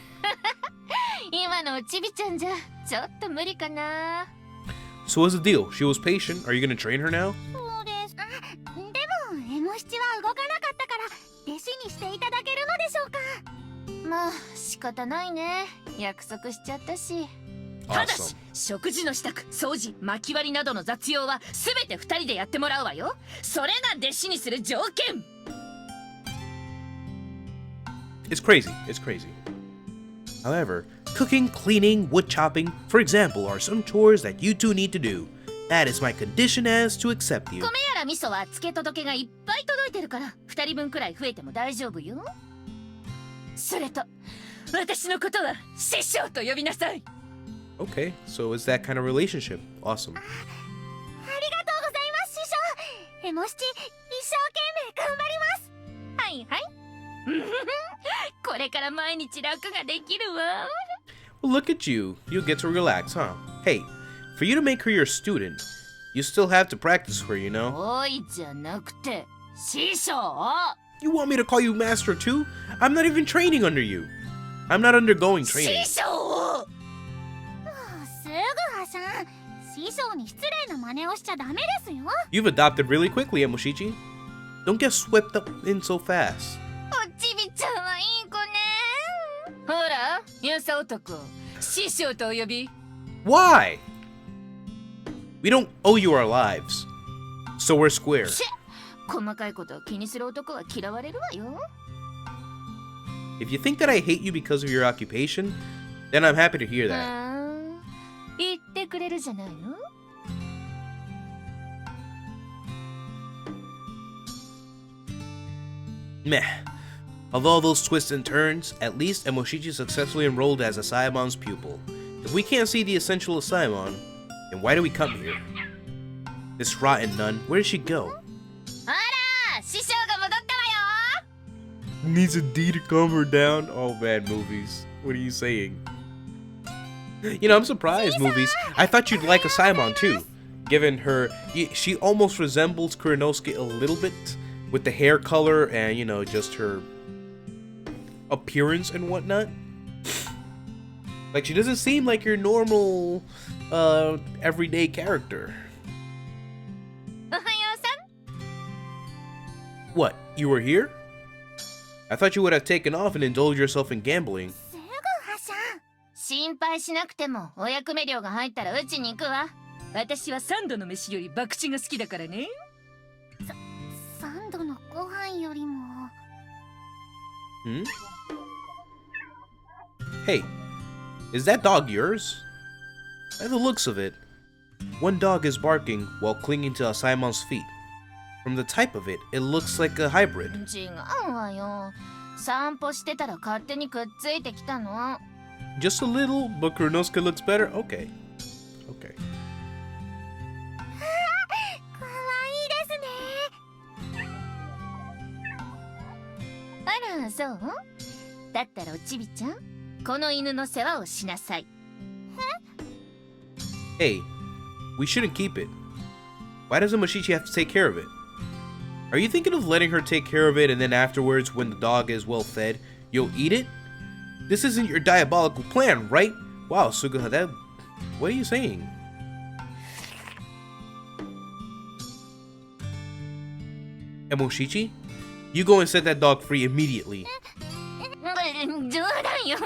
So what's the deal? She was patient. Are you gonna train her now? Awesome. 食事の支度、掃除、薪割りなどの雑用はすべて2人でやってもらうわよ。それが弟子にする条件。It's crazy. It's crazy. However, cooking, cleaning, wood chopping, for example, are some chores that you two need to do. That is my condition as to accept you. 米やら味噌は付け届けがいっぱい届いてるから2人分くらい増えても大丈夫よ。それと、私のことは師匠と呼びなさい。Okay, so it's that kind of relationship. Awesome. ありがとうございます師匠。エモシチ一生懸命頑張ります。はいはい。これから毎日楽ができるわ。Well, look at you. You'll get to relax, huh? Hey, for you to make her your student, you still have to practice her, you know? おいじゃなくて、師匠。You want me to call you master too? I'm not even training under you. I'm not undergoing training. 師匠。すぐはさん、師匠に失礼な真似をしちゃダメですよ。You've adopted really quickly, Emoshichi. Don't get swept up in so fast. おちびちゃんはいい子ね。ほら、やさ男、師匠とお呼び。Why? We don't owe you our lives, so we're square. 細かいことを気にする男は嫌われるわよ。If you think that I hate you because of your occupation, then I'm happy to hear that. 言ってくれるじゃないの。Meh. Of all those twists and turns, at least Emoshichi successfully enrolled as a Saemon's pupil. If we can't see the essential of Saemon, then why do we come here? This rotten nun, where did she go? あら、師匠が戻ったわよ。 Needs a D to calm her down? Oh, bad movies. What are you saying? You know, I'm surprised, movies. I thought you'd like a Saemon too. Given her, she almost resembles Kurenosuke a little bit with the hair color and, you know, just her appearance and whatnot. Like, she doesn't seem like your normal, everyday character. おはよう What, you were here? I thought you would have taken off and indulged yourself in gambling. すぐはしゃん。心配しなくてもお役目料が入ったらうちに行くわ。私は3度の飯より博打が好きだからね。3度のご飯よりも。Hmm? Hey, is that dog yours? By the looks of it, one dog is barking while clinging to Saimon's feet. From the type of it, it looks like a hybrid. 違うわよ。散歩してたら勝手にくっついてきたの。Just a little, but Kuronosuke looks better? Okay. Okay. かわいいですね。あら、そう？だったらおちびちゃん、この犬の世話をしなさい。Hey, we shouldn't keep it. Why doesn't Moshichi have to take care of it? Are you thinking of letting her take care of it and then afterwards, when the dog is well fed, you'll eat it? This isn't your diabolical plan, right? Wow, Suguha, that... What are you saying? And Moshichi? You go and set that dog free immediately. 冗談よ。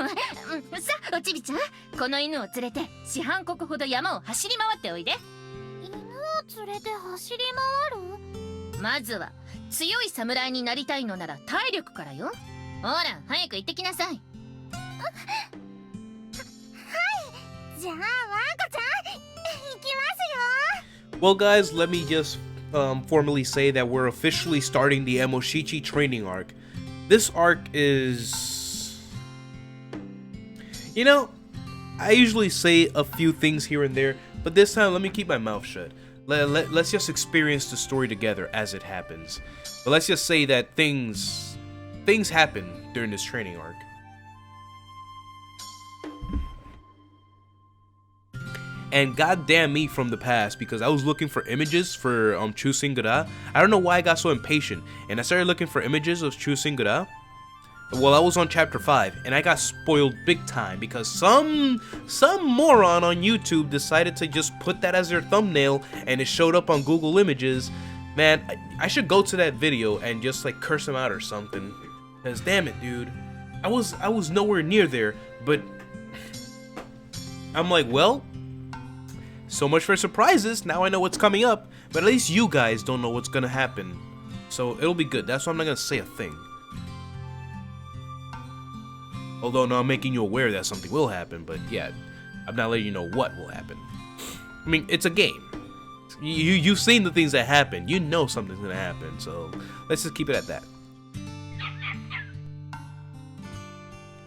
さあ、おちびちゃん、この犬を連れて四半国ほど山を走り回っておいで。犬を連れて走り回る？まずは強い侍になりたいのなら体力からよ。ほら、早く行ってきなさい。じゃあワンコちゃん行きますよ。 Well, guys, let me just formally say that we're officially starting the Emoshichi training arc. This arc is... You know, I usually say a few things here and there, but this time let me keep my mouth shut. Let's just experience the story together as it happens. But let's just say that things happen during this training arc. And goddamn me from the past, because I was looking for images for Chusingura. I don't know why I got so impatient, and I started looking for images of Chusingura. Well, I was on chapter 5, and I got spoiled big time because some moron on YouTube decided to just put that as their thumbnail, and it showed up on Google Images. Man, I should go to that video and just like curse him out or something. Cause damn it, dude, I was nowhere near there. But I'm like, well, so much for surprises. Now I know what's coming up, but at least you guys don't know what's gonna happen, so it'll be good. That's why I'm not gonna say a thing. Although, no, I'm making you aware that something will happen, but yeah, I'm not letting you know what will happen. I mean, it's a game. You've seen the things that happen. You know something's gonna happen, so let's just keep it at that.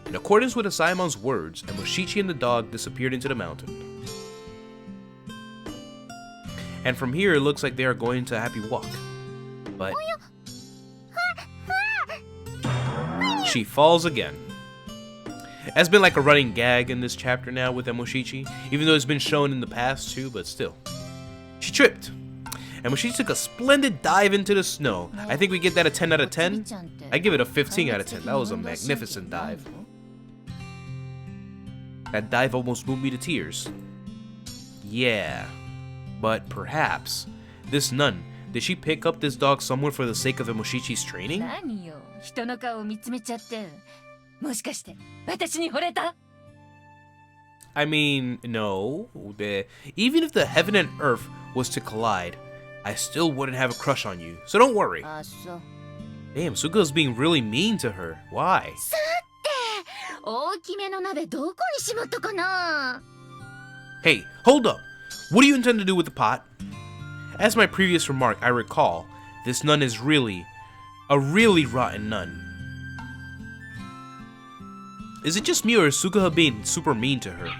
In accordance with Saemon's words, Emoshichi and the dog disappeared into the mountain. And from here, it looks like they are going to a happy walk. But she falls again. That's been like a running gag in this chapter now with Emoshichi, even though it's been shown in the past too, but still. She tripped. Emoshichi took a splendid dive into the snow. I think we get that a 10 out of 10. I give it a 15 out of 10. That was a magnificent dive. That dive almost moved me to tears. Yeah. But perhaps, this nun, did she pick up this dog somewhere for the sake of Emoshichi's training? 何よ、人の顔を見つめちゃって。もしかして私に惚れた? I mean, no. Even if the heaven and earth was to collide, I still wouldn't have a crush on you. So don't worry. あ、そう。 Damn, Suga's being really mean to her. Why? さて、大きめの鍋どこにしまったかな? Hey, hold up. What do you intend to do with the pot? As my previous remark, I recall, this nun is really a really rotten nun. Is it just me or is Suguha being super mean to her? ただい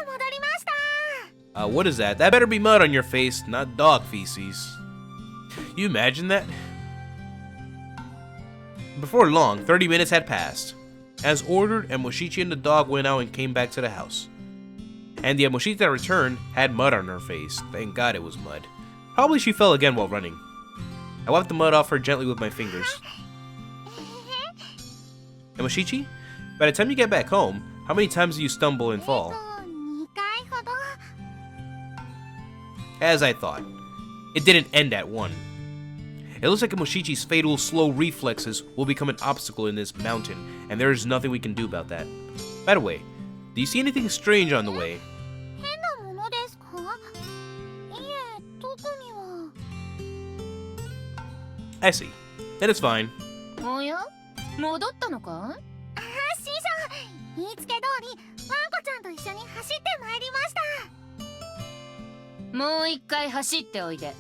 ま戻りました。 What is that? That better be mud on your face, not dog feces. You imagine that? Before long, 30 minutes had passed. As ordered, Emoshichi and the dog went out and came back to the house. And the Emoshichi that returned had mud on her face. Thank God it was mud. Probably she fell again while running. I wiped the mud off her gently with my fingers. Emoshichi, by the time you get back home, how many times do you stumble and fall? 2回ほど。 As I thought. It didn't end at one. It looks like Moshichi's fatal slow reflexes will become an obstacle in this mountain, and there is nothing we can do about that. By the way, do you see anything strange on the way? 変なものですか？いえ、特には。 I see. Then it's fine. おや戻ったのかい？師匠、言いつけ通り、ワンコちゃんと一緒に走ってまいりました。もう一回走っておいで。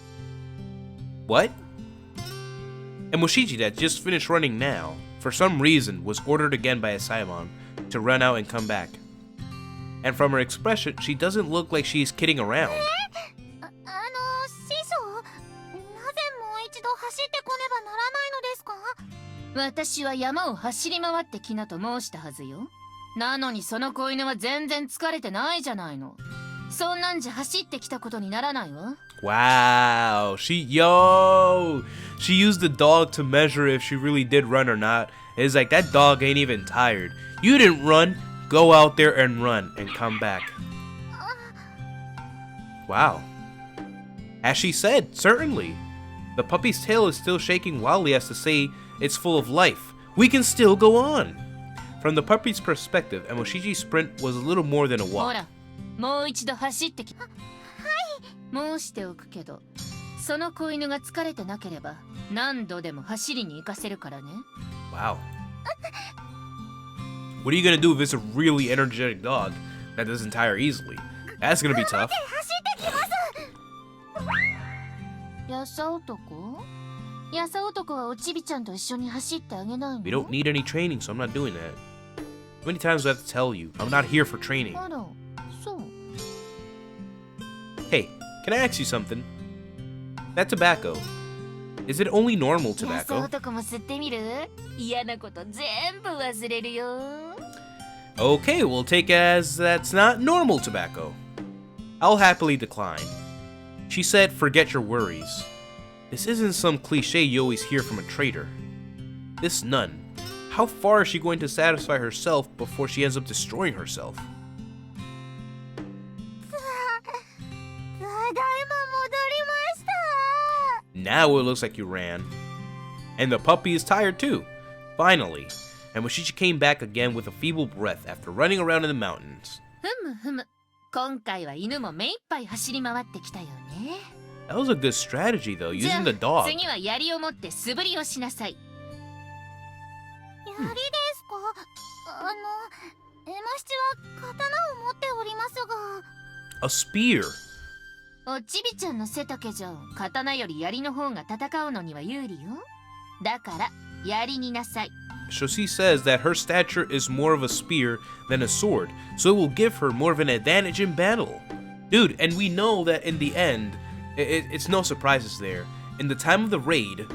What? And Moshichi, that just finished running now, for some reason was ordered again by Saemon to run out and come back. And from her expression, she doesn't look like she's kidding around. 師匠、なぜもう一度走ってこねばならないのですか？私は山を走り回ってきなと申したはずよ。なのにその子犬は全然疲れてないじゃないの。そんなんじゃ走ってきたことにならないわ。 Wow, she used the dog to measure if she really did run or not. It's like, that dog ain't even tired. You didn't run, go out there and run and come back. Wow. As she said, certainly. The puppy's tail is still shaking wildly as to say it's full of life. We can still go on. From the puppy's perspective, Moshichi's sprint was a little more than a ほ walk. ら、もう一度走ってき。申しておくけど、その子犬が疲れてなければ何度でも走りに行かせるからね。 Wow. What are you gonna do if it's a really energetic dog that doesn't tire easily? That's gonna be tough. 走ってきます。やさ男？やさ男はおちびちゃんと一緒に走ってあげないの？ We don't need any training, so I'm not doing that. How many times do I have to tell you? I'm not here for training. あら、そう。 Hey, can I ask you something? That tobacco, is it only normal やさ tobacco? 男も吸ってみる？嫌なこと全部忘れるよ。 Okay, we'll take it as that's not normal tobacco. I'll happily decline. She said, forget your worries. This isn't some cliche you always hear from a trader. This nun, how far is she going to satisfy herself before she ends up destroying herself? ただいま戻りました。 Now it looks like you ran. And the puppy is tired too. Finally. And Moshichi came back again with a feeble breath after running around in the mountains. ふむふむ。今回は犬も目いっぱい走り回ってきたよね。 That was a good strategy though, じゃ using the あ dog. 次は槍を持って素振りをしなさい。槍ですか？エマ七は刀を持っておりますが。 A spear. おちびちゃんの背丈じゃ刀より槍の方が戦うのには有利よ。だから槍になさい。 Shoshi says that her stature is more of a spear than a sword, so it will give her more of an advantage in battle. Dude, and we know that in the end, it's no surprises there. In the time of the raid,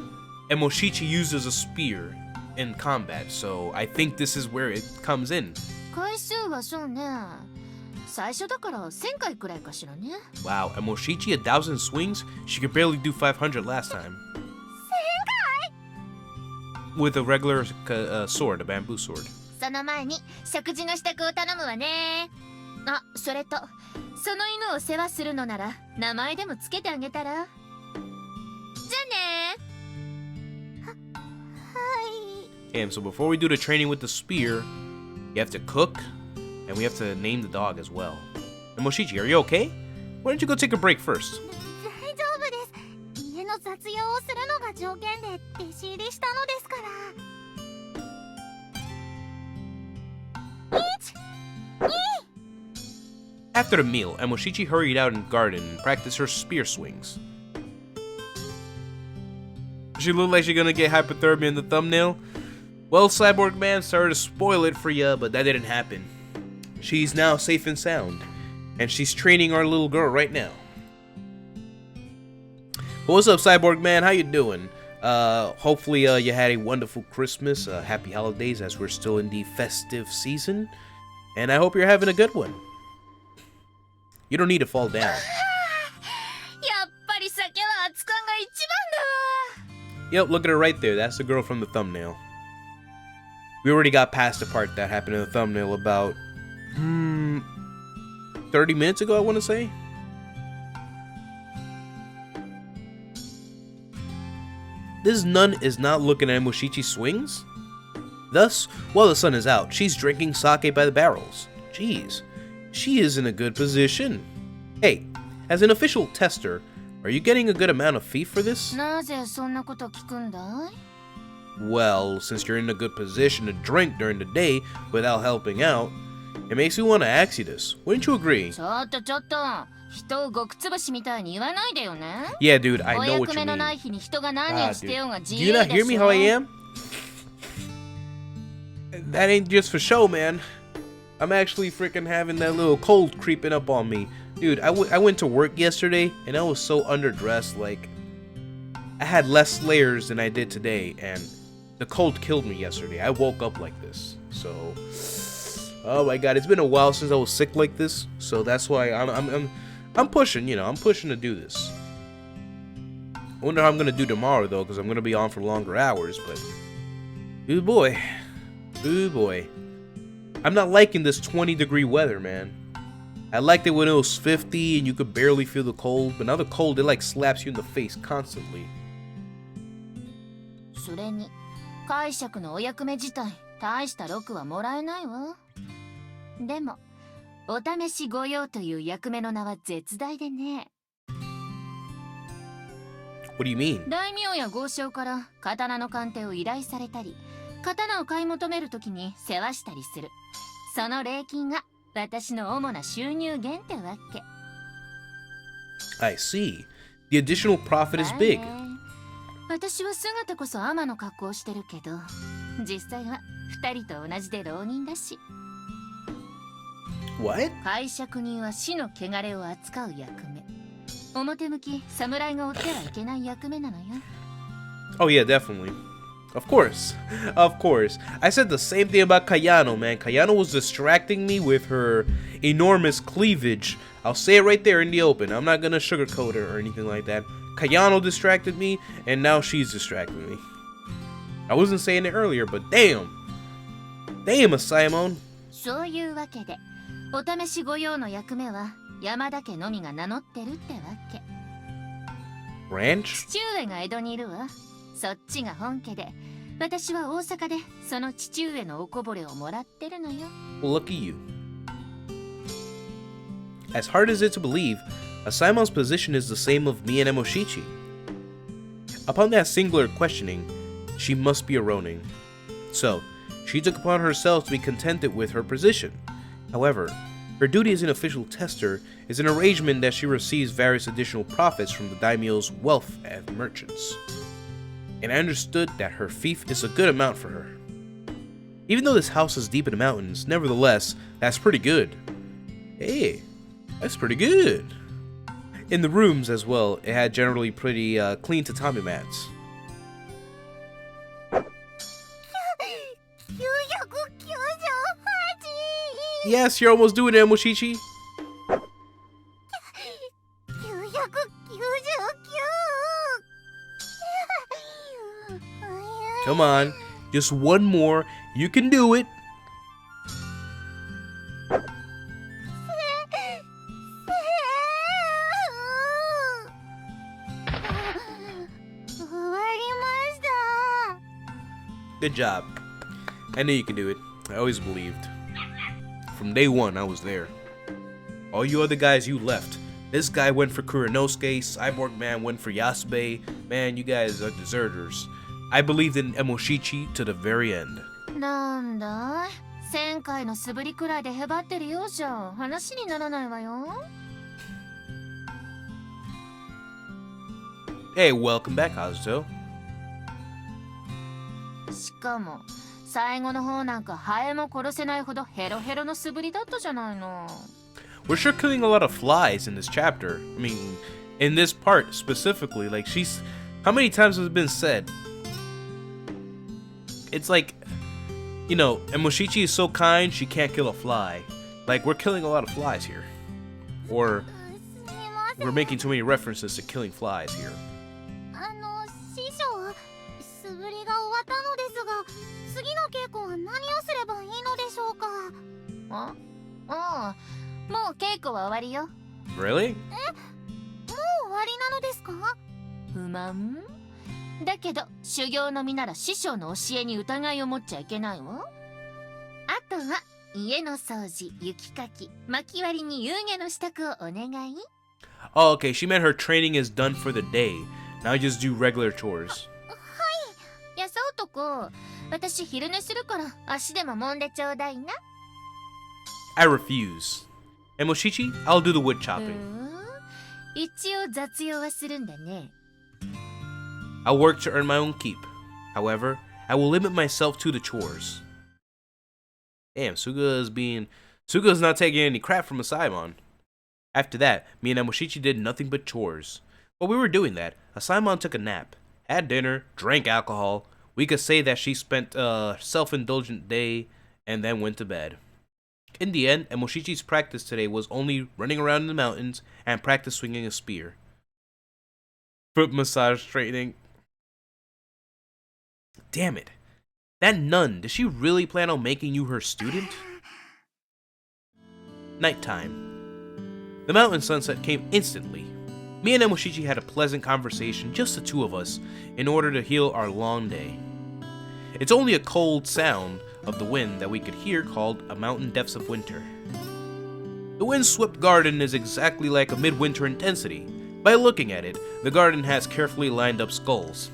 Moshichi uses a spear in combat, so I think this is where it comes in. 回数はそうね。最初だから1000回くらいかしらね。 Wow, Moshichi 1,000 swings? She could barely do 500 last time. 1000回？ With a regular sword, a bamboo sword. その前に食事の支度を頼むわね。あ、それとその犬を世話するのなら名前でもつけてあげたら。じゃあね。はい。 And so before we do the training with the spear, you have to cook, and we have to name the dog as well. And Moshichi, are you okay? Why don't you go take a break first? 大丈夫です。家の雑用をするのが条件で弟子入りしたのですから。1、2。 After the meal, Moshichi hurried out in the garden and practiced her spear swings. She looked like she's gonna get hypothermia in the thumbnail. Well, Cyborg Man, sorry to spoil it for ya, but that didn't happen. She's now safe and sound, and she's training our little girl right now. What's up, Cyborg Man? How you doing? Hopefully you had a wonderful Christmas, happy holidays as we're still in the festive season, and I hope you're having a good one. You don't need to fall down. やっぱり酒は熱燗が一番だわ。 Yep, look at her right there. That's the girl from the thumbnail. We already got past the part that happened in the thumbnail about 30 minutes ago, I want to say. this nun is not looking at Emoshichi's swings? Thus, while the sun is out, she's drinking sake by the barrels. Jeez, she is in a good position. Hey, as an official tester, are you getting a good amount of fee for this? なぜそんなこと聞くんだい? Well, since you're in a good position to drink during the day without helping out, it makes me want to ask you this. Wouldn't you agree? ちょっと人をごくつぶしみたいに言わないでよね。 Yeah, dude, I お know 役 what 目 you のな mean. い日に人が何をしてようが Do 自 you 由 not で hear し me ょ。 how I am? That ain't just for show, man. I'm actually freaking having that little cold creeping up on me. Dude, I went to work yesterday, and I was so underdressed, like, I had less layers than I did today, and the cold killed me yesterday. I woke up like this, so... Oh my god, it's been a while since I was sick like this, so that's why I'm pushing, you know, I'm pushing to do this. I wonder how I'm gonna do tomorrow, though, because I'm gonna be on for longer hours, but... Ooh boy. Ooh boy. I'm not liking this 20-degree weather, man. I liked it when it was 50 and you could barely feel the cold, but now the cold, it like slaps you in the face constantly. それに解釈のお役目自体大した禄はもらえないわ。でもお試し御用という役目の名は絶大でね。 What do you mean? 大名や豪商から刀の鑑定を依頼されたり、刀を買い求めるときに世話したりする。その礼金が私の主な収入源ってわけ。 I see. The additional profit is big. 私は姿こそ天の格好をしてるけど、実際は二人と同じで浪人だし。 What? 解釈人は死の汚れを扱う役目。表向き侍が追ってはいけない役目なのよ。 Oh yeah, definitely. Of course. Of course. I said the same thing about Kayano, man. Kayano was distracting me with her enormous cleavage. I'll say it right there in the open. I'm not gonna sugarcoat her or anything like that. Kayano distracted me, and now she's distracting me. I wasn't saying it earlier, but damn. Damn, Saemon. そういうわけで、お試し御用の役目は山田家のみが名乗ってるってわけ。 Ranch? 父上が江戸にいるわ。そっちが本家で、私は大阪でその父上のおこぼれをもらってるのよ。 Well, lucky you. As hard as it to believe, Saemon's position is the same of me and Emoshichi. Upon that singular questioning, she must be a Ronin. So, she took upon herself to be contented with her position. However, her duty as an official tester is an arrangement that she receives various additional profits from the daimyo's wealth as merchants. And I understood that her fief is a good amount for her. Even though this house is deep in the mountains, nevertheless, that's pretty good. Hey, that's pretty good. In the rooms as well, it had generally pretty clean tatami mats. Yes, you're almost doing it, Emoshichi. Come on, just one more. You can do it. Good job. I knew you could do it. I always believed. From day one, I was there. All you other guys, you left. This guy went for Kuranosuke, Cyborg Man went for Yasube. Man, you guys are deserters. I believed in Emoshichi to the very end. なんだい、1000回の素振りくらいでへばってるようじゃ話にならないわよ。 Hey, welcome back, Kazuto. しかも最後の方なんかハエも殺せないほどヘロヘロの素振りだったじゃないの。 We're sure killing a lot of flies in this chapter. I mean, in this part specifically, like she's... How many times has it been said? It's like, you know, Emoshichi is so kind, she can't kill a fly. Like, we're killing a lot of flies here. Or, we're making too many references to killing flies here. 師匠、素振りが終わったのですが、次の稽古は何をすればいいのでしょうか。ああ、もう稽古は終わりよ。 Really? もう終わりなのですか？不満？だけど修行の身なら師匠の教えに疑いを持っちゃいけないわ。あとは家の掃除、雪かき、薪割りに夕げの支度をお願い。 Oh, okay, she meant her training is done for the day. Now just do regular chores. やさおとこ、私昼寝するから足でも揉んでちょうだいな。 I refuse. And Moshichi, I'll do the wood chopping. 一応雑用はするんだね。 I'll work to earn my own keep. However, I will limit myself to the chores. Damn, Suga's not taking any crap from a Saemon. After that, me and Amoshichi did nothing but chores. While we were doing that, Saemon took a nap, had dinner, drank alcohol. We could say that she spent a self-indulgent day and then went to bed. In the end, Amoshichi's practice today was only running around in the mountains and practice swinging a spear. Foot massage training. Damn it. That nun, does she really plan on making you her student? Nighttime. The mountain sunset came instantly. Me and Emoshichi had a pleasant conversation, just the two of us, in order to heal our long day. It's only a cold sound of the wind that we could hear called a mountain depths of winter. The windswept garden is exactly like a midwinter intensity. By looking at it, the garden has carefully lined up skulls.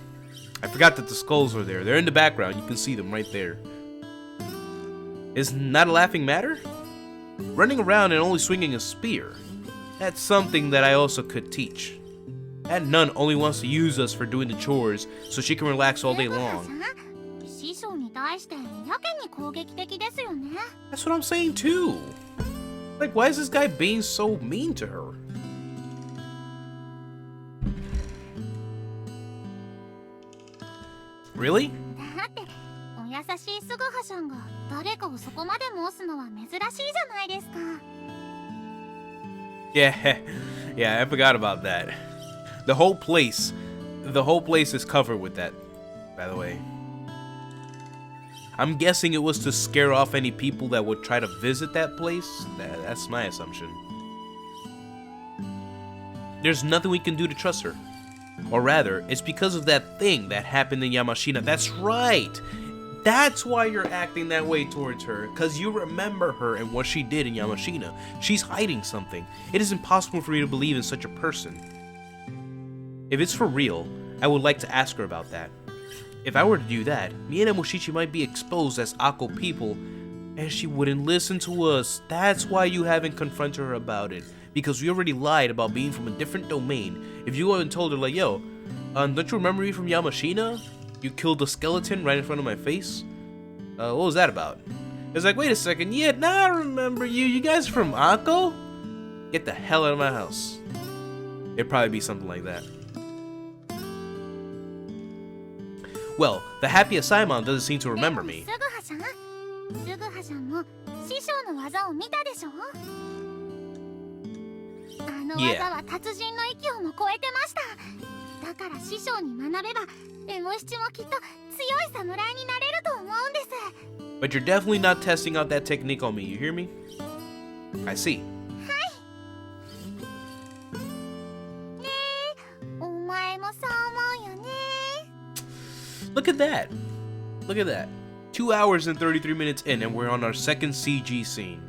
I forgot that the skulls were there. They're in the background. You can see them right there. Is not a laughing matter? Running around and only swinging a spear. That's something that I also could teach. That nun only wants to use us for doing the chores so she can relax all day long. 師匠に対してやけに攻撃的ですよね。 That's what I'm saying too. Like, why is this guy being so mean to her? Really? だってお優しいスグハさんが誰かをそこまで申すのは珍しいじゃないですか。 Yeah, I forgot about that. The whole place is covered with that, by the way. I'm guessing it was to scare off any people that would try to visit that place. That's my assumption. There's nothing we can do to trust her. Or rather, it's because of that thing that happened in Yamashina. That's right! That's why you're acting that way towards her, because you remember her and what she did in Yamashina. She's hiding something. It is impossible for you to believe in such a person. If it's for real, I would like to ask her about that. If I were to do that, me and Emoshichi might be exposed as Akko people, and she wouldn't listen to us. That's why you haven't confronted her about it. Because we already lied about being from a different domain. If you go and told her like, yo, don't you remember me from Yamashina? You killed a skeleton right in front of my face? What was that about? It's like, wait a second, yeah, now I remember you. You guys are from Akko? Get the hell out of my house. It'd probably be something like that. Well, the happy Saemon doesn't seem to remember me. スグハさんも師匠の技を見たでしょ。あの技は達人の域をも超えてました。だから師匠に学べばエモ七もきっと強い侍になれると思うんです。 But you're definitely not testing out that technique on me, you hear me? I see. ねえ、お前もそう思うよね。 Look at that. Look at that. 2 hours and 33 minutes in, and we're on our second CG scene.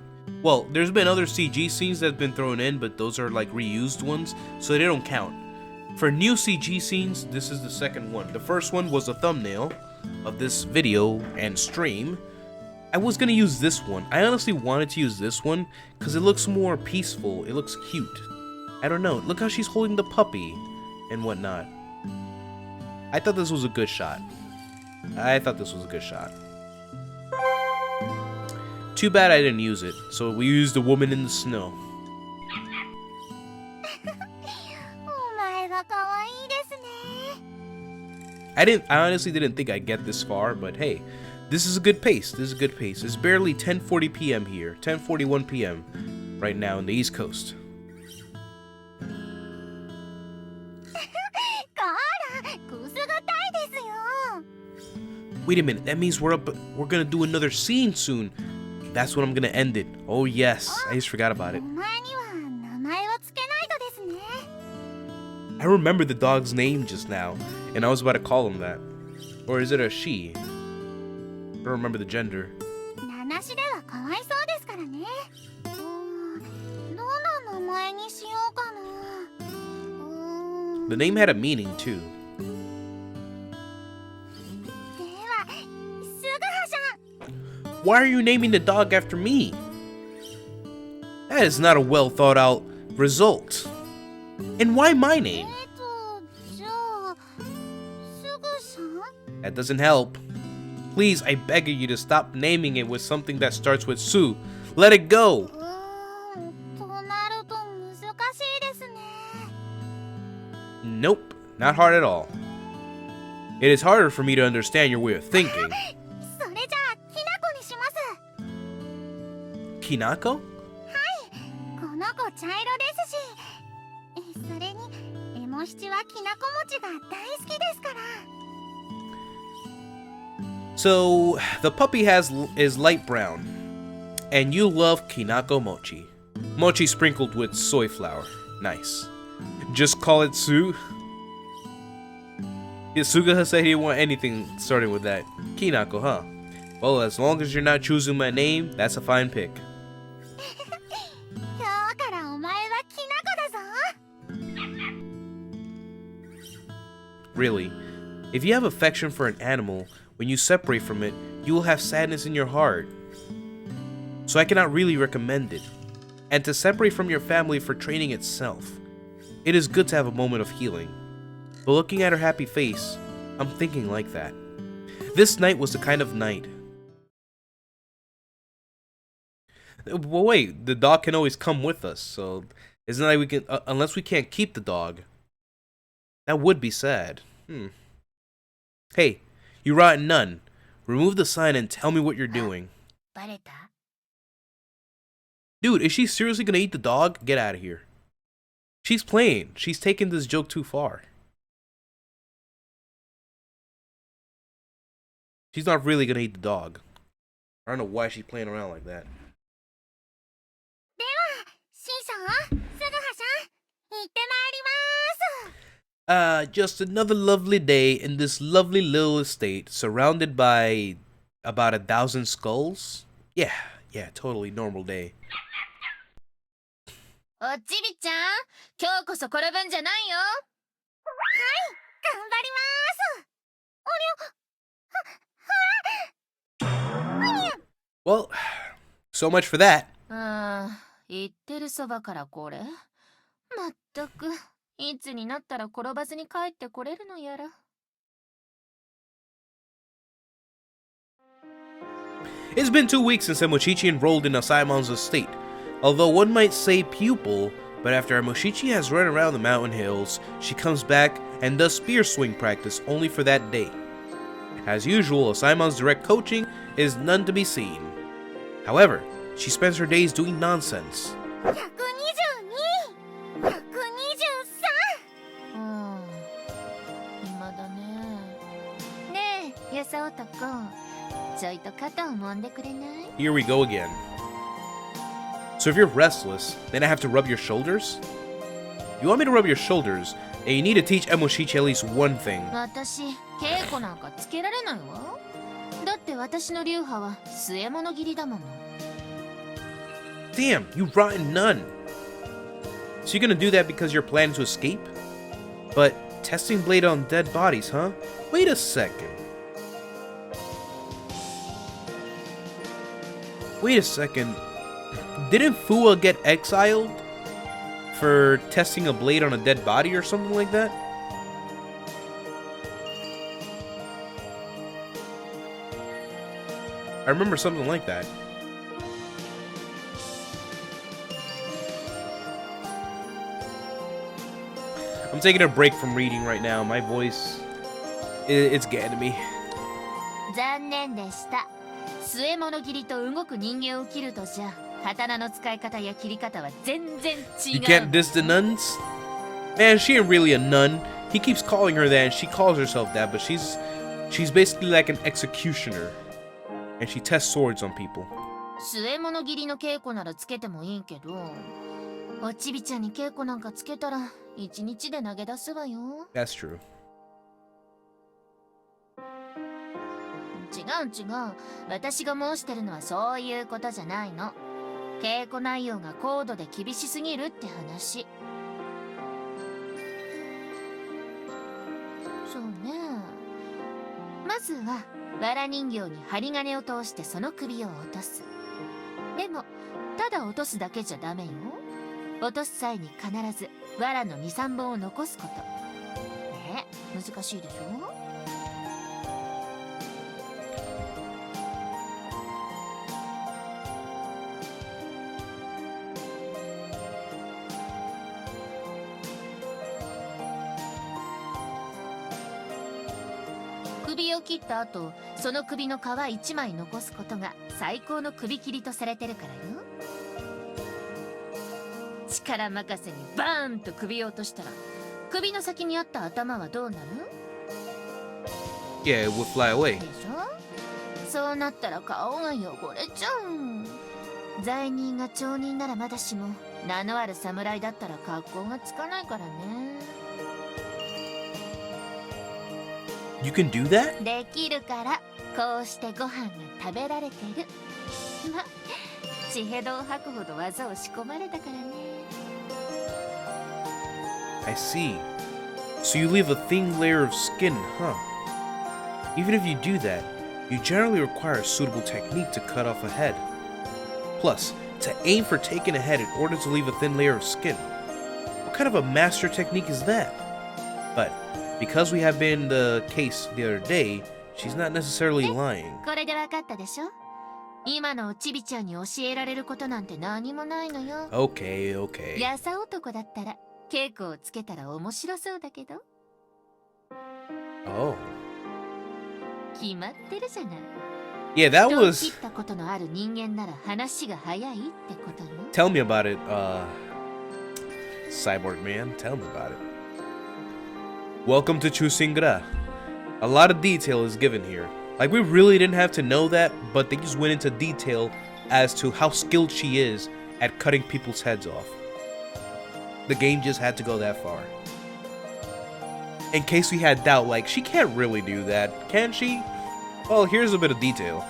Well, there's been other CG scenes that have been thrown in, but those are like reused ones, so they don't count. For new CG scenes, this is the second one. The first one was a thumbnail of this video and stream. I was gonna use this one. I honestly wanted to use this one because it looks more peaceful. It looks cute. I don't know. Look how she's holding the puppy and whatnot. I thought this was a good shot. Too bad I didn't use it, so we used the woman in the snow. お前は可愛いですね。 I honestly didn't think I'd get this far, but hey, this is a good pace. It's barely 10:40 p.m. here, 10:41 p.m. right now in the East Coast. こら、くすぐったいですよ。 Wait a minute, that means we're gonna do another scene soon. That's when I'm gonna end it. Oh yes, I just forgot about お it. 前には名前をつけないとですね。 I remember the dog's name just now. And I was about to call him that. Or is it a she? I don't remember the gender. 名しではかわいそうですからね。どの名前にしようかな。The name had a meaning too. では、すぐはさん。 Why are you naming the dog after me? That is not a well thought out result. And why my name? じゃあ、すぐさん？ That doesn't help. Please, I beg you to stop naming it with something that starts with Su. Let it go. となると難しいですね。 Nope, not hard at all. It is harder for me to understand your way of thinking. それじゃあ、きなこにします。 Kinako? この子茶色ですし、それにエモ七はきなこ餅が大好きですから。 So, the puppy is light brown, and you love Kinako mochi. Mochi sprinkled with soy flour. Nice. Just call it Su. Yeah, Suga said he didn't want anything starting with that. Kinako, huh? Well, as long as you're not choosing my name, that's a fine pick. 今日からお前はきなこだぞ。 Really, if you have affection for an animal, when you separate from it, you will have sadness in your heart. So I cannot really recommend it. And to separate from your family for training itself, it is good to have a moment of healing. But looking at her happy face, I'm thinking like that. This night was the kind of night. Well, wait, the dog can always come with us, so it's not like we can, unless we can't keep the dog. That would be sad. Hey, you rotten nun. Remove the sign and tell me what you're doing. バレた？ Dude, is she seriously gonna eat the dog? Get out of here. She's playing. She's taking this joke too far. She's not really gonna eat the dog. I don't know why she's playing around like that. では、師匠、すぐはさん、行ってまいります。 Just another lovely day in this lovely little estate, surrounded by about 1,000 skulls. Yeah, totally normal day. おちびちゃん、今日こそ転ぶんじゃないよ。頑張ります。 Well, so much for that. 言ってるそばからこれ。まったく、いつになったら転ばずに帰ってこれるのやら。It's been 2 weeks since Emoshichi enrolled in Saemon's estate. Although one might say pupil, but after Emoshichi has run around the mountain hills, she comes back and does spear swing practice only for that day. As usual, Saemon's direct coaching is none to be seen. However, she spends her days doing nonsense. 122、123。暇だね。ねえ、やさ男、ちょいと肩を揉んでくれない？ Here we go again. So if you're restless, then I have to rub your shoulders? You want me to rub your shoulders, and you need to teach Emoshichi at least one thing. 私、稽古なんかつけられないわ。だって私の流派は据え物斬りだもの。Damn, you rotten nun! So you're gonna do that because you're planning to escape? But testing blade on dead bodies, huh? Wait a second. Didn't Fula get exiled for testing a blade on a dead body or something like that? I remember something like that. I'm taking a break from reading right now. My voice, it's getting to me. 残念でした。据え物斬りと動く人形を切るとじゃ、刀の使い方や切り方は全然違う。You can't diss the nuns? Man, she ain't really a nun. He keeps calling her that and she calls herself that, but she's basically like an executioner. And she tests swords on people. 据え物斬りの稽古ならつけてもいいけど、おちびちゃんに稽古なんかつけたら一日で投げ出すわよ。 That's true. 違う。私が申してるのはそういうことじゃないの。稽古内容が高度で厳しすぎるって話。そうね。まずは藁人形に針金を通してその首を落とす。でもただ落とすだけじゃダメよ。落とす際に必ず藁の 2,3 本を残すこと。ね、難しいでしょ。首を切った後、その首の皮1枚残すことが最高の首切りとされてるからよ。力任せにバーンと首を落としたら、首の先にあった頭はどうなる？ Yeah, it would fly away. でしょ？そうなったら顔が汚れちゃう。罪人が町人ならまだしも、名のある侍だったら格好がつかないからね。You can do that? できるから、こうしてご飯が食べられてる。ま、血へどを吐くほど技を仕込まれたからね。I see. So you leave a thin layer of skin, huh? Even if you do that, you generally require a suitable technique to cut off a head. Plus, to aim for taking a head in order to leave a thin layer of skin. What kind of a master technique is that? But because we have been in the case the other day, she's not necessarily lying. これでわかったでしょ？今のちびちゃんに教えられることなんて何もないのよ。Okay, okay. やさ男だったら稽古をつけたら面白そうだけど。Oh. 決まってるじゃない。Yeah, that 人を was... 切ったことのある人間なら話が早いってことよ。Tell me about it, Cyborg Man. Tell me about it. Welcome to Chusingura. A lot of detail is given here. Like, we really didn't have to know that, but they just went into detail as to how skilled she is at cutting people's heads off. The game just had to go that far. In case we had doubt, like, she can't really do that, can she? Well, here's a bit of detail.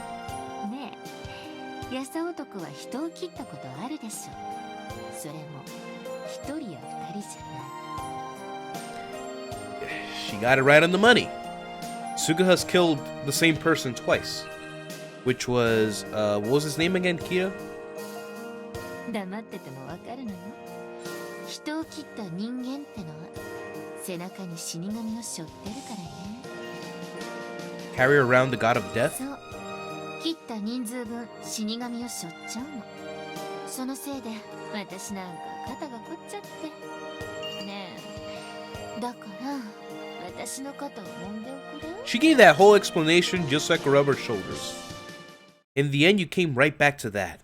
ねえ、やさ男は人を切ったことあるでしょ。それも一人や二人じゃない。She got it right on the money. Sugaha's killed the same person twice. Which was, what was his name again, Kia? 黙っててもわかるのよ。人を切った人間ってのは背中に死神を背負ってるからね。Carry around the god of death? そう。切った人数分死神を背負っちゃうの。そのせいで私なんか肩が凝っちゃって。ねえ。だから私の肩を揉んでおくれ。 She gave that whole explanation just so I could rub her shoulders. In the end, you came right back to that.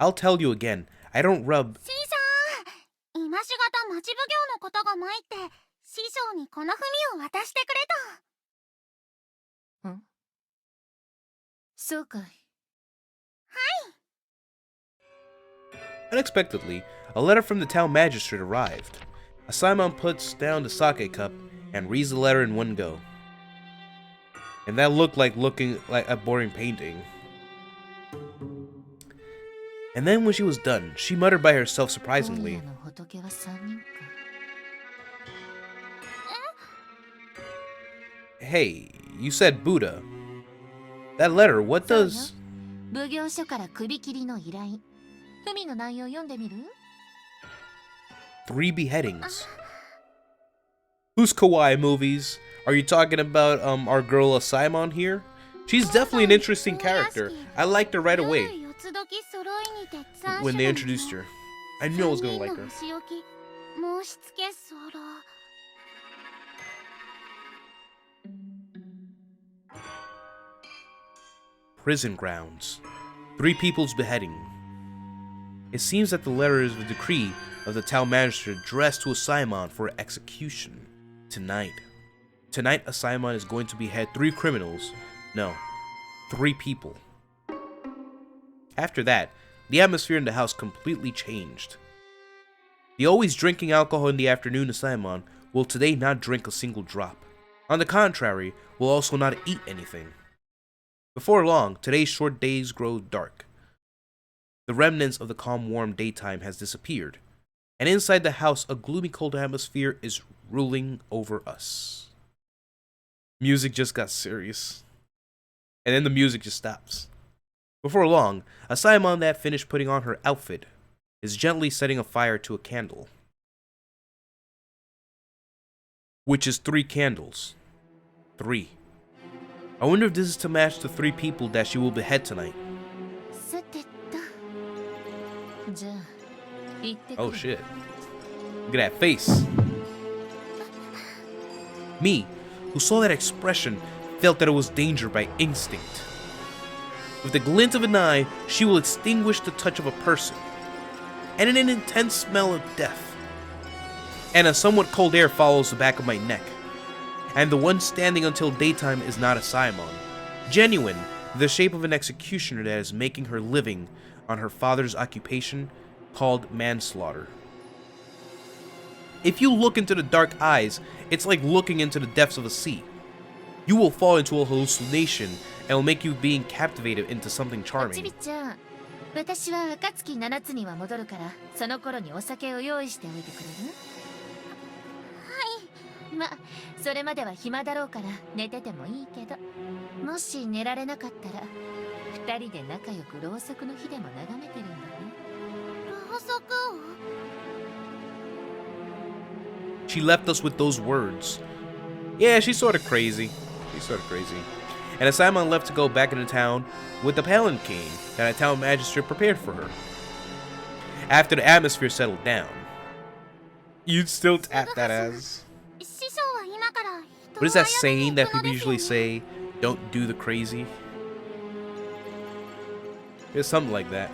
I'll tell you again, I don't rub... 師匠、今しがた町奉行のことが参って師匠にこの文を渡してくれと。ん？そうかい。Unexpectedly, a letter from the town magistrate arrived. Saemon puts down the sake cup and reads the letter in one go. And that looked like a boring painting. And then when she was done, she muttered by herself surprisingly. Hey, you said Buddha. That letter, what does... 奉行所から首切りの依頼。文の内容読んでみる？ 3 beheadings. Whose kawaii movies? Are you talking about our girl Saemon here? She's definitely an interesting character. I liked her right away when they introduced her. I knew I was gonna like her. Prison grounds. 3 people's beheading. It seems that the letter is the decree of the town magistrate addressed to Saemon for execution. Tonight. Tonight, Saemon is going to behead 3 criminals. No, 3 people. After that, the atmosphere in the house completely changed. The always drinking alcohol in the afternoon Saemon will today not drink a single drop. On the contrary, will also not eat anything. Before long, today's short days grow dark. The remnants of the calm, warm daytime has disappeared, and inside the house, a gloomy, cold atmosphere is ruling over us. Music just got serious, and then the music just stops. Before long, a Saemon that finished putting on her outfit is gently setting a fire to a candle, which is 3 candles. 3. I wonder if this is to match the 3 people that she will behead tonight. Oh shit. Look at that face. Me, who saw that expression, felt that it was danger by instinct. With the glint of an eye, she will extinguish the touch of a person, and an intense smell of death. And a somewhat cold air follows the back of my neck. And the one standing until daytime is not a Saemon. Genuine, the shape of an executioner that is making her living on her father's occupation called manslaughter. If you look into the dark eyes, it's like looking into the depths of the sea. You will fall into a hallucination and will make you being captivated into something charming. 私は暁7つには戻るからその頃にお酒を用意しておいてくれる？はい。ま、それまでは暇だろうから寝ててもいいけど、もし寝られなかったら二人で仲良くろうそくの火でも眺めてるんだね。ろうそくを？ She left us with those words. Yeah, she's sort of crazy. And Saemon left to go back into town with the palanquin that a town magistrate prepared for her. After the atmosphere settled down. You'd still tap that ass. What is that saying that people usually say? Don't do the crazy? It's something like that.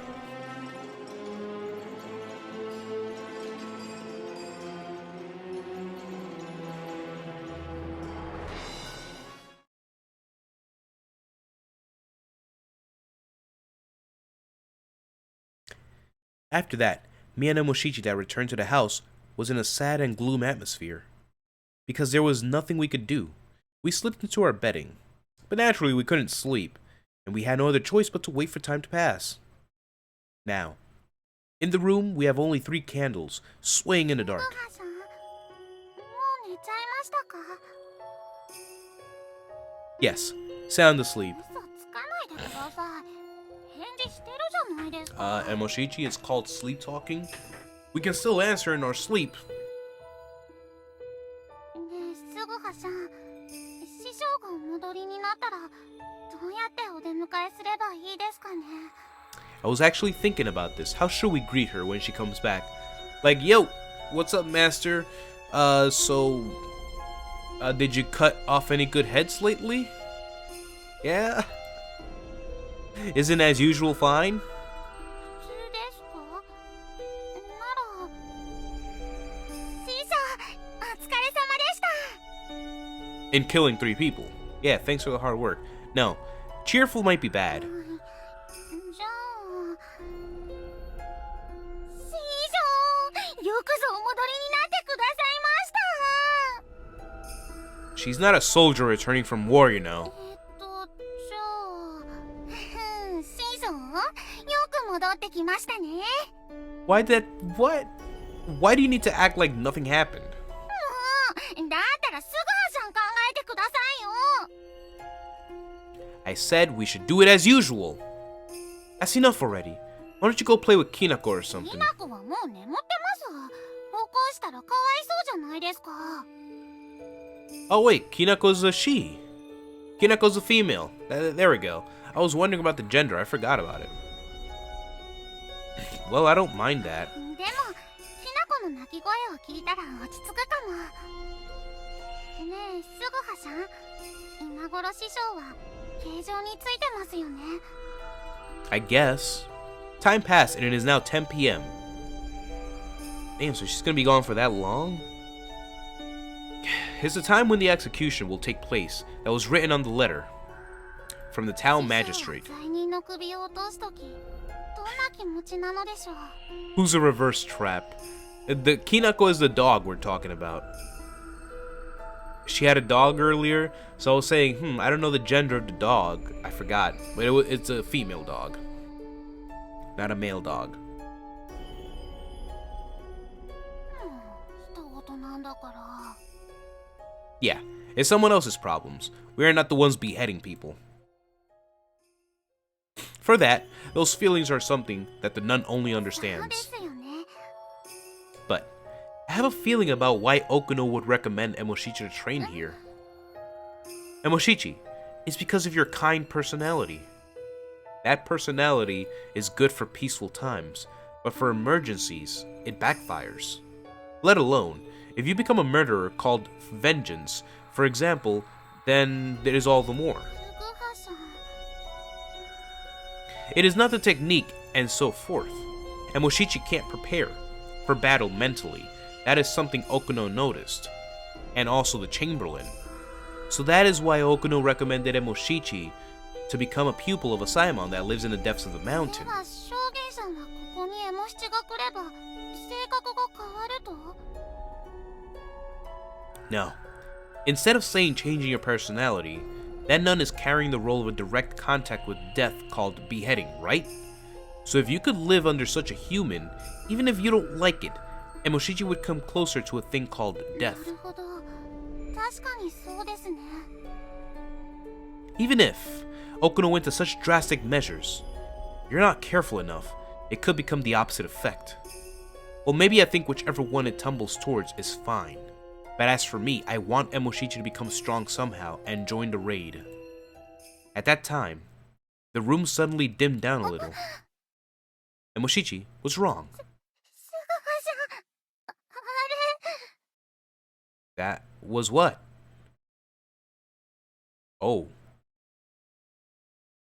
After that, me and Emoshichi that returned to the house was in a sad and gloom atmosphere. Because there was nothing we could do. We slipped into our bedding. But naturally we couldn't sleep, and we had no other choice but to wait for time to pass. Now, in the room we have only 3 candles, swaying in the dark. Yes, sound asleep. Emoshichi, it's called sleep talking. We can still answer in our sleep. I was actually thinking about this. How should we greet her when she comes back? Like, yo, what's up, master? Did you cut off any good heads lately? Yeah? Isn't as usual fine? In killing 3 people. Yeah, thanks for the hard work. No, cheerful might be bad. She's not a soldier returning from war, you know. What? Why do you need to act like nothing happened? I said we should do it as usual. That's enough already. Why don't you go play with Kinako or something? Oh wait, Kinako's a she. Kinako's a female. There we go. I was wondering about the gender. I forgot about it. Well, I don't mind that. I guess. Time passed and it is now 10 p.m. Damn, so she's gonna be gone for that long? It's the time when the execution will take place that was written on the letter from the town magistrate. Who's a reverse trap? The Kinako is the dog we're talking about. she had a dog earlier, so I was saying, I don't know the gender of the dog. I forgot, but it's a female dog, not a male dog. 人事なんだから。 Yeah, it's someone else's problems. We are not the ones beheading people. For that, those feelings are something that the nun only そう understands. ですよね。 But I have a feeling about why Okuno would recommend Emoshichi to train here. Emoshichi, it's because of your kind personality. That personality is good for peaceful times, but for emergencies, it backfires. Let alone, if you become a murderer called vengeance, for example, then it is all the more. 福葉さん。 It is not the technique and so forth. Emoshichi can't prepare for battle mentally. That is something Okuno noticed. And also the Chamberlain. So that is why Okuno recommended Emoshichi to become a pupil of a Saemon that lives in the depths of the で mountain. は証言さんはここにエモ七が来れば性格が変わると？ No. Instead of saying changing your personality, that nun is carrying the role of a direct contact with death called beheading, right? So if you could live under such a human, even if you don't like it, Emoshichi would come closer to a thing called な death. るほど。確かにそうですね。 Even if Okuno went to such drastic measures, if you're not careful enough, it could become the opposite effect. Well, maybe I think whichever one it tumbles towards is fine. But as for me, I want Emoshichi to become strong somehow and join the raid. At that time, the room suddenly dimmed down a little. Emoshichi was wrong. 福葉さん。あれ。 That was what? Oh.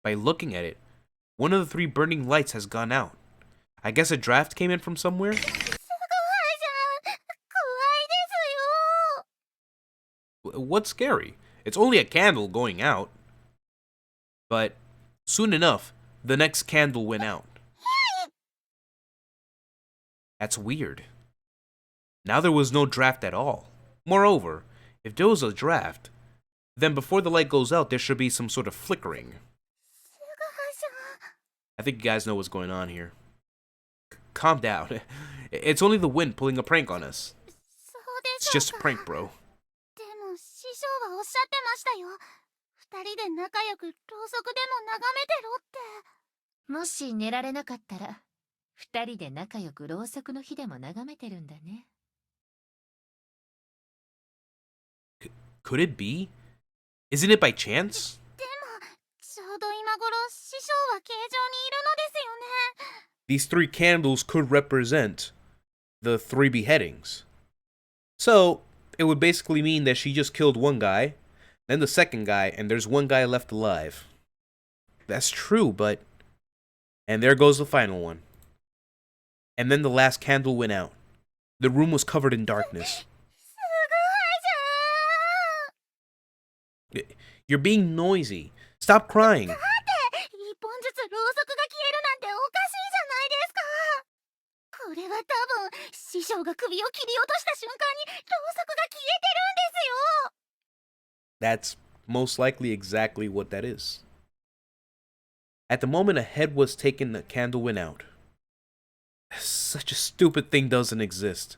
By looking at it, one of the 3 burning lights has gone out. I guess a draft came in from somewhere? 福葉さん。怖いですよ。 What's scary? It's only a candle going out. But soon enough, the next candle went out. That's weird. Now there was no draft at all. Moreover, if there was a draft, then before the light goes out, there should be some sort of flickering. 福葉さん。 I think you guys know what's going on here. Calm down. It's only the wind pulling a prank on us. そうで It's す just a か。 prank, bro. でも師匠はおっしゃってましたよ。二人で仲良くろうそくでも眺めてろって。もし寝られなかったら二人で仲良くろうそくの火でも眺めてるんだね。 Could it be? Isn't it by chance? でもちょうど今頃師匠は形状にいるのですよね。 These 3 candles could represent the 3 beheadings. So, it would basically mean that she just killed one guy, then the second guy, and there's one guy left alive. That's true, but... And there goes the final one. And then the last candle went out. The room was covered in darkness. 福葉さん。 You're being noisy. Stop crying. 一本ずつろうそくが消えるなんておかしいじゃないですか。これは多分師匠が首を切り落とした瞬間にろうそくが消えてるんですよ。 That's most likely exactly what that is. At the moment a head was taken, the candle went out. Such a stupid thing doesn't exist.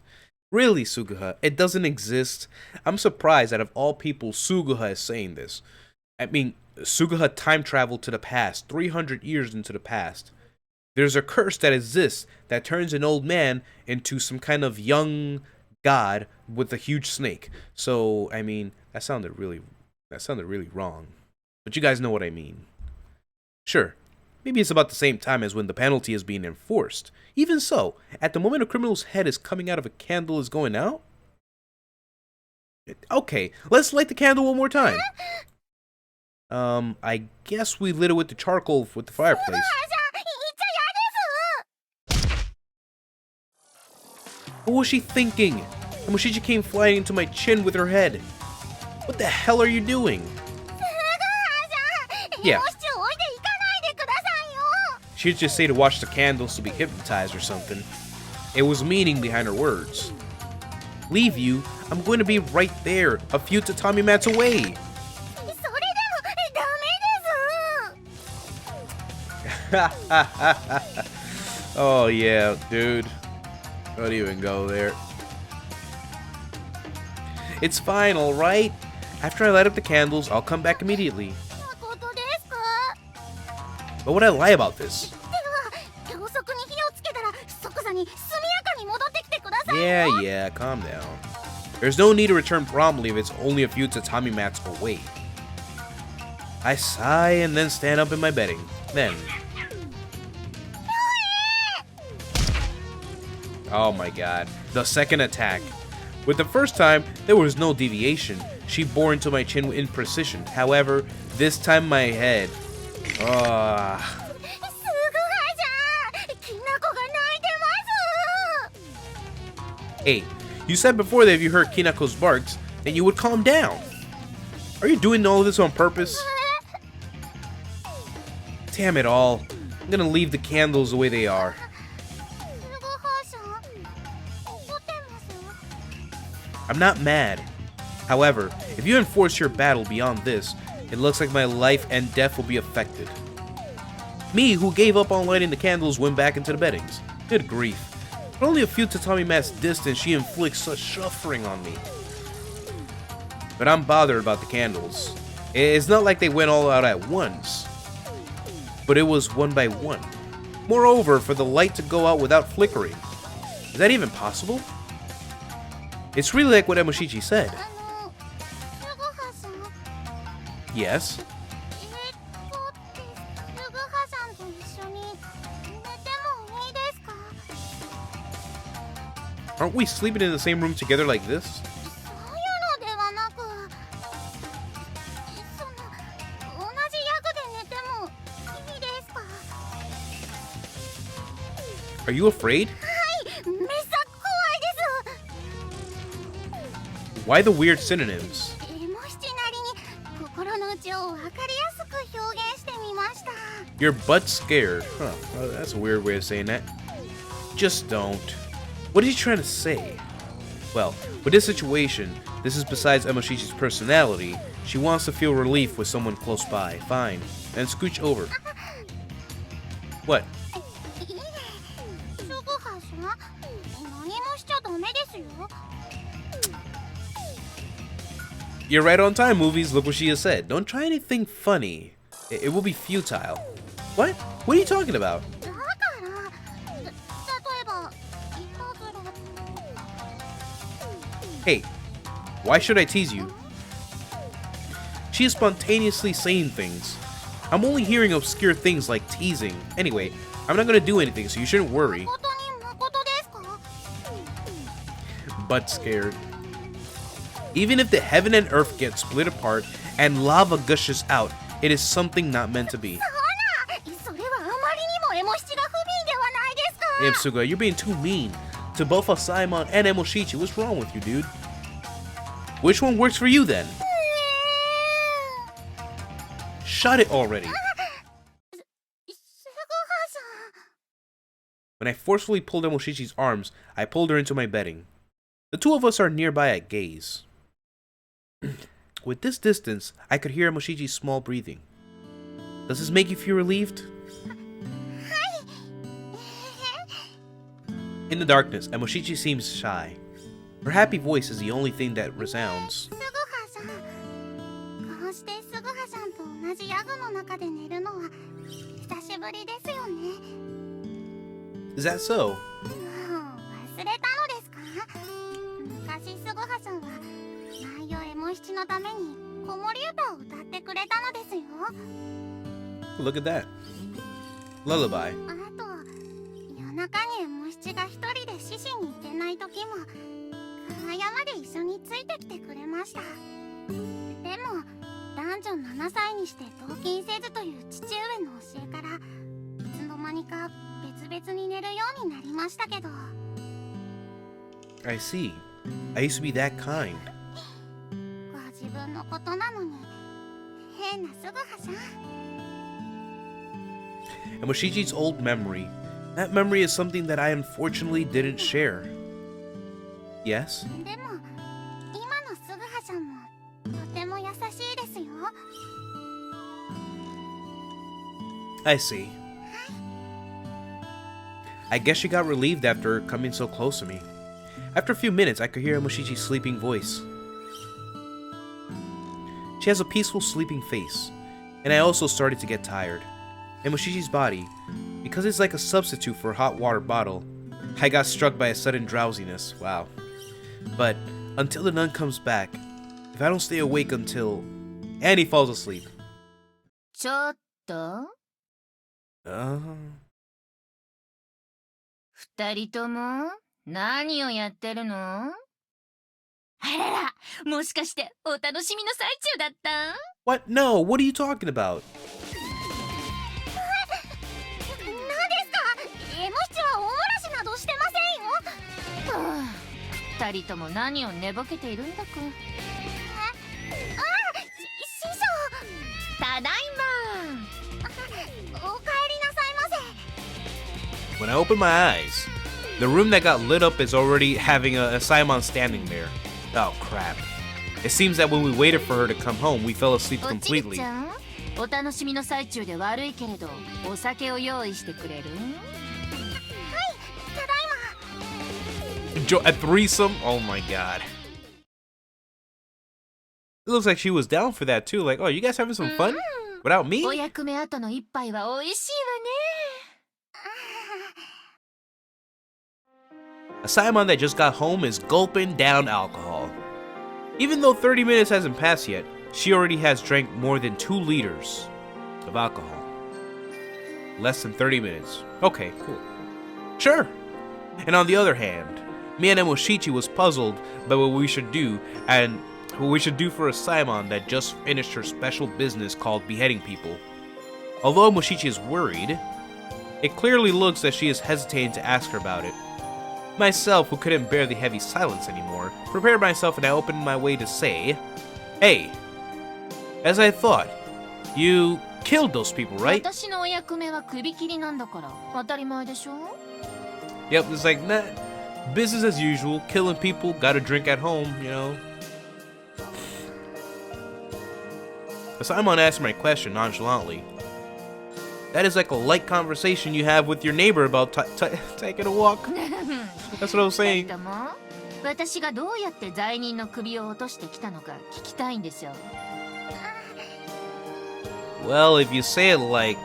Really, Suguha, it doesn't exist. I'm surprised that of all people, Suguha is saying this. I mean, Suguha time traveled to the past, 300 years into the past. There's a curse that exists that turns an old man into some kind of young god with a huge snake. So, I mean, that sounded really wrong. But you guys know what I mean. Sure, maybe it's about the same time as when the penalty is being enforced. Even so, at the moment a criminal's head is coming out of a candle is going out? Okay, let's light the candle one more time. I guess we lit it with the charcoal with the fireplace. What was she thinking? Emoshichi came flying into my chin with her head. What the hell are you doing? Yeah. She'd just say to watch the candles to be hypnotized or something. It was meaning behind her words. Leave you? I'm going to be right there, a few tatami mats away. それでもダメです Oh yeah, dude. Don't even go there. It's fine, alright? After I light up the candles, I'll come back immediately. 誠ですか But would I lie about this? ではろうそくに火をつけたら即座に速やかに戻ってきてください Yeah, calm down. There's no need to return promptly if it's only a few tatami mats away. I sigh and then stand up in my bedding. Then... Oh my god. The second attack. With the first time, there was no deviation. She bore into my chin in precision. However, this time my head... すぐはじゃんきなこが泣いてます Hey, you said before that if you heard Kinako's barks, then you would calm down. Are you doing all of this on purpose? Damn it all. I'm gonna leave the candles the way they are. すぐはじゃん怒ってます I'm not mad. However, if you enforce your battle beyond this, it looks like my life and death will be affected. Me, who gave up on lighting the candles, went back into the beddings. Good grief. But only a few tatami mats distant, she inflicts such suffering on me. But I'm bothered about the candles. It's not like they went all out at once, but it was one by one. Moreover, for the light to go out without flickering. Is that even possible? It's really like what Emoshichi said. すぐはさん Yes? すぐはさんと一緒に寝てもいいですか Aren't we sleeping in the same room together like this? そういうのではなくその同じ役で寝てもいいですか Are you afraid? はいめっさ怖いです Why the weird synonyms? エモ七なりに心の内を分かりやすく表現してみました Your butt's scared. Huh, well, that's a weird way of saying that. Just don't. What is he trying to say? Well, with this situation, this is besides Emoshichi's personality. She wants to feel relief with someone close by. Fine. Then scooch over. What? いいねすぐはさん何もしちゃダメですよ You're right on time, movies. Look what she has said. Don't try anything funny. It will be futile. What? What are you talking about? だから例えばいたずら Hey, why should I tease you? She is spontaneously saying things. I'm only hearing obscure things like teasing. Anyway, I'm not gonna do anything, so you shouldn't worry. 誠に誠ですか But scared. Even if the heaven and earth get split apart and lava gushes out, it is something not meant to be. それはあまりにもエモ七が不憫ではないですか Imsuga, you're being too mean. To both Saemon and Emoshichi, what's wrong with you, dude? Which one works for you then? Shut it already. すぐはさん When I forcefully pulled Emoshichi's arms, I pulled her into my bedding. The two of us are nearby at gaze. With this distance, I could hear Emoshichi's small breathing. Does this make you feel relieved? In the darkness, Emoshichi seems shy. Her happy voice is the only thing that resounds. すぐはさんこうしてすぐはさんと同じヤグの中で寝るのは久しぶりですよね Is that so? 忘れたのですか昔すぐはさんは毎夜エモ七のために子守歌を歌ってくれたのですよ Look at that. Lullaby. あと夜中にエモ七が一人で獅子に行けない時も川山で一緒についてきてくれましたでも男女7歳にして同勤せずという父上の教えからいつの間にか別々に寝るようになりましたけど I see. I used to be that kind. ご自分のことなのに変なすぐはさん Emoshichi's old memory. That memory is something that I unfortunately didn't share. Yes? でも I see. I guess she got relieved after coming so close to me. After a few minutes, I could hear Emoshichi's sleeping voice. She has a peaceful sleeping face, and I also started to get tired. Emoshichi's body, because it's like a substitute for a hot water bottle, I got struck by a sudden drowsiness. Wow. But until the nun comes back, if I don't stay awake until... And he falls asleep. ちょっと二人とも何をやってるの？あらら、もしかしてお楽しみの最中だった？ What? No, what are you talking about? 何ですか？エモ七は大嵐などしてませんよ。はあ、二人とも何を寝ぼけているんだか。師匠。ただいま。お帰りなさいませ。 When I open my eyes, the room that got lit up is already having a Saemon standing there. Oh crap. It seems that when we waited for her to come home, we fell asleep おちび completely. ちゃん、お楽しみの最中で悪いけれど、お酒を用意してくれる？ただいま。A threesome? Oh my god. It looks like she was down for that too. Like, oh, you guys having some fun? Without me? お役目後の一杯は美味しいわね。A Saemon that just got home is gulping down alcohol. Even though 30 minutes hasn't passed yet, she already has drank more than 2 liters of alcohol. Less than 30 minutes. Okay, cool. Sure. And on the other hand, me and Emoshichi was puzzled by what we should do and what we should do for a Saemon that just finished her special business called beheading people. Although Emoshichi is worried, it clearly looks that she is hesitating to ask her about it. Myself, who couldn't bear the heavy silence anymore, prepared myself and I opened my way to say, "Hey, as I thought, you killed those people, right?" 私のお役目は首切りなんだから当たり前でしょ？ Yep, it's like, nah, business as usual, killing people, gotta drink at home, you know. Saemon asked my question nonchalantly. That is like a light conversation you have with your neighbor about taking a walk. That's what I was 二 saying. 人とも私がどうやって罪人の首を落としてきたのか聞きたいんですよ。 Well, if you say it like,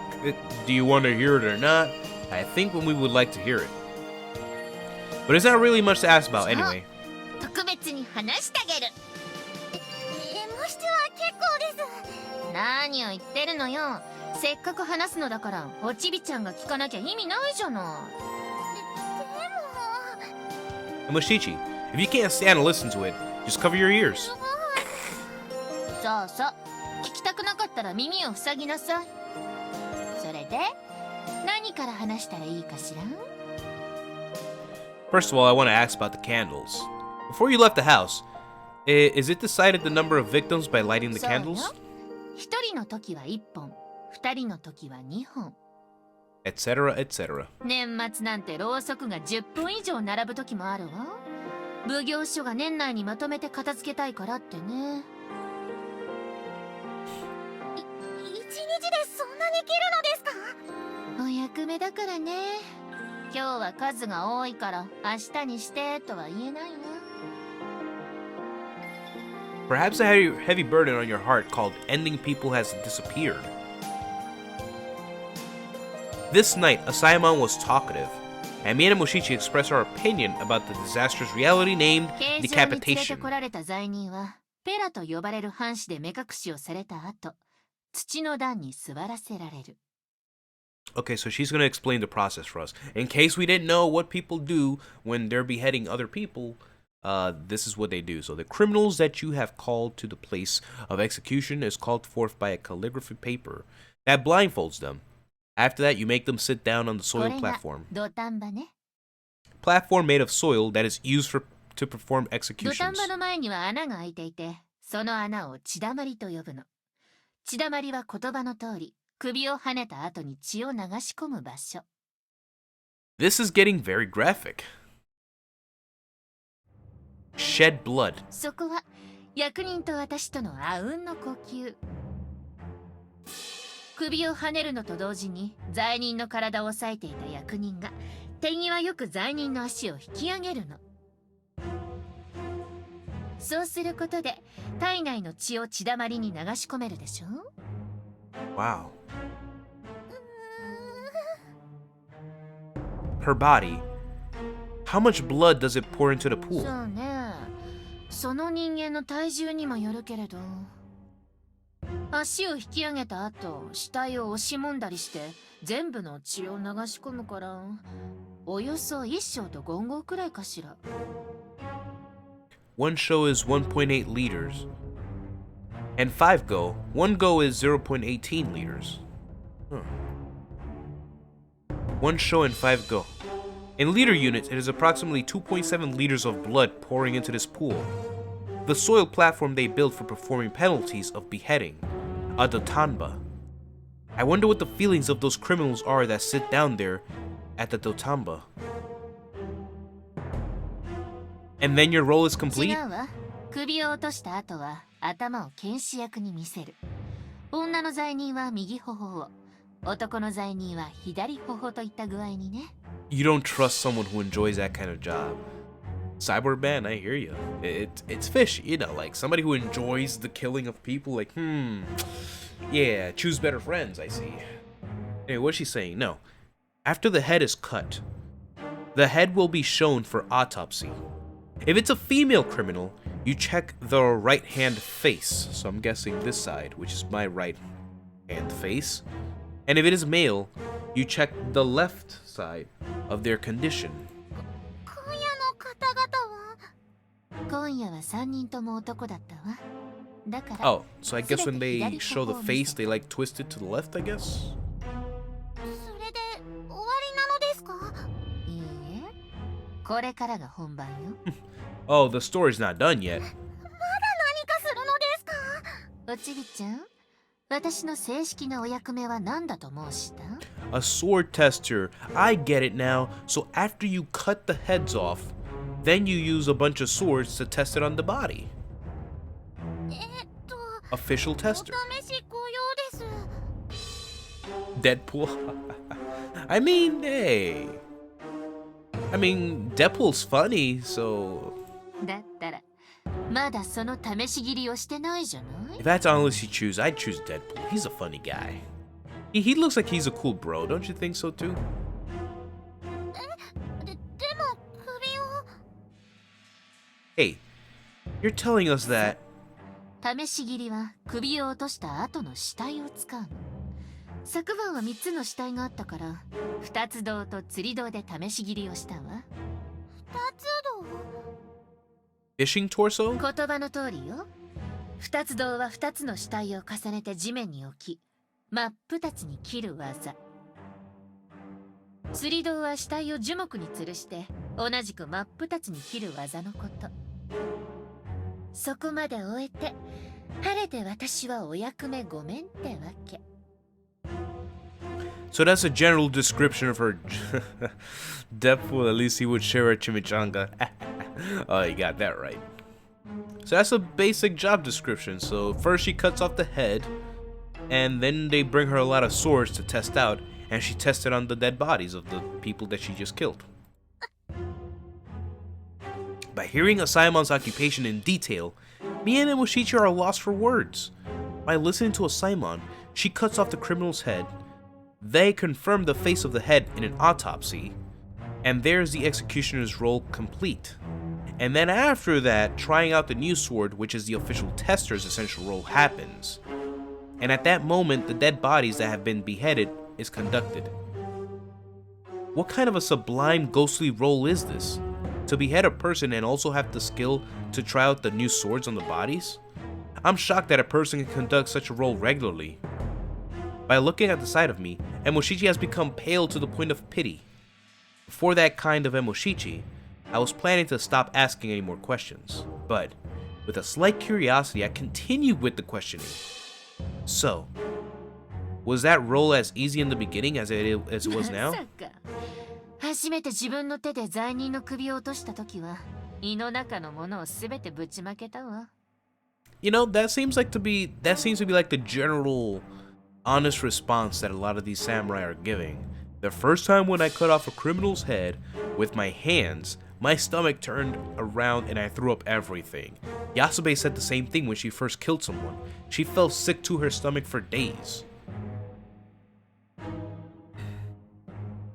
do you want to hear it or not? I think we would like to hear it. But it's not really much to ask about anyway. 特別に話してあげる。エモ七は結構です。何を言ってるのよ。せっかく話すのだからおちびちゃんが聞かなきゃ意味ないじゃない。 Emoshichi, if you can't stand to listen to it, just cover your ears. そうそう。聞きたくなかったら耳を塞ぎなさい。それで何から話したらいいかしら？ First of all, I want to ask about the candles. Before you left the house, is it decided the number of victims by lighting the そうよ。 candles? 一人の時は1本、二人の時は2本。 Etc., etc. 年末なんてろうそくが10本以上並ぶ時もあるわ。奉行所が年内にまとめて片付けたいからってね。一日でそんなに切るのですか？お役目だからね。今日は数が多いから明日にしてとは言えないわ。 Perhaps a heavy burden on your heart called ending people has disappeared. This night, Saemon was talkative, and me and Emoshichi expressed our opinion about the disastrous reality named 刑場に連れて decapitation. こられた罪人はペラと呼ばれる藩士で目隠しをされた後、土の段に座らせられる。 Okay, so she's going to explain the process for us. In case we didn't know what people do when they're beheading other people, this is what they do. So the criminals that you have called to the place of execution is called forth by a calligraphy paper that blindfolds them. After that, you make them sit down on the こ soil れが platform. 土壇場ね。 Platform made of soil that is used to perform 土壇 executions. 場の前には穴が開いていて、その穴を血だまりと呼ぶの。血だまりは言葉の通り、首をはねた後に血を流し込む場所。 This is getting very graphic. Shed blood. そこは役人と私とのあうんの呼吸。首をはねるのと同時に罪人の体を押さえていた役人が手際よく罪人の足を引き上げるの。そうすることで体内の血を血だまりに流し込めるでしょ。 Wow. Her body. How much blood does it pour into the pool? そうね。その人間の体重にもよるけれど、足を引き上げた後、死体を押しもんだりして全部の血を流し込むから、およそ1升と5合くらいかしら。One show is 1.8 liters. And 5 go. 1 go is 0.18 liters. Huh. 1 show and 5 go. In liter units, it is approximately 2.7 liters of blood pouring into this pool. The soil platform they built for performing penalties of beheading. A dotanba. I wonder what the feelings of those criminals are that sit down there at the dotanba. And then your role is 違 complete? うわ。首を落とした後は頭を剣士役に見せる。女の罪人は右頬を、男の罪人は左頬といった具合にね。You don't trust someone who enjoys that kind of job. Cyborg man, I hear you. It's fishy, you know, like somebody who enjoys the killing of people, like, yeah, choose better friends, I see. Anyway, what's she saying? No. After the head is cut, the head will be shown for autopsy. If it's a female criminal, you check the right hand face. So I'm guessing this side, which is my right hand face. And if it is male, you check the left side of their condition. 今夜の方々は今夜は3人とも男だったわ。だから、 Oh, so I guess when they show the face, they like twist it to the left, I guess? それで終わりなのですか？いいえ。これからが本番よ。Oh, the story's not done yet. まだ何かするのですか？おちびちゃん、私の正式なお役目は何だと申した？ A sword tester. I get it now. So after you cut the heads off, then you use a bunch of swords to test it on the body. Official お tester. 試しご用です。 Deadpool. I mean, hey. I mean, Deadpool's funny, so だったら、まだその試し切りをしてないじゃない？ if that's honestly choose, I'd choose Deadpool. He's a funny guy. He looks like he's a cool bro, don't you think so too? でも首を Hey, you're telling us that 試し切りは首を落とした後の死体を使うの。昨晩は3つの死体があったから2つ胴と釣り胴で試し切りをしたわ。二つ道 fishing torso? 言葉の通りよ。2つ胴は2つの死体を重ねて地面に置き真っ二つに切る技。釣り胴は死体を樹木に吊るして同じく真っ二つに切る技のこと。そこまで終えて晴れて私はお役目ごめんってわけ。 So that's a general description of her. Deadpool, at least he would share a chimichanga. Oh, you got that right. So that's a basic job description. So first she cuts off the head, and then they bring her a lot of swords to test out, and she tested on the dead bodies of the people that she just killed. By hearing Saemon's occupation in detail, Mie and Mushichi are lost for words. By listening to Saemon, she cuts off the criminal's head. They confirm the face of the head in an autopsy, and there's the executioner's role complete. And then after that, trying out the new sword, which is the official tester's essential role, happens. And at that moment, the dead bodies that have been beheaded is conducted. What kind of a sublime ghostly role is this? To behead a person and also have the skill to try out the new swords on the bodies? I'm shocked that a person can conduct such a role regularly. By looking at the side of me, Emoshichi has become pale to the point of pity. For that kind of Emoshichi, I was planning to stop asking any more questions, but with a slight curiosity, I continued with the questioning. So, was that role as easy in the beginning as it was now? まさか。初めて自分の手で罪人の首を落とした時は胃の中のものをすべてぶちまけたわ。 You know, that seems to be like the general honest response that a lot of these samurai are giving. The first time when I cut off a criminal's head with my hands, my stomach turned around and I threw up everything. Yasube said the same thing when she first killed someone. She felt sick to her stomach for days.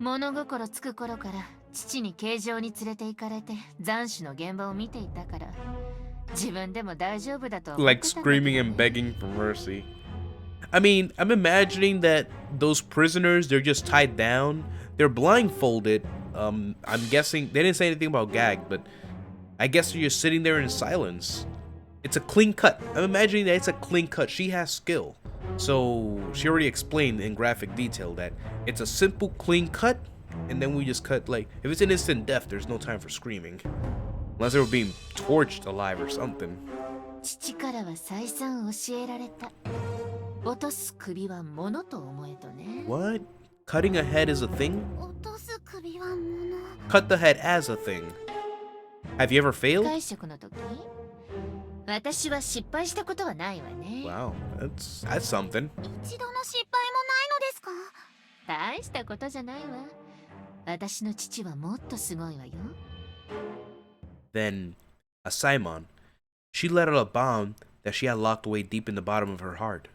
物心つく頃から父に刑場に連れて行かれて斬首の現場を見ていたから自分でも大丈夫だと思って Like たんだけどね screaming and begging for mercy. I mean, I'm imagining that those prisoners, they're just tied down. They're blindfolded. I'm guessing they didn't say anything about gag, but I guess they're just sitting there in silence. It's a clean cut. I'm imagining that it's a clean cut. She has skill. So she already explained in graphic detail that it's a simple clean cut, and then we just cut, like, if it's an instant death, there's no time for screaming. Unless they were being torched alive or something. 父からは再三教えられた落とす首は物と思えとね What? Cutting a head is a thing? 落とす首は物。 Cut the head as a thing. Have you ever failed? 会食の時私は失敗したことはないわね Wow, that's something. 一度の失敗もないのですか？大したことじゃないわ私の父はもっとすごいわよ Then, a Saemon, she let out a bomb that she had locked away deep in the bottom of her heart.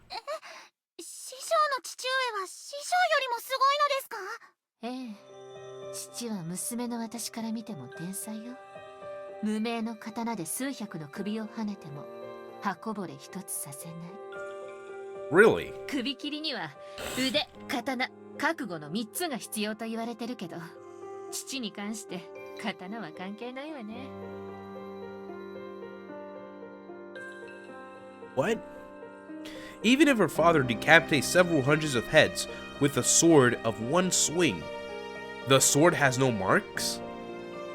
師匠の父上は師匠よりもすごいのですか？ええ父は娘の私から見ても天才よ無名の刀で数百の首をはねても刃こぼれ一つさせない Really? 首切りには腕、刀、覚悟の3つが必要と言われてるけど父に関して刀は関係ないわね What? Even if her father decapitates several hundreds of heads with a sword of one swing, the sword has no marks?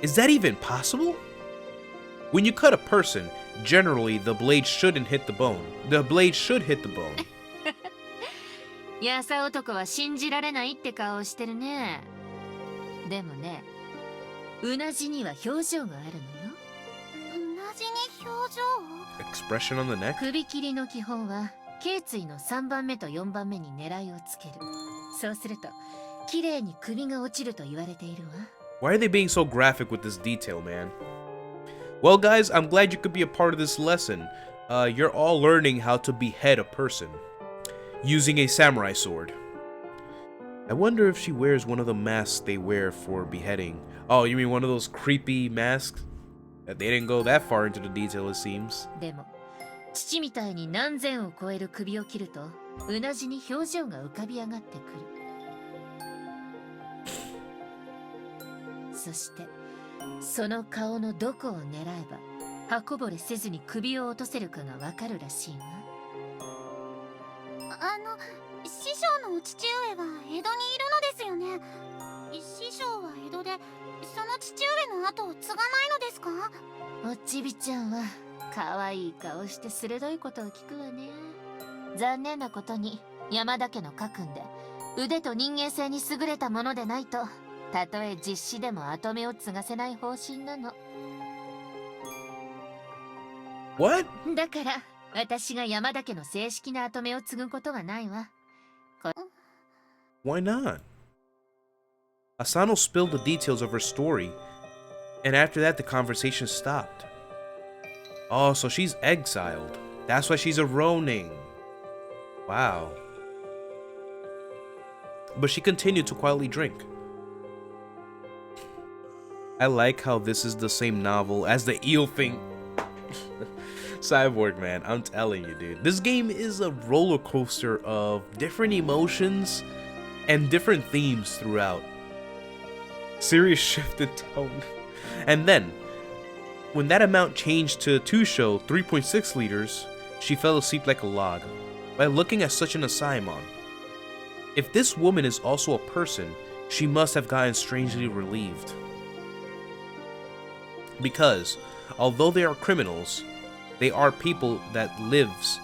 Is that even possible? When you cut a person, generally the blade shouldn't hit the bone. The blade should hit the bone. やさ男は信じられないって顔をしてるねでもねうなじには表情があるのようなじに表情を？ Expression on the neck? 首切りの基本は頸椎の3番目と4番目に狙いをつけるそうすると綺麗に首が落ちると言われているわ Why are they being so graphic with this detail, man? Well, guys, I'm glad you could be a part of this lesson. You're all learning how to behead a person using a samurai sword. I wonder if she wears one of the masks they wear for beheading. Oh, you mean one of those creepy masks? They didn't go that far into the detail, it seems. でも父みたいに何千を超える首を切るとうなじに表情が浮かび上がってくるそしてその顔のどこを狙えば刃こぼれせずに首を落とせるかがわかるらしいわ師匠のお父上は江戸にいるのですよね。師匠は江戸でその父上の後を継がないのですか？おちびちゃんは可愛い顔して鋭いことを聞くわね残念なことに山田家の家訓で腕と人間性に優れたものでないとたとえ実子でも跡目を継がせない方針なの What? だから私が山田家の正式な跡目を継ぐことはないわ Why not? Asano spilled the details of her story, and after that the conversation stopped. Oh, so she's exiled. That's why she's a Ronin. Wow. But she continued to quietly drink. I like how this is the same novel as the eel thing. Cyborg, man, I'm telling you, dude. This game is a roller coaster of different emotions and different themes throughout. Serious shift in tone. And then, when that amount changed to Tusho 3.6 liters, she fell asleep like a log by looking at such an Saemon. If this woman is also a person, she must have gotten strangely relieved. Because, although they are criminals, they are people that lives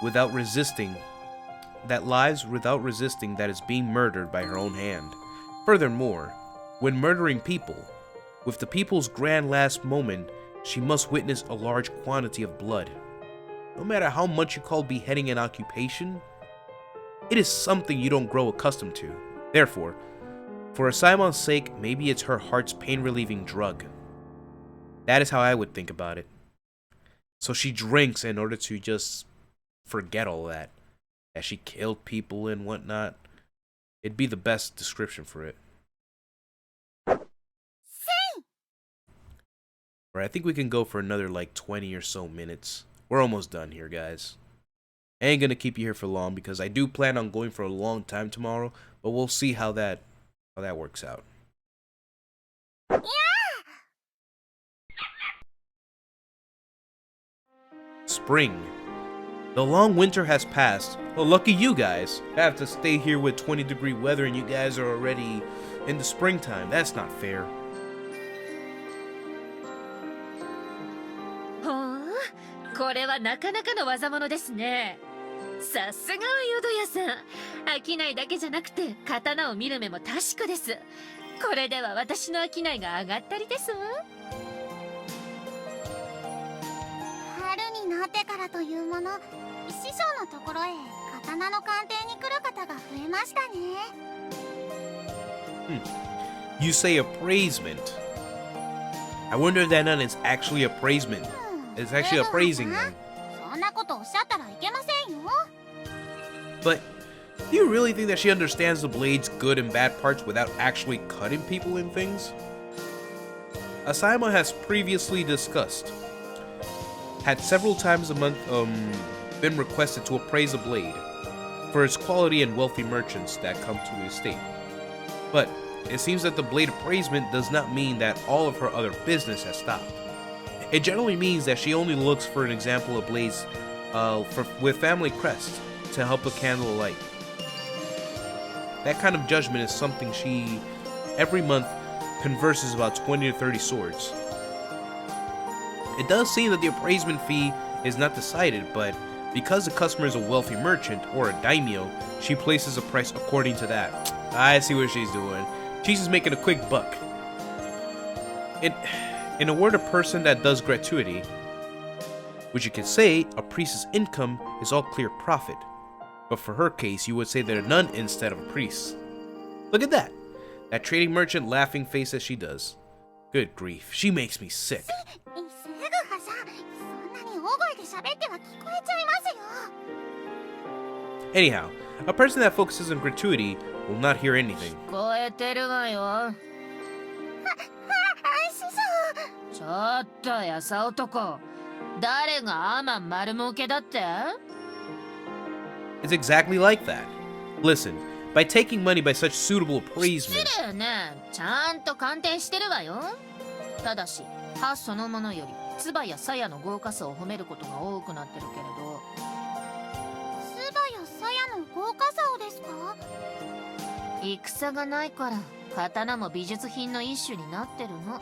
without resisting that is being murdered by her own hand. Furthermore, when murdering people, with the people's grand last moment, she must witness a large quantity of blood. No matter how much you call beheading an occupation, It is something you don't grow accustomed to. Therefore, for Saimon's sake, maybe it's her heart's pain-relieving drug. That is how I would think about it. So she drinks in order to just forget all that she killed people and whatnot. It'd be the best description for it. Alright, I think we can go for another like 20 or so minutes. We're almost done here, guys. I ain't gonna keep you here for long because I do plan on going for a long time tomorrow, but we'll see how that works out. Spring. The long winter has passed. Well, lucky you guys. I have to stay here with 20-degree weather and you guys are already in the springtime. That's not fair. これはなかなかの技物ですね。さすがは淀屋さん。商いだけじゃなくて刀を見る目も確かです。これでは私の商いが上がったりですわ。春になってからというもの、師匠のところへ刀の鑑定に来る方が増えましたね。You say appraisement. I wonder if that nun is actually appraisement. It's actually appraising them. そんなことおっしゃったらいけませんよ。But do you really think that she understands the blade's good and bad parts without actually cutting people and things? Saemon has previously discussed, had several times a month been requested to appraise a blade for its quality and wealthy merchants that come to the estate. But it seems that the blade appraisement does not mean that all of her other business has stopped. It generally means that she only looks for an example of blades with family crest to help a candle alight. That kind of judgment is something she, every month, converses about 20 to 30 swords. It does seem that the appraisement fee is not decided, but because the customer is a wealthy merchant or a daimyo, she places a price according to that. I see what she's doing. She's just making a quick buck. In a word, a person that does gratuity, which you could say a priest's income is all clear profit. But for her case, you would say they're a nun instead of a priest. Look at that! That trading merchant laughing face as she does. Good grief, she makes me sick. Anyhow, a person that focuses on gratuity will not hear anything. ちょっとやさ男、誰がアーマン丸儲けだって？ It's exactly like that. Listen, by taking money by such suitable appraisement. 失礼ね。ちゃんと鑑定してるわよ。ただし、歯そのものより唾や鞘の豪華さを褒めることが多くなってるけれど。唾や鞘の豪華さをですか？戦がないから刀も美術品の一種になってるの。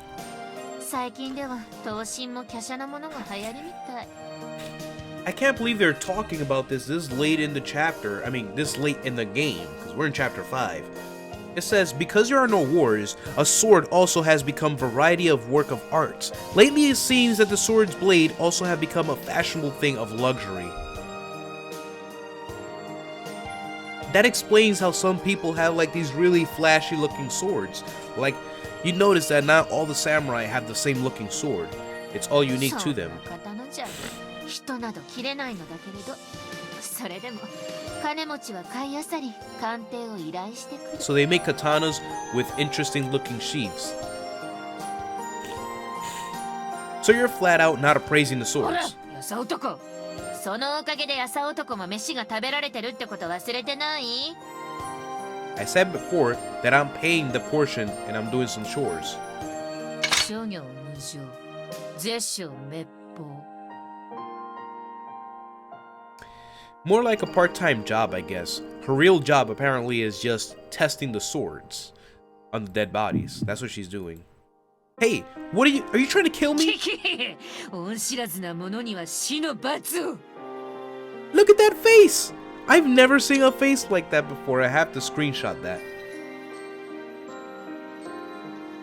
最近では刀身も華奢なものが流行りみたい。I can't believe they're talking about this late in the chapter. I mean, this late in the game, because we're in chapter 5. It says, because there are no wars, a sword also has become variety of work of art. Lately it seems that the sword's blade also have become a fashionable thing of luxury. That explains how some people have like these really flashy looking swords. Like, you notice that not all the samurai have the same looking sword. It's all unique to them. 人など切れないのだけれど、それでも金持ちは買いあさり鑑定を依頼してくる。 So they make katanas with interesting looking sheaths. So you're flat out not appraising the ほら、 swords. やさ男。そのおかげでやさ男も飯が食べられてるってこと忘れてない？ I said before that I'm paying the portion and I'm doing some chores. 諸行無常、絶唱滅法。 More like a part-time job, I guess. Her real job apparently is just testing the swords on the dead bodies. That's what she's doing. Hey, what are you trying to kill me? 恩知らずな者には死の罰を。 Look at that face! I've never seen a face like that before. I have to screenshot that.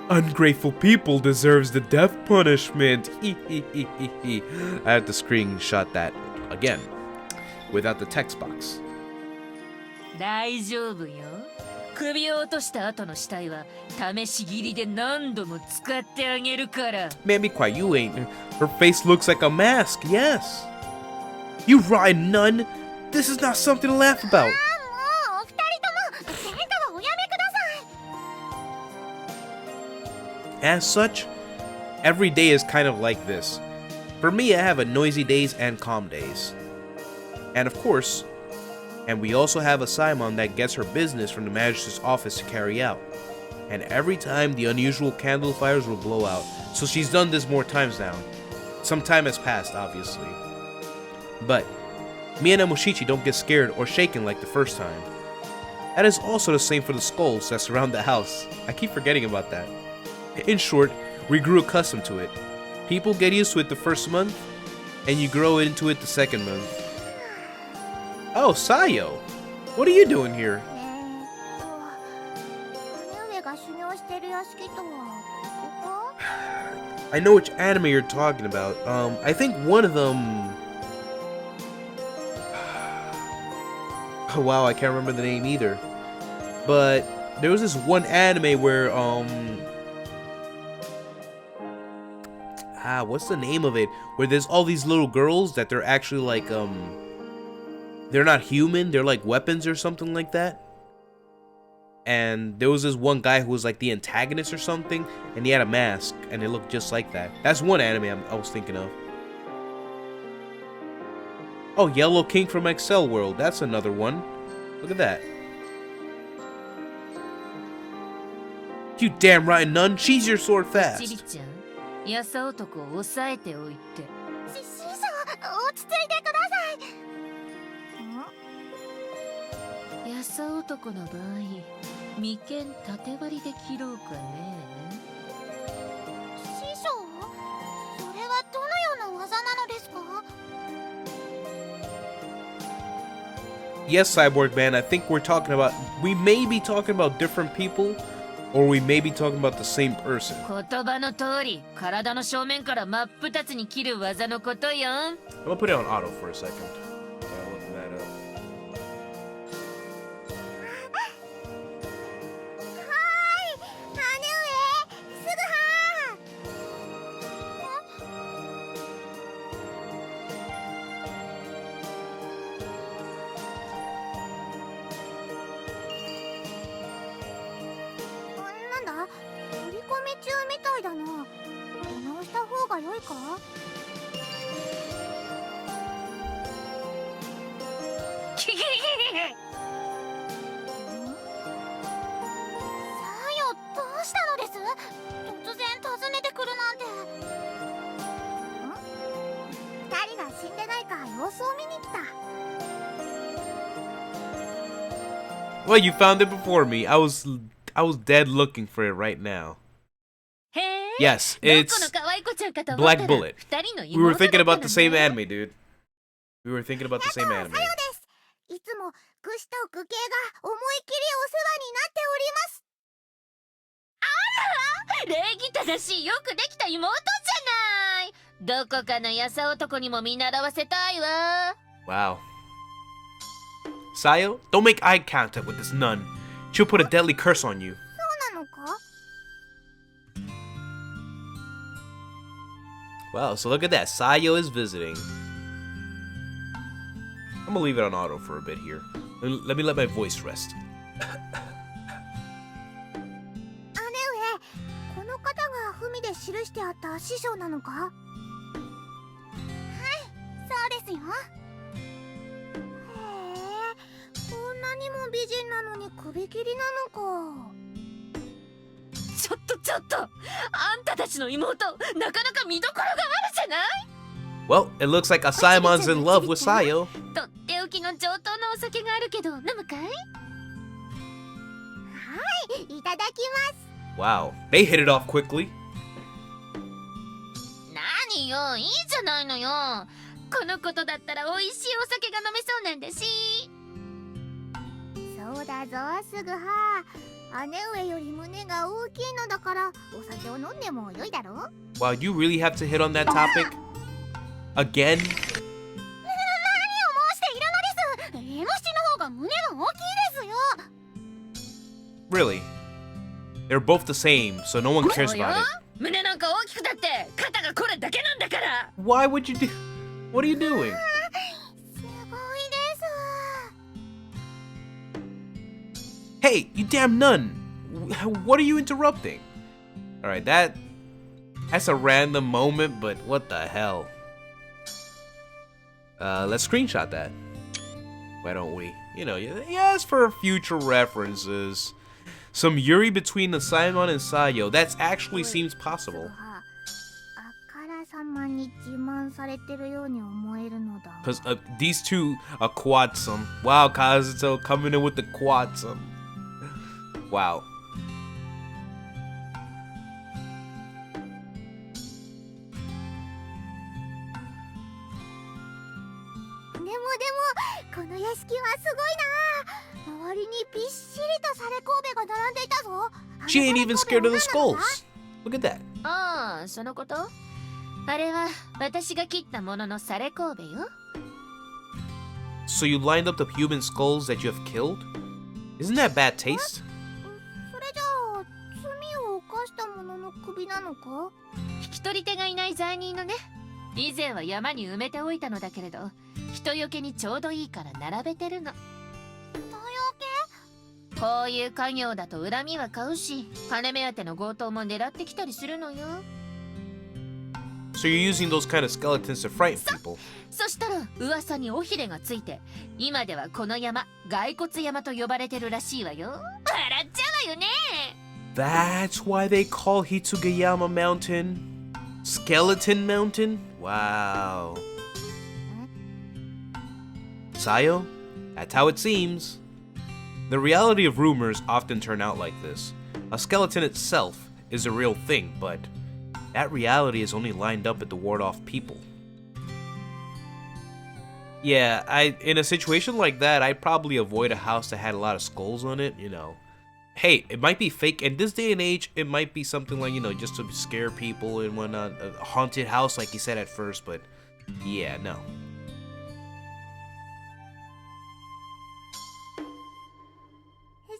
Ungrateful people deserves the death punishment. I have to screenshot that again without the text box. 大丈夫よ。首を落とした後の死体は試し切りで何度も使ってあげるから。 Man, be quiet, you ain't. Her face looks like a mask, yes. You rotten nun! This is not something to laugh about. もうお二人とも喧嘩はおやめください。 As such, every day is kind of like this. For me, I have a noisy days and calm days. And of course, and we also have a Saemon that gets her business from the magistrate's office to carry out. And every time the unusual candle fires will blow out. So she's done this more times now. Some time has passed, obviously. But me and Emoshichi don't get scared or shaken like the first time. That is also the same for the skulls that surround the house. I keep forgetting about that. In short, we grew accustomed to it. People get used to it the first month, and you grow into it the second month. Oh, Sayo! What are you doing here? 姉上が修行してる屋敷とはここ？ I know which anime you're talking about. I think one of them... Oh wow, I can't remember the name either. But there was this one anime where, what's the name of it? Where there's all these little girls that they're actually like, they're not human, they're like weapons or something like that. And there was this one guy who was like the antagonist or something, and he had a mask, and it looked just like that. That's one anime I was thinking of. Oh, Yellow King from Excel World, that's another one. Look at that. You damn right, nun, she's your sword ち fast. びちゃん、やさ男を抑えておいて。師匠、落ち着いてください。やさ男の場合、眉間縦割りで切ろうかね。師匠、それはどのような技なのですか？ Yes, Cyborg Man, I think we may be talking about different people, or we may be talking about the same person. 言葉の通り、体の正面から真っ二つに切る技のことよ。 I'm gonna put it on auto for a second. I'll look that up. 姉上、すぐはなんだ、取り込み中みたいだな。出直した方が良いか？キキキキどうしたのです？突然訪ねてくるなんて。二人が死んでないか様子を見に来た。 Well, you found it before me. I was dead looking for it right now. へえ。 Yes, どこ it's の可愛い子ちゃんかと思ったら Black Bullet. 二人の We were 妹だった thinking の about the same ね。 anime, dude. We were thinking about the same anime. さよです。いつもグシとグケが思いっきりお世話になっております。礼儀正しいよくできた妹じゃない。どこかのやさ男にも見習わせたいわ。 Wow. Sayo, don't make eye contact with this nun. She'll put a deadly curse on you. そうなのか？ Wow, so look at that. Sayo is visiting. I'm gonna leave it on auto for a bit here. Let me let my voice rest. 姉上、この方が文で記してあった師匠なのか？はい、そうですよ。へえ、こんなにも美人なのに首切りなのか。ちょっとあんたたちの妹なかなか見どころがあるじゃない。 Well, it looks like Asaimon's in love with Sayo. とっておきの上等なお酒があるけど飲むかい？はい、いただきます。 Wow, they hit it off quickly. 何よ、いいじゃないのよ。このことだったら美味しいお酒が飲めそうなんだし。そうだぞ、すぐは。姉上より胸が大きいのだからお酒を飲んでも良いだろう。 Wow, you really have to hit on that topic? Again? 何を申しているのです。エモシの方が胸が大きいです。Really. They're both the same, so no one cares about it. 胸なんか大きくたって肩がこれだけなんだから。 Why would you do? What are you doing? すごいです。 Hey, you damn nun! What are you interrupting? Alright, that's a random moment, but what the hell? Let's screenshot that. Why don't we? You know, yes, for future references. Some Yuri between the Saemon and Sayo. That actually seems possible. あからさまに自慢されてるように思えるのだ。 Because these two are quadsome. Wow, Kazuto coming in with the quadsome. Wow. でもこの屋敷はすごいな。周りにびっしりとサレ神戸が並んでいたぞ。 She ain't even scared of the skulls. Look at that. ああ、そのこと？あれは私が切ったもののサレ神戸よ。 So you lined up the human skulls that you have killed? Isn't that bad taste? それじゃあ罪を犯した者の首なのか？引き取り手がいない罪人のね。以前は山に埋めておいたのだけれど、人よけにちょうどいいから並べてるの。人よけ？こういう家業だと恨みは買うし、金目当ての強盗も狙ってきたりするのよ。 So you're using those kind of skeletons to frighten people. そしたら噂に尾ひれがついて、今ではこの山、骸骨山と呼ばれてるらしいわよ。笑っちゃうわよね。 That's why they call Hitsugayama Mountain Skeleton Mountain? Wow. Sayo? That's how it seems. The reality of rumors often turn out like this. A skeleton itself is a real thing, but that reality is only lined up at the ward-off people. Yeah, in a situation like that, I'd probably avoid a house that had a lot of skulls on it, you know. Hey, it might be fake. In this day and age, it might be something like, you know, just to scare people and whatnot. A haunted house, like you said at first, but yeah, no.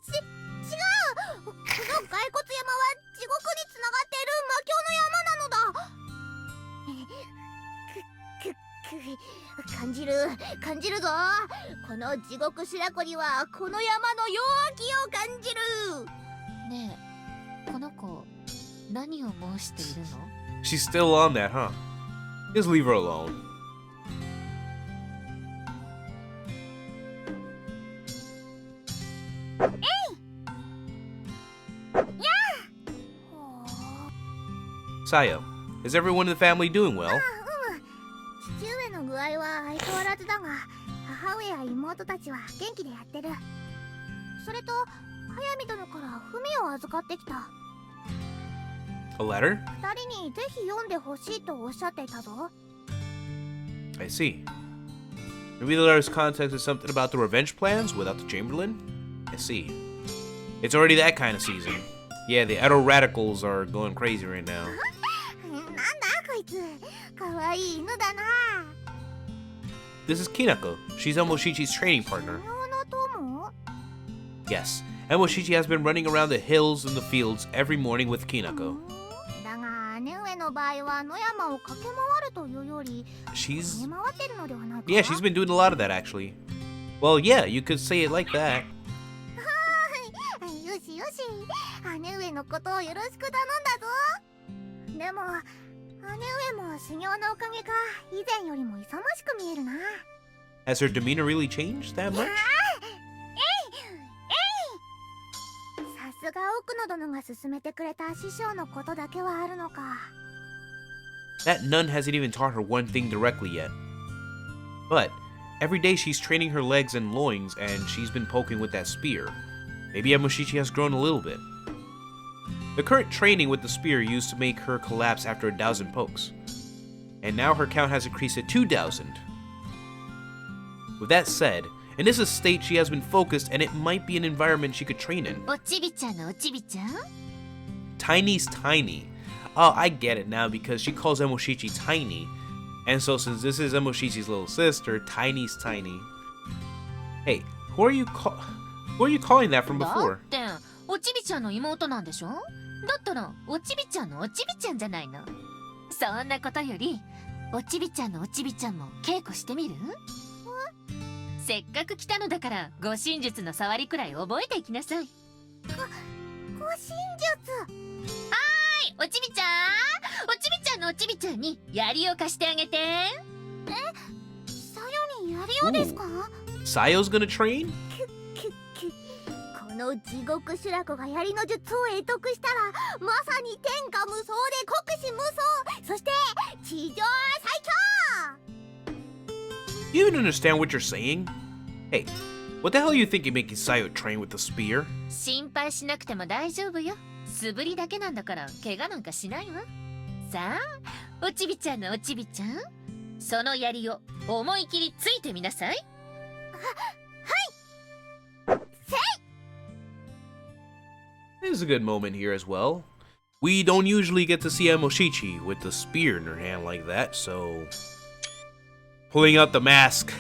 違う。この骸骨山は地獄につながっている魔境の山なのだ。感じるぞ。この地獄白子にはこの山の弱気を感じる。ねえ、この子何を申しているの？ She's still on that, huh? Just leave her alone. Sayo, is everyone in the family doing well? 父上の具合は相変わらずだが、母上や妹たちは元気でやってる。それと、速水殿から文を預かってきた。 A letter? 二人にぜひ読んでほしいとおっしゃっていたぞ。 I see. Maybe the letter's context is something about the revenge plans without the Chamberlain? I see. It's already that kind of season. Yeah, the Edo radicals are going crazy right now. なんだこいつ、かわいい犬だな。 This is Kinako. She's Emoshichi's training partner. 妙な友？ Yes, Emoshichi has been running around the hills and the fields every morning with Kinako. だが姉上の場合は野山を駆け回るというより、 She's... 逃げ回ってるのではないか？ Yeah, she's been doing a lot of that actually. Well, yeah, you could say it like that. よしよし、姉上のことをよろしく頼んだぞ。でも姉上も修行のおかげか以前よりも勇ましく見えるな。 Has her demeanor really changed that much? さすが奥野殿が勧めてくれた師匠のことだけはあるのか。 That nun hasn't even taught her one thing directly yet. But every day she's training her legs and loins and she's been poking with that spear. Maybe Emoshichi has grown a little bit. The current training with the spear used to make her collapse after 1,000 pokes. And now her count has increased to 2,000. With that said, in this state she has been focused and it might be an environment she could train in. おちびちゃんのおちびちゃん？ Tiny's tiny. Oh, I get it now because she calls Emoshichi tiny. And so since this is Emoshichi's little sister, Tiny's tiny. Hey, who are you calling that from だっ before? ておちちゃんの妹なんでしょ？だったらおちびちゃんのおちびちゃんじゃないの。そんなことよりおちびちゃんのおちびちゃんも稽古してみる？せっかく来たのだから護身術の触りくらい覚えていきなさい。護身術。おちびちゃん、おちびちゃんのおちびちゃんに槍を貸してあげて。さよに槍をですか？ Sayo's gonna train? この地獄修羅子が槍の術を得得したらまさに天下無双で国士無双、そして地上最強。 You even understand what you're saying? Hey, what the hell are you thinking making Sayo train with the spear? 心配しなくても大丈夫よ。素振りだけなんだから怪我なんかしないわ。さあ、おちびちゃんのおちびちゃん、その槍を思い切りついてみなさい。There's a good moment here as well. We don't usually get to see Yamashina with the spear in her hand like that, so... Pulling out the mask.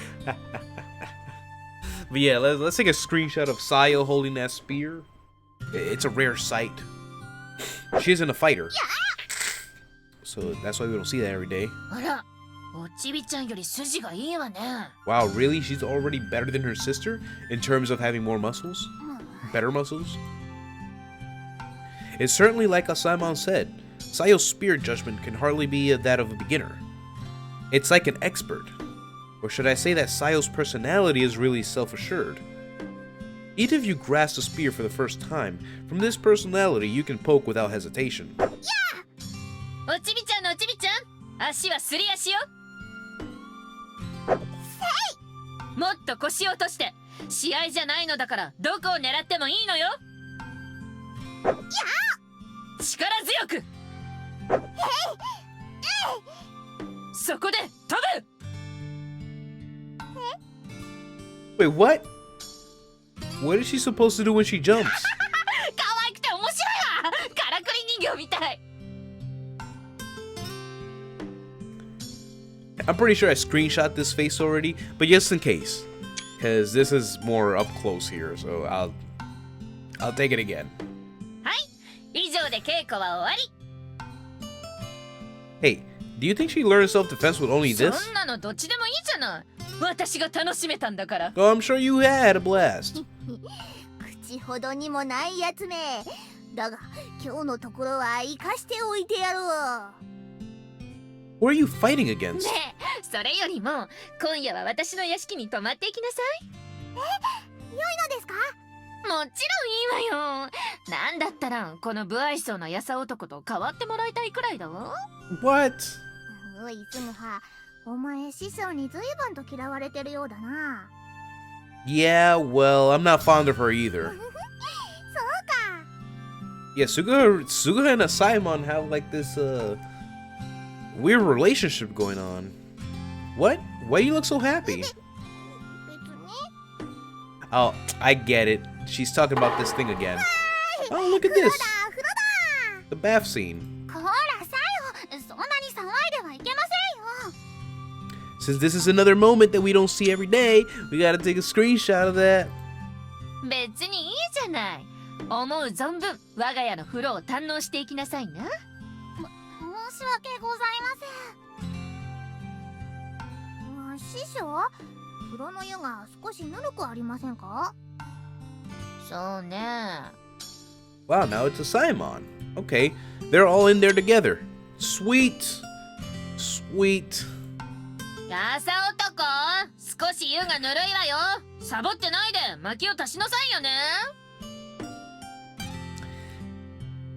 But yeah, let's take a screenshot of Sayo holding that spear. It's a rare sight. She isn't a fighter. So that's why we don't see that every day. あら、おちびちゃんより筋がいいわね。 Wow, really? She's already better than her sister in terms of having more muscles? Better muscles? It's certainly like Saemon said, Sayo's spear judgment can hardly be that of a beginner. It's like an expert. Or should I say that Sayo's personality is really self-assured. Even if you grasp the spear for the first time, from this personality you can poke without hesitation. おちびちゃんのおちびちゃん、足はすり足よ。もっと腰を落として、試合じゃないのだからどこを狙ってもいいのよ。力強く。そこで飛ぶ。 Wait, what? What is she supposed to do when she jumps? 可愛くて面白いわ。からくり人形みたい。 I'm pretty sure I screenshot this face already, but just in case, because this is more up close here, so I'll take it again. はい、以上で稽古は終わり。 Hey, do you think she learned self-defense with only this? そんなのどっちでもいいじゃない。私が楽しめたんだから。 Oh, I'm sure you had a blast. 口ほどにもないやつめ。だが今日のところは生かしておいてやろう。 What are you fighting against? ねえ、それよりも今夜は私の屋敷に泊まっていきなさい。良いのですか？もちろんいいわよ。なんだったらこの不愛想なやさ男と代わってもらいたいくらいだわ。 What? おいスムハ、お前師匠に随分と嫌われてるようだな。 Yeah, well, I'm not fond of her either. そうか。 Yeah, Suga and Saemon have like this weird relationship going on. What? Why do you look so happy? 別に。 Oh, I get it. She's talking about this thing again. Oh, look at 風呂 this. だ風呂だ。 The bath scene. こらさよ、そんなに騒いではいけませんよ。 Since this is another moment that we don't see every day, we gotta take a screenshot of that. 別にいいじゃない。思う存分我が家の風呂を堪能していきなさいな。申し訳ございません。師匠、風呂の湯が少しぬるくありませんか？そうね。 Wow, now it's a Saemon. Okay, they're all in there together. Sweet. Sweet. やさ男、少し湯がぬるいわよ。サボってないで薪を足しなさいよね。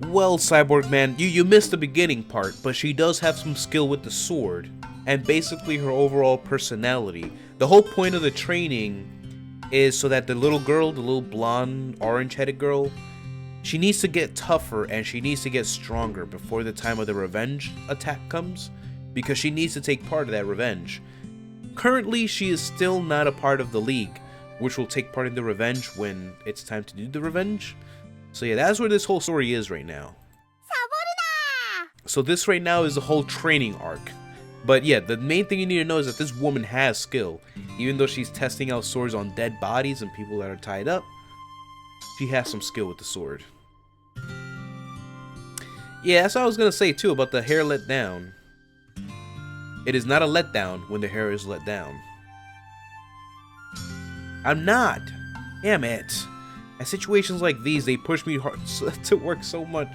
Well, Cyborg Man, you missed the beginning part, but she does have some skill with the sword, and basically her overall personality. The whole point of the training is so that the little girl, the little blonde, orange-headed girl, she needs to get tougher and she needs to get stronger before the time of the revenge attack comes, because she needs to take part of that revenge. Currently, she is still not a part of the league, which will take part in the revenge when it's time to do the revenge. So yeah, that's where this whole story is right now. サボるな。 So this right now is the whole training arc. But yeah, the main thing you need to know is that this woman has skill. Even though she's testing out swords on dead bodies and people that are tied up, she has some skill with the sword. Yeah, that's what I was gonna say too about the hair let down. It is not a letdown when the hair is let down. I'm not. Damn it. At situations like these, they push me hard to work so much.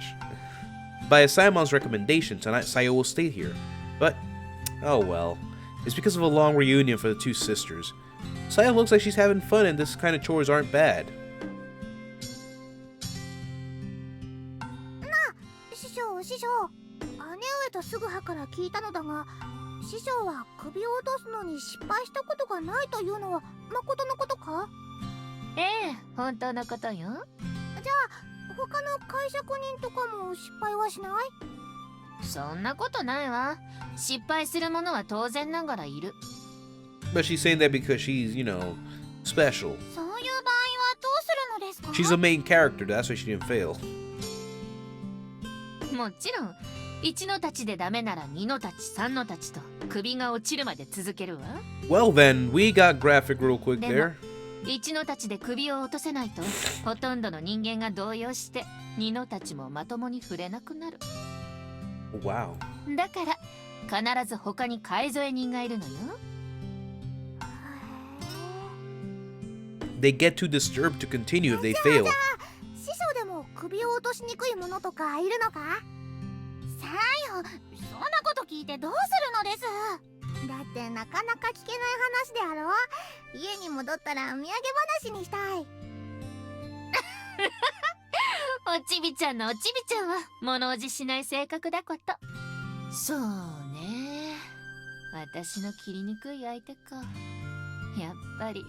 By Saemon's recommendation, tonight Sayo will stay here. But, oh well. It's because of a long reunion for the two sisters. Sayo looks like she's having fun and this kind of chores aren't bad. 師匠師匠、姉上とすぐはから聞いたのだが、師匠は首を落とすのに失敗したことがないというのは誠のことか？ええ、本当のことよ。じゃあ他の解釈人とかも失敗はしない？そんなことないわ。失敗する者は当然ながらいる。But she's saying that because she's, you know, special. そういう場合はどうするのですか？ She's a main character, that's why she didn't fail. もちろん、1の太刀でダメなら2の太刀、3の太刀と首が落ちるまで続けるわ。Well then, we got graphic real quick で there. も、1の太刀で首を落とせないと、ほとんどの人間が動揺して、2の太刀もまともに触れなくなる。Wow. だから、必ず他に介添え人がいるのよ。They get too disturbed to continue if they fail. 師匠でも首を落としにくいものとかいるのか？さよ、そんなこと聞いてどうするのです。だってなかなか聞けない話であろう。家に戻ったら土産話にしたい。おちびちゃんのおちびちゃんは物おじしない性格だこと。そうね。私の切りにくい相手か。やっぱり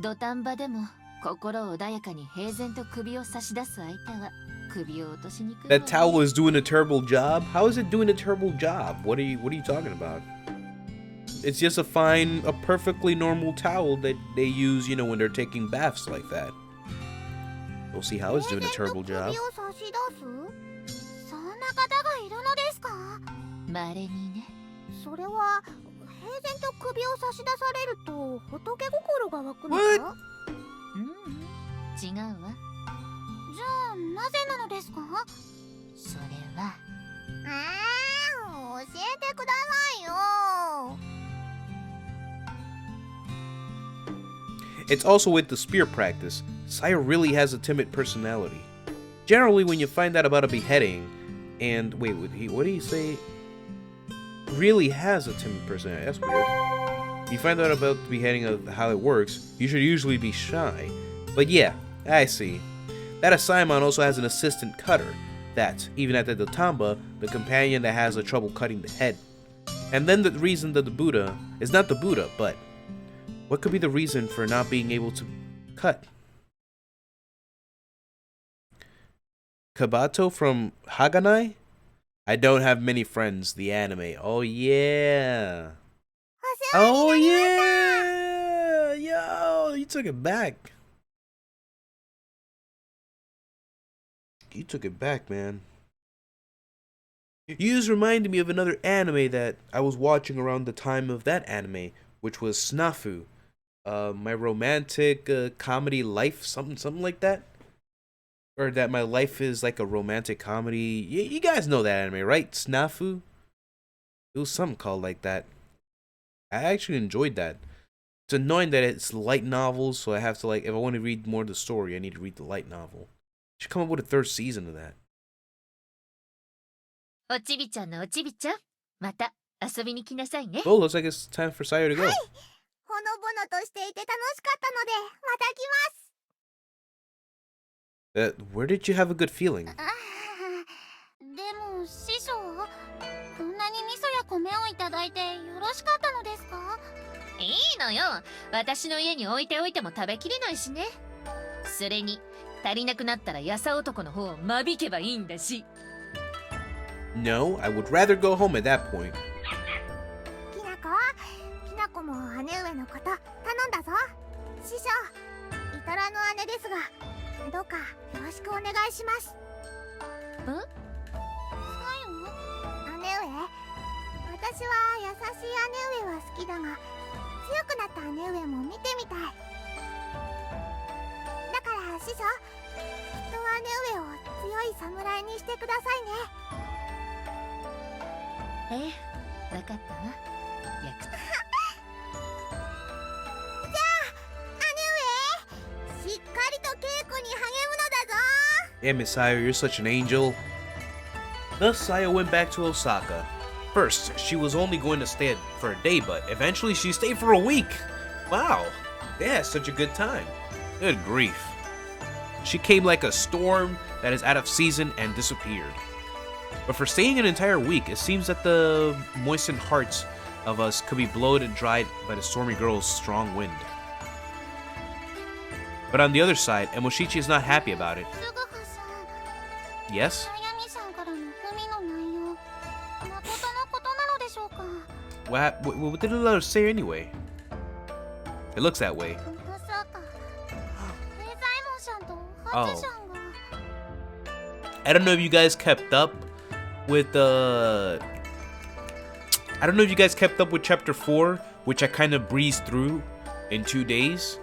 土壇場でも心穏やかに平然と首を差し出す相手は首を落としにくい。That towel is doing a terrible job? How is it doing a terrible job? What are you talking about? It's just a perfectly normal towel that they use, you know, when they're taking baths like that. We'll see how it's doing a terrible job. 首を差し出す？そんな方がいるのですか？稀にね。それは平然と首を差し出されると仏心が湧くのか？ What？ 違うわ。じゃあなぜなのですか？それは教えてくださいよ。 It's also with the spear practice. Saya really has a timid personality. Generally, when you find out about a beheading, and wait, what did he say? Really has a timid personality. That's weird. You find out about the beheading of how it works, you should usually be shy. But yeah, I see. That Saemon also has an assistant cutter. That's, even at the Dotamba, the companion that has the trouble cutting the head. And then the reason that the Buddha is not the Buddha, but what could be the reason for not being able to cut? Kabato from Haganai? I don't have many friends, the anime. Oh yeah. Oh yeah. Yo, you took it back. You took it back, man. You just reminded me of another anime that I was watching around the time of that anime, which was Snafu. My romantic comedy life, something like that. Or that my life is like a romantic comedy. You guys know that anime, right? Snafu? It was something called like that. I actually enjoyed that. It's annoying that it's light novels, so I have to, like, if I want to read more of the story, I need to read the light novel. Should come up with a third season of that. おちびちゃんのおちびちゃん、また遊びに来なさいね。 Oh, looks like it's time for Sayo to go. ほのぼのとしていて楽しかったのでまた来ます。 Where did you have a good feeling? でも師匠、こんなに味噌や米をいただいてよろしかったのですか？いいのよ。私の家に置いておいても食べきれないしね。それに足りなくなったらやさ男の方を間引けばいいんだし。 No, I would rather go home at that point. きなこも姉上のこと頼んだぞ。師匠、イタラの姉ですが、どうかよろしくお願いします。ん？姉上、私は優しい姉上は好きだが、強くなった姉上も見てみたい。だから師匠、きっと姉上を強い侍にしてくださいね。ええ、わかったわ。約束。しっかりと稽古に励むのだぞ。 Yeah, Miss Sayo, you're such an angel. Thus, Sayo went back to Osaka. First, she was only going to stay for a day, but eventually she stayed for a week. Wow, yeah, such a good time. Good grief. She came like a storm that is out of season and disappeared. But for staying an entire week, it seems that the moistened hearts of us could be blowed and dried by the stormy girl's strong wind. But on the other side, Emoshichi is not happy about it. すぐはさん、 Yes? 悩みさんからの文の内容、誠のことなのでしょうか。 What did the letter say anyway? It looks that way. まさか、サイモンさんとハチさんが。 I don't know if you guys kept up with I don't know if you guys kept up with chapter 4, which I kind of breezed through in 2 days.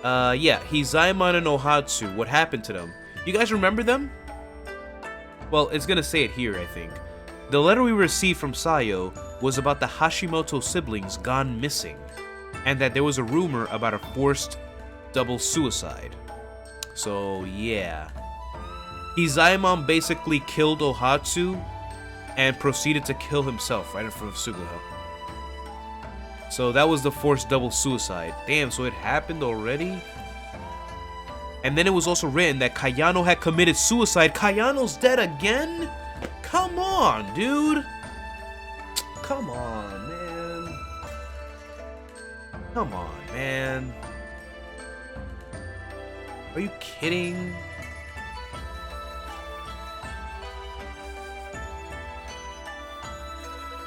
Yeah, Hizaemon and Ohatsu. What happened to them? You guys remember them? Well, it's gonna say it here, I think. The letter we received from Sayo was about the Hashimoto siblings gone missing, and that there was a rumor about a forced double suicide. So, yeah. Hizaemon basically killed Ohatsu and proceeded to kill himself right in front of Suguha. So that was the forced double suicide. Damn, so it happened already? And then it was also written that Kayano had committed suicide. Kayano's dead again? Come on, dude. Come on, man. Come on, man. Are you kidding?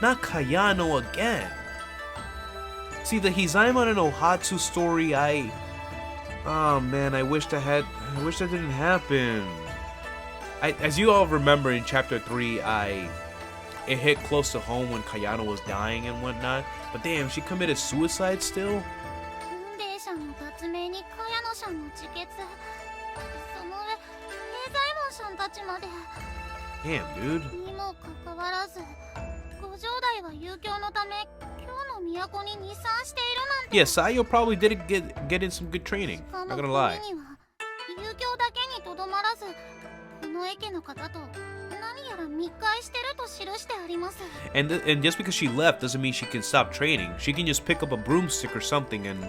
Not Kayano again. See, the Hizaemon and Ohatsu story, oh man, I wish that didn't happen. As you all remember in chapter 3, it hit close to home when Kayano was dying and whatnot. But damn, she committed suicide still? 運命者の脱命に茅野さんの自決、その上平左衛門さんたちまで。 Damn, dude. にもかかわらず、ご城代は遊興のため今日の都に日参しているなんて。 Yeah, Sayo probably did get in some good training. しか Not も gonna lie. 国には遊興だけにとどまらず、この駅の方と何やら密会してると記してあります。 And just because she left doesn't mean she can stop training. She can just pick up a broomstick or something and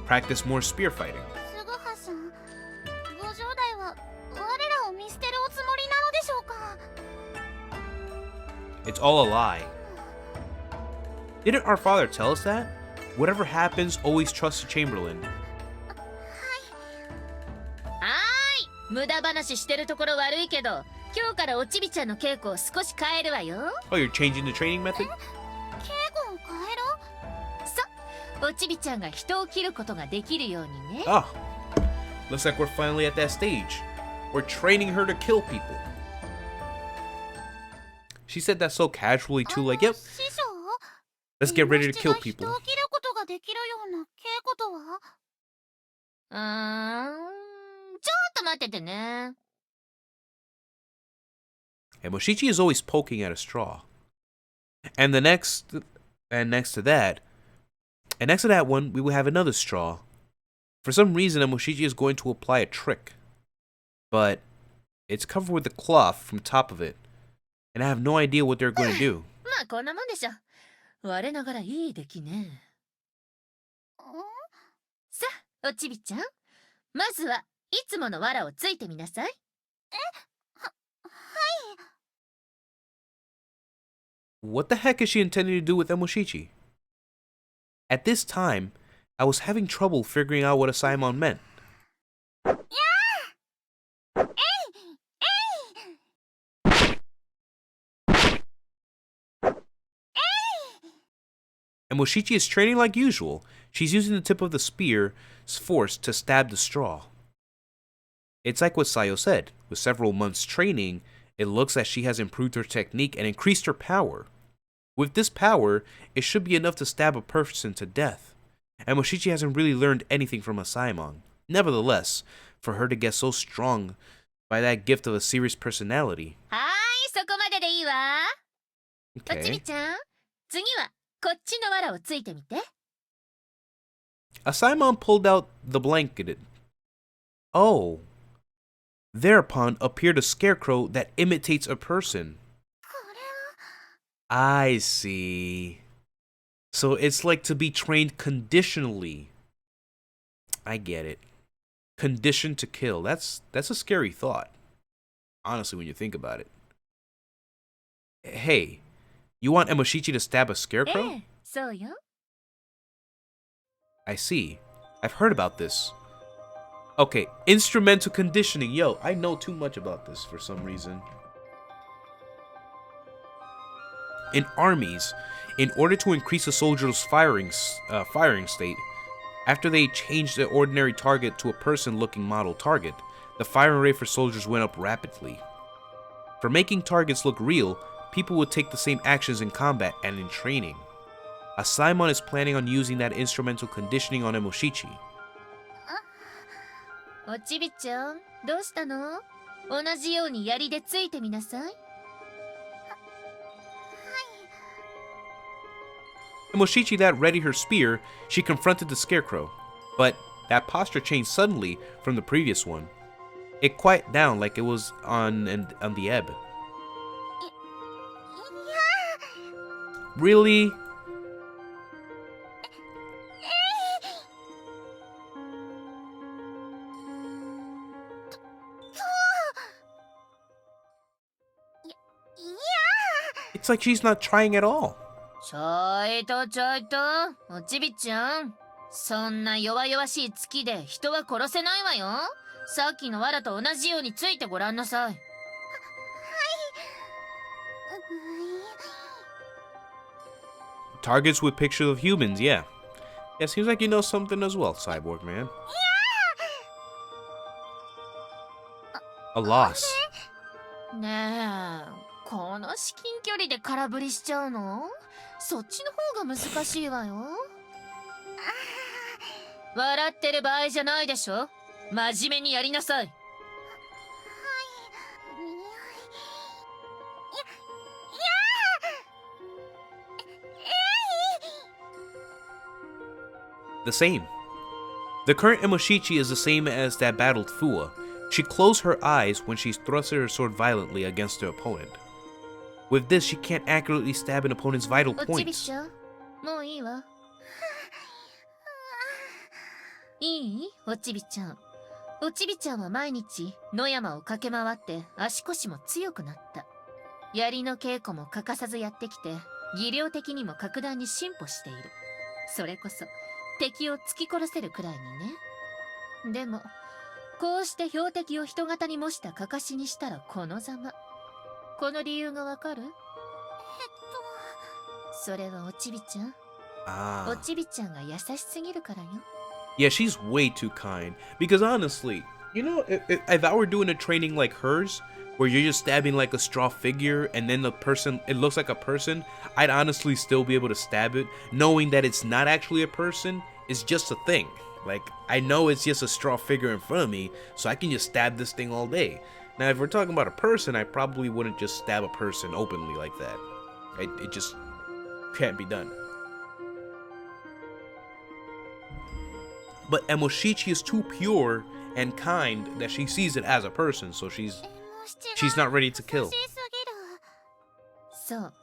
practice more spear fighting. すぐはさん、ご城代は我らを見捨てるおつもりなのでしょうか。 It's all a lie. Didn't our father tell us that? Whatever happens, always trust the Chamberlain. 無駄話してるところ悪いけど、今日からおちびちゃんの稽古を少し変えるわよ。 Oh, you're changing the training method? 稽古を変えろ。そう、おちびちゃんが人を切ることができるようにね。 Oh, looks like we're finally at that stage. We're training her to kill people. She said that so casually too, like, yep, 師匠、 let's get ready to kill 人 people. を切ることができるような稽古とは。ちょっと待っててね。 And Moshichi is always poking at a straw. And next to that one, we will have another straw. For some reason, Moshichi is going to apply a trick. But it's covered with a cloth from top of it. And I have no idea what they're going to do. まあこんなもんでしょ。我ながらいい出来ね。さあ、おちびちゃん。まずはいつもの藁をついてみなさい。What the heck is she intending to do with Emoshichi? At this time, I was having trouble figuring out what a Saemon meant. Emoshichi is training like usual. She's using the tip of the spear's force to stab the straw. It's like what Sayo said. With several months training, it looks as she has improved her technique and increased her power. With this power, it should be enough to stab a person to death. And Moshichi hasn't really learned anything from a Saemon. Nevertheless, for her to get so strong by that gift of a serious personality. はーい、そこまででいいわ。おちび Okay. ちゃん、次はこっちの藁をついてみて。 Saemon pulled out the blanket. Oh. Thereupon appeared a scarecrow that imitates a person. これは I see. So it's like to be trained conditionally. I get it. Conditioned to kill. That's a scary thought. Honestly, when you think about it. Hey, you want Emoshichi to stab a え scarecrow? え、そうよ。 I see. I've heard about this. Okay, instrumental conditioning. Yo, I know too much about this for some reason. In armies, in order to increase a soldier's firing state, after they changed the ordinary target to a person-looking model target, the firing rate for soldiers went up rapidly. For making targets look real, people would take the same actions in combat and in training. Saemon is planning on using that instrumental conditioning on Emoshichi. おちびちゃん、どうしたの？同じように槍でついてみなさい。 Emoshichi that readied her spear, she confronted the scarecrow. But that posture changed suddenly from the previous one. It quieted down like it was on the ebb. いや Really? It's like she's not trying at all. ちょいとちょいと、おちびちゃん。そんな弱々しい月で人は殺せないわよ。さっきの藁と同じようについてごらんなさい。 Targets with pictures of humans, yeah. Yeah, seems like you know something as well, Cyborg Man. A loss. ねえ、この至近距離で空振りしちゃうの？そっちの方が難しいわよ。笑ってる場合じゃないでしょ。真面目にやりなさい。 The same. The current Emoshichi is the same as that battled Fula. She closed her eyes when she thrusted her sword violently against her opponent. With this, she can't accurately stab an opponent's vital おちび points. ちゃん、もういいわ。いい？おちびちゃん。おちびちゃんは毎日野山を駆け回って足腰も強くなった。槍の稽古も欠かさずやってきて、技量的にも格段に進歩している。それこそ敵を突き殺せるくらいにね。でもこうして標的を人型に模したかかしにしたらこのざま。この理由がわかる？それはおちびちゃん。Ah. おちびちゃんが優しすぎるからよ。 Yeah, she's way too kind. Because honestly, you know, if I were doing a training like hers, where you're just stabbing like a straw figure and then the person, it looks like a person, I'd honestly still be able to stab it, knowing that it's not actually a person, it's just a thing. Like, I know it's just a straw figure in front of me, so I can just stab this thing all day. Now, if we're talking about a person, I probably wouldn't just stab a person openly like that. It just can't be done. But Emoshichi is too pure and kind that she sees it as a person, so she's not ready to kill. そう。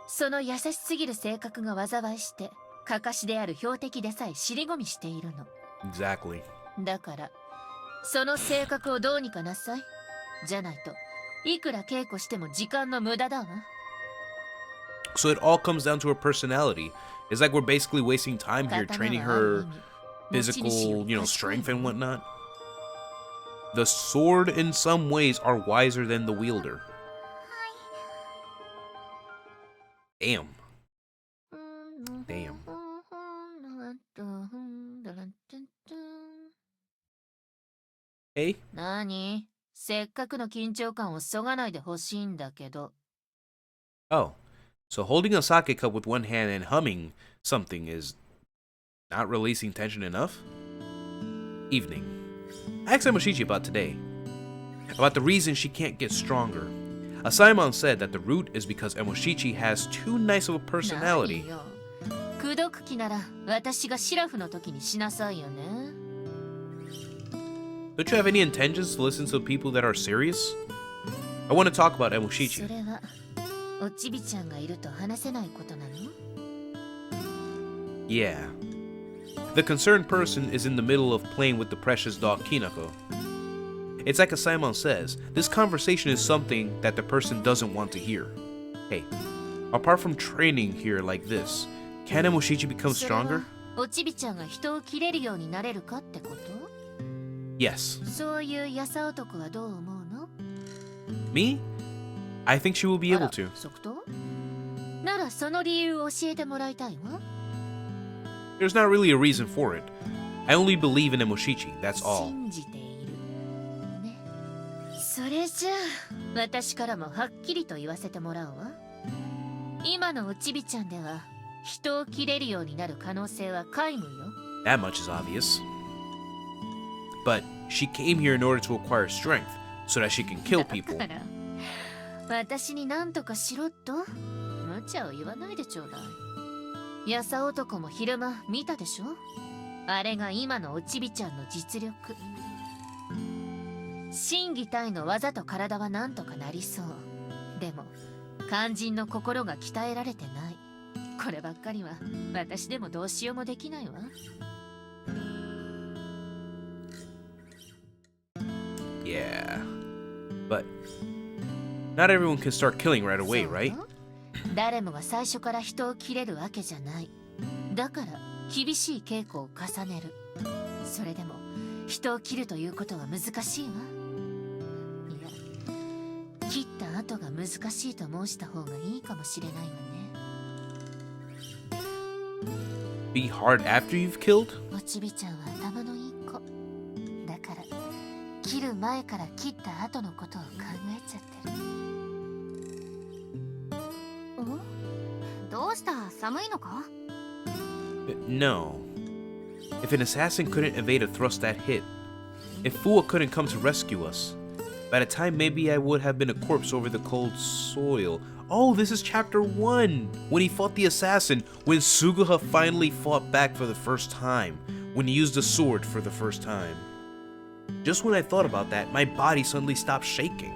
その優しすぎる性格が災いして、かかしである標的でさえ尻込みしているの。 Exactly. だから、その性格をどうにかなさい。じゃないと、いくら稽古しても時間の無駄だわ。 So it all comes down to her personality. It's like we're basically wasting time here training her physical, you know, strength and whatnot. The sword in some ways are wiser than the wielder. Damn. Damn. Hey? なに？せっかくの緊張感をそがないでほしいんだけど。 Oh. So holding a sake cup with one hand and humming something is not releasing tension enough? Evening. I asked Emoshichi about today. About the reason she can't get stronger. Saemon said that the root is because Emoshichi has too nice of a personality. ないよ。口説く気なら私がシラフの時にしなさいよね。Don't you have any intentions to listen to people that are serious? I want to talk about そ Emoshichi. れはおちびちゃんがいると話せないことなの？ Yeah. The concerned person is in the middle of playing with the precious dog Kinako. It's like Saemon says, this conversation is something that the person doesn't want to hear. Hey, apart from training here like this, can Emoshichi become それは stronger? おちびちゃんが人を切れるようになれるかってこと？ Yes. そういうやさ男はどう思うの？ Me? I think she will be あ able ら to. 即答？ならその理由を教えてもらいたいわ。 There's not really a reason for it. I only believe in Emoshichi, that's all. 信じている。ね。それじゃあ私からもはっきりと言わせてもらうわ。今のおちびちゃんでは人を切れるようになる可能性は皆無よ。 That much is obvious. But she came here in order to acquire strength, so that she can kill だ people. から私に何とかしろと無茶を言わないでちょうだい。やさ男も昼間見たでしょ？あれが今のおちびちゃんの実力。心技体の技と体は何とかなりそう。でも肝心の心が鍛えられてない。こればっかりは私でもどうしようもできないわ。 Yeah. But not everyone can start killing right away, そう right? よ。誰もが最初から人を切れるわけじゃない。だから厳しい稽古を重ねる。それでも人を切るということは難しいわ。いや、切った後が難しいと申した方がいいかもしれないわね。 Be hard after you've killed? おちびちゃんは頭のいい子。だから切る前から切った後のことを考えちゃってる。どうした？寒いのか？ No. If an assassin couldn't evade a thrust that hit, if Fula couldn't come to rescue us, by the time maybe I would have been a corpse over the cold soil. Oh, this is chapter 1! When he fought the assassin, when Suguha finally fought back for the first time, when he used the sword for the first time. Just when I thought about that, my body suddenly stopped shaking.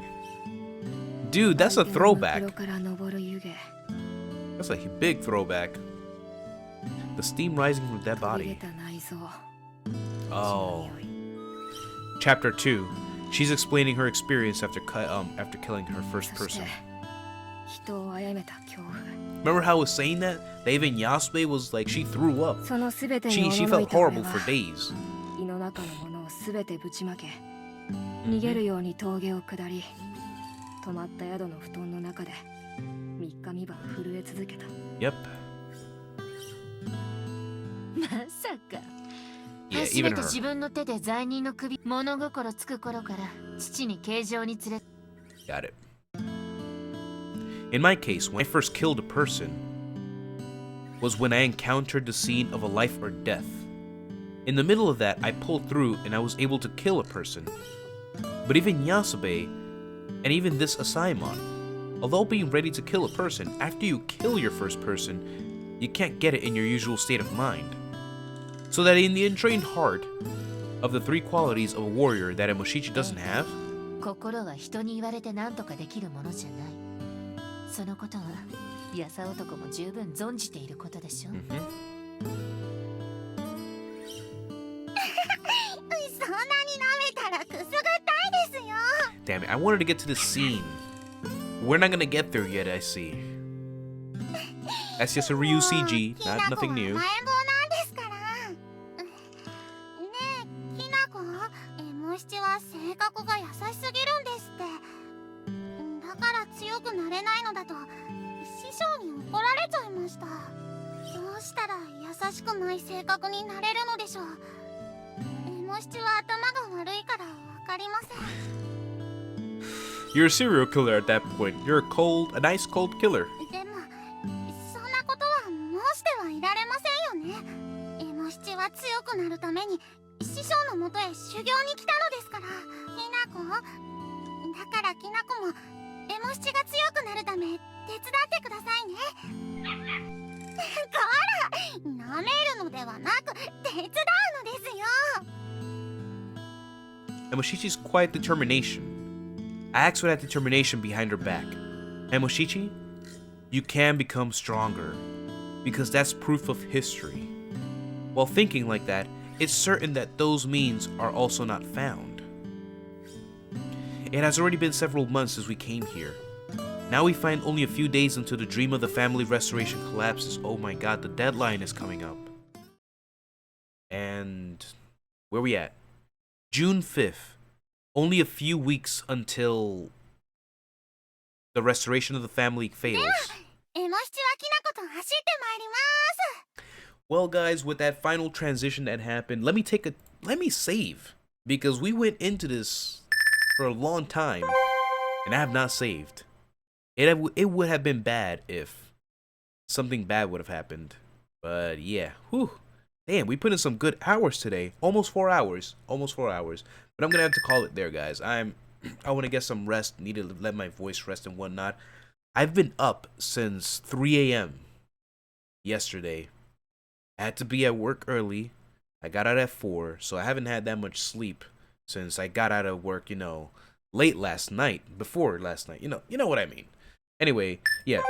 Dude, that's a throwback. That's a big throwback. The steam rising from that body. Oh. Chapter 2. She's explaining her experience after killing her first person. Remember how I was saying that? That even Yasue was like, she threw up. She felt horrible for days. 胃の中のものをすべてぶちまけ、逃げるように峠を下り、泊まった宿の布団の中で3日3晩震え続けた。 Yep. まさか。 Yeah, 初め even て her. 自分の手で罪人の首物心つく頃から父に刑場に連れ Got it. In my case, when I first killed a person, was when I encountered the scene of a life or death. In the middle of that, I pulled through and I was able to kill a person. But even Yasube, and even this Saemon, although being ready to kill a person, after you kill your first person, you can't get it in your usual state of mind. So that in the entrained heart of the 3 qualities of a warrior that Emoshichi doesn't have, 心は人に言われて何とかできるものじゃない。そのことはやさ男も十分存じていることでしょ。そんなに舐めたらくすぐったいですよ。 damn it, I wanted to get to this scene. We're not gonna get there yet, I see. That's just a Ryu CG, not nothing new. 甘えん坊なんですから。ねえ、きなこ、も七は性格が優しすぎるんですって。だから強くなれないのだと師匠に怒られちゃいました。どうしたら優しくない性格になれるのでしょう。も七は頭が悪いからわかりません。 You're a serial killer at that point. You're a nice cold killer. でもそんなことは申してはいられませんよね。も七は強くなるために師匠のもとへ修行に来たのですから。きなこ、だからきなこもエモ七が強くなるため手伝ってくださいね。こら、舐めるのではなく手伝うのですよ。 Emoshichi's quiet determination. I asked for that determination behind her back. Emoshichi, you can become stronger, because that's proof of history. While thinking like that, it's certain that those means are also not found. It has already been several months since we came here. Now we find only a few days until the dream of the family restoration collapses. Oh my god, the deadline is coming up. And where we at? June 5th. Only a few weeks until the restoration of the family fails. エモ七はきなこと走ってまいります。 Well, guys, with that final transition that happened, let me save, because we went into this for a long time and I have not saved. It would have been bad if something bad would have happened. But yeah, whew. Damn, we put in some good hours today. Almost 4 hours. Almost 4 hours. But I'm gonna have to call it there, guys. I want to get some rest. Need to let my voice rest and whatnot. I've been up since 3 a.m. yesterday. I had to be at work early. I got out at 4, so I haven't had that much sleep since I got out of work, late last night, before last night. You know what I mean. Anyway, yeah.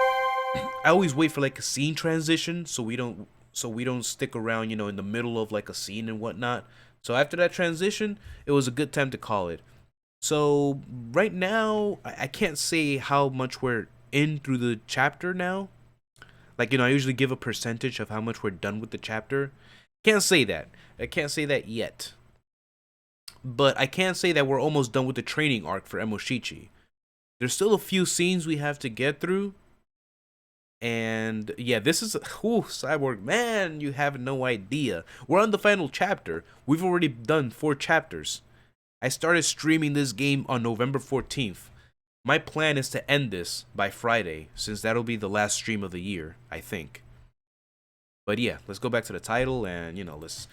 I always wait for like a scene transition so we don't stick around, in the middle of like a scene and whatnot. So after that transition, it was a good time to call it. So right now, I can't say how much we're in through the chapter now. Like, I usually give a percentage of how much we're done with the chapter. Can't say that. I can't say that yet. But I can say that we're almost done with the training arc for Emoshichi. There's still a few scenes we have to get through. And yeah, this is Cyborg, man, you have no idea. We're on the final chapter. We've already done 4 chapters. I started streaming this game on November 14th. My plan is to end this by Friday, since that'll be the last stream of the year, I think. But yeah, let's go back to the title and let's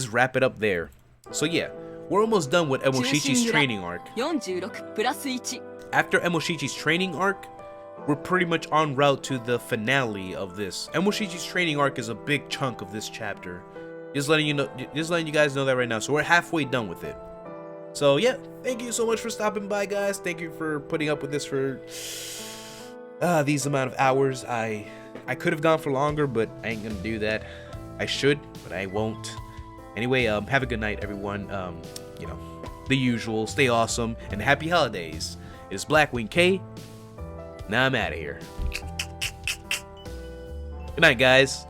wrap it up there. So yeah, we're almost done with Emoshichi's training arc. 46+1 After Emoshichi's training arc, we're pretty much en route to the finale of this. Emoshichi's training arc is a big chunk of this chapter. Just letting you guys know that right now. So we're halfway done with it. So yeah, thank you so much for stopping by, guys. Thank you for putting up with this for these amount of hours. I could have gone for longer, but I ain't gonna do that. I should, but I won't. Anyway, have a good night, everyone. The usual. Stay awesome and happy holidays. It's BlackwingKei. Now I'm out of here. Good night, guys.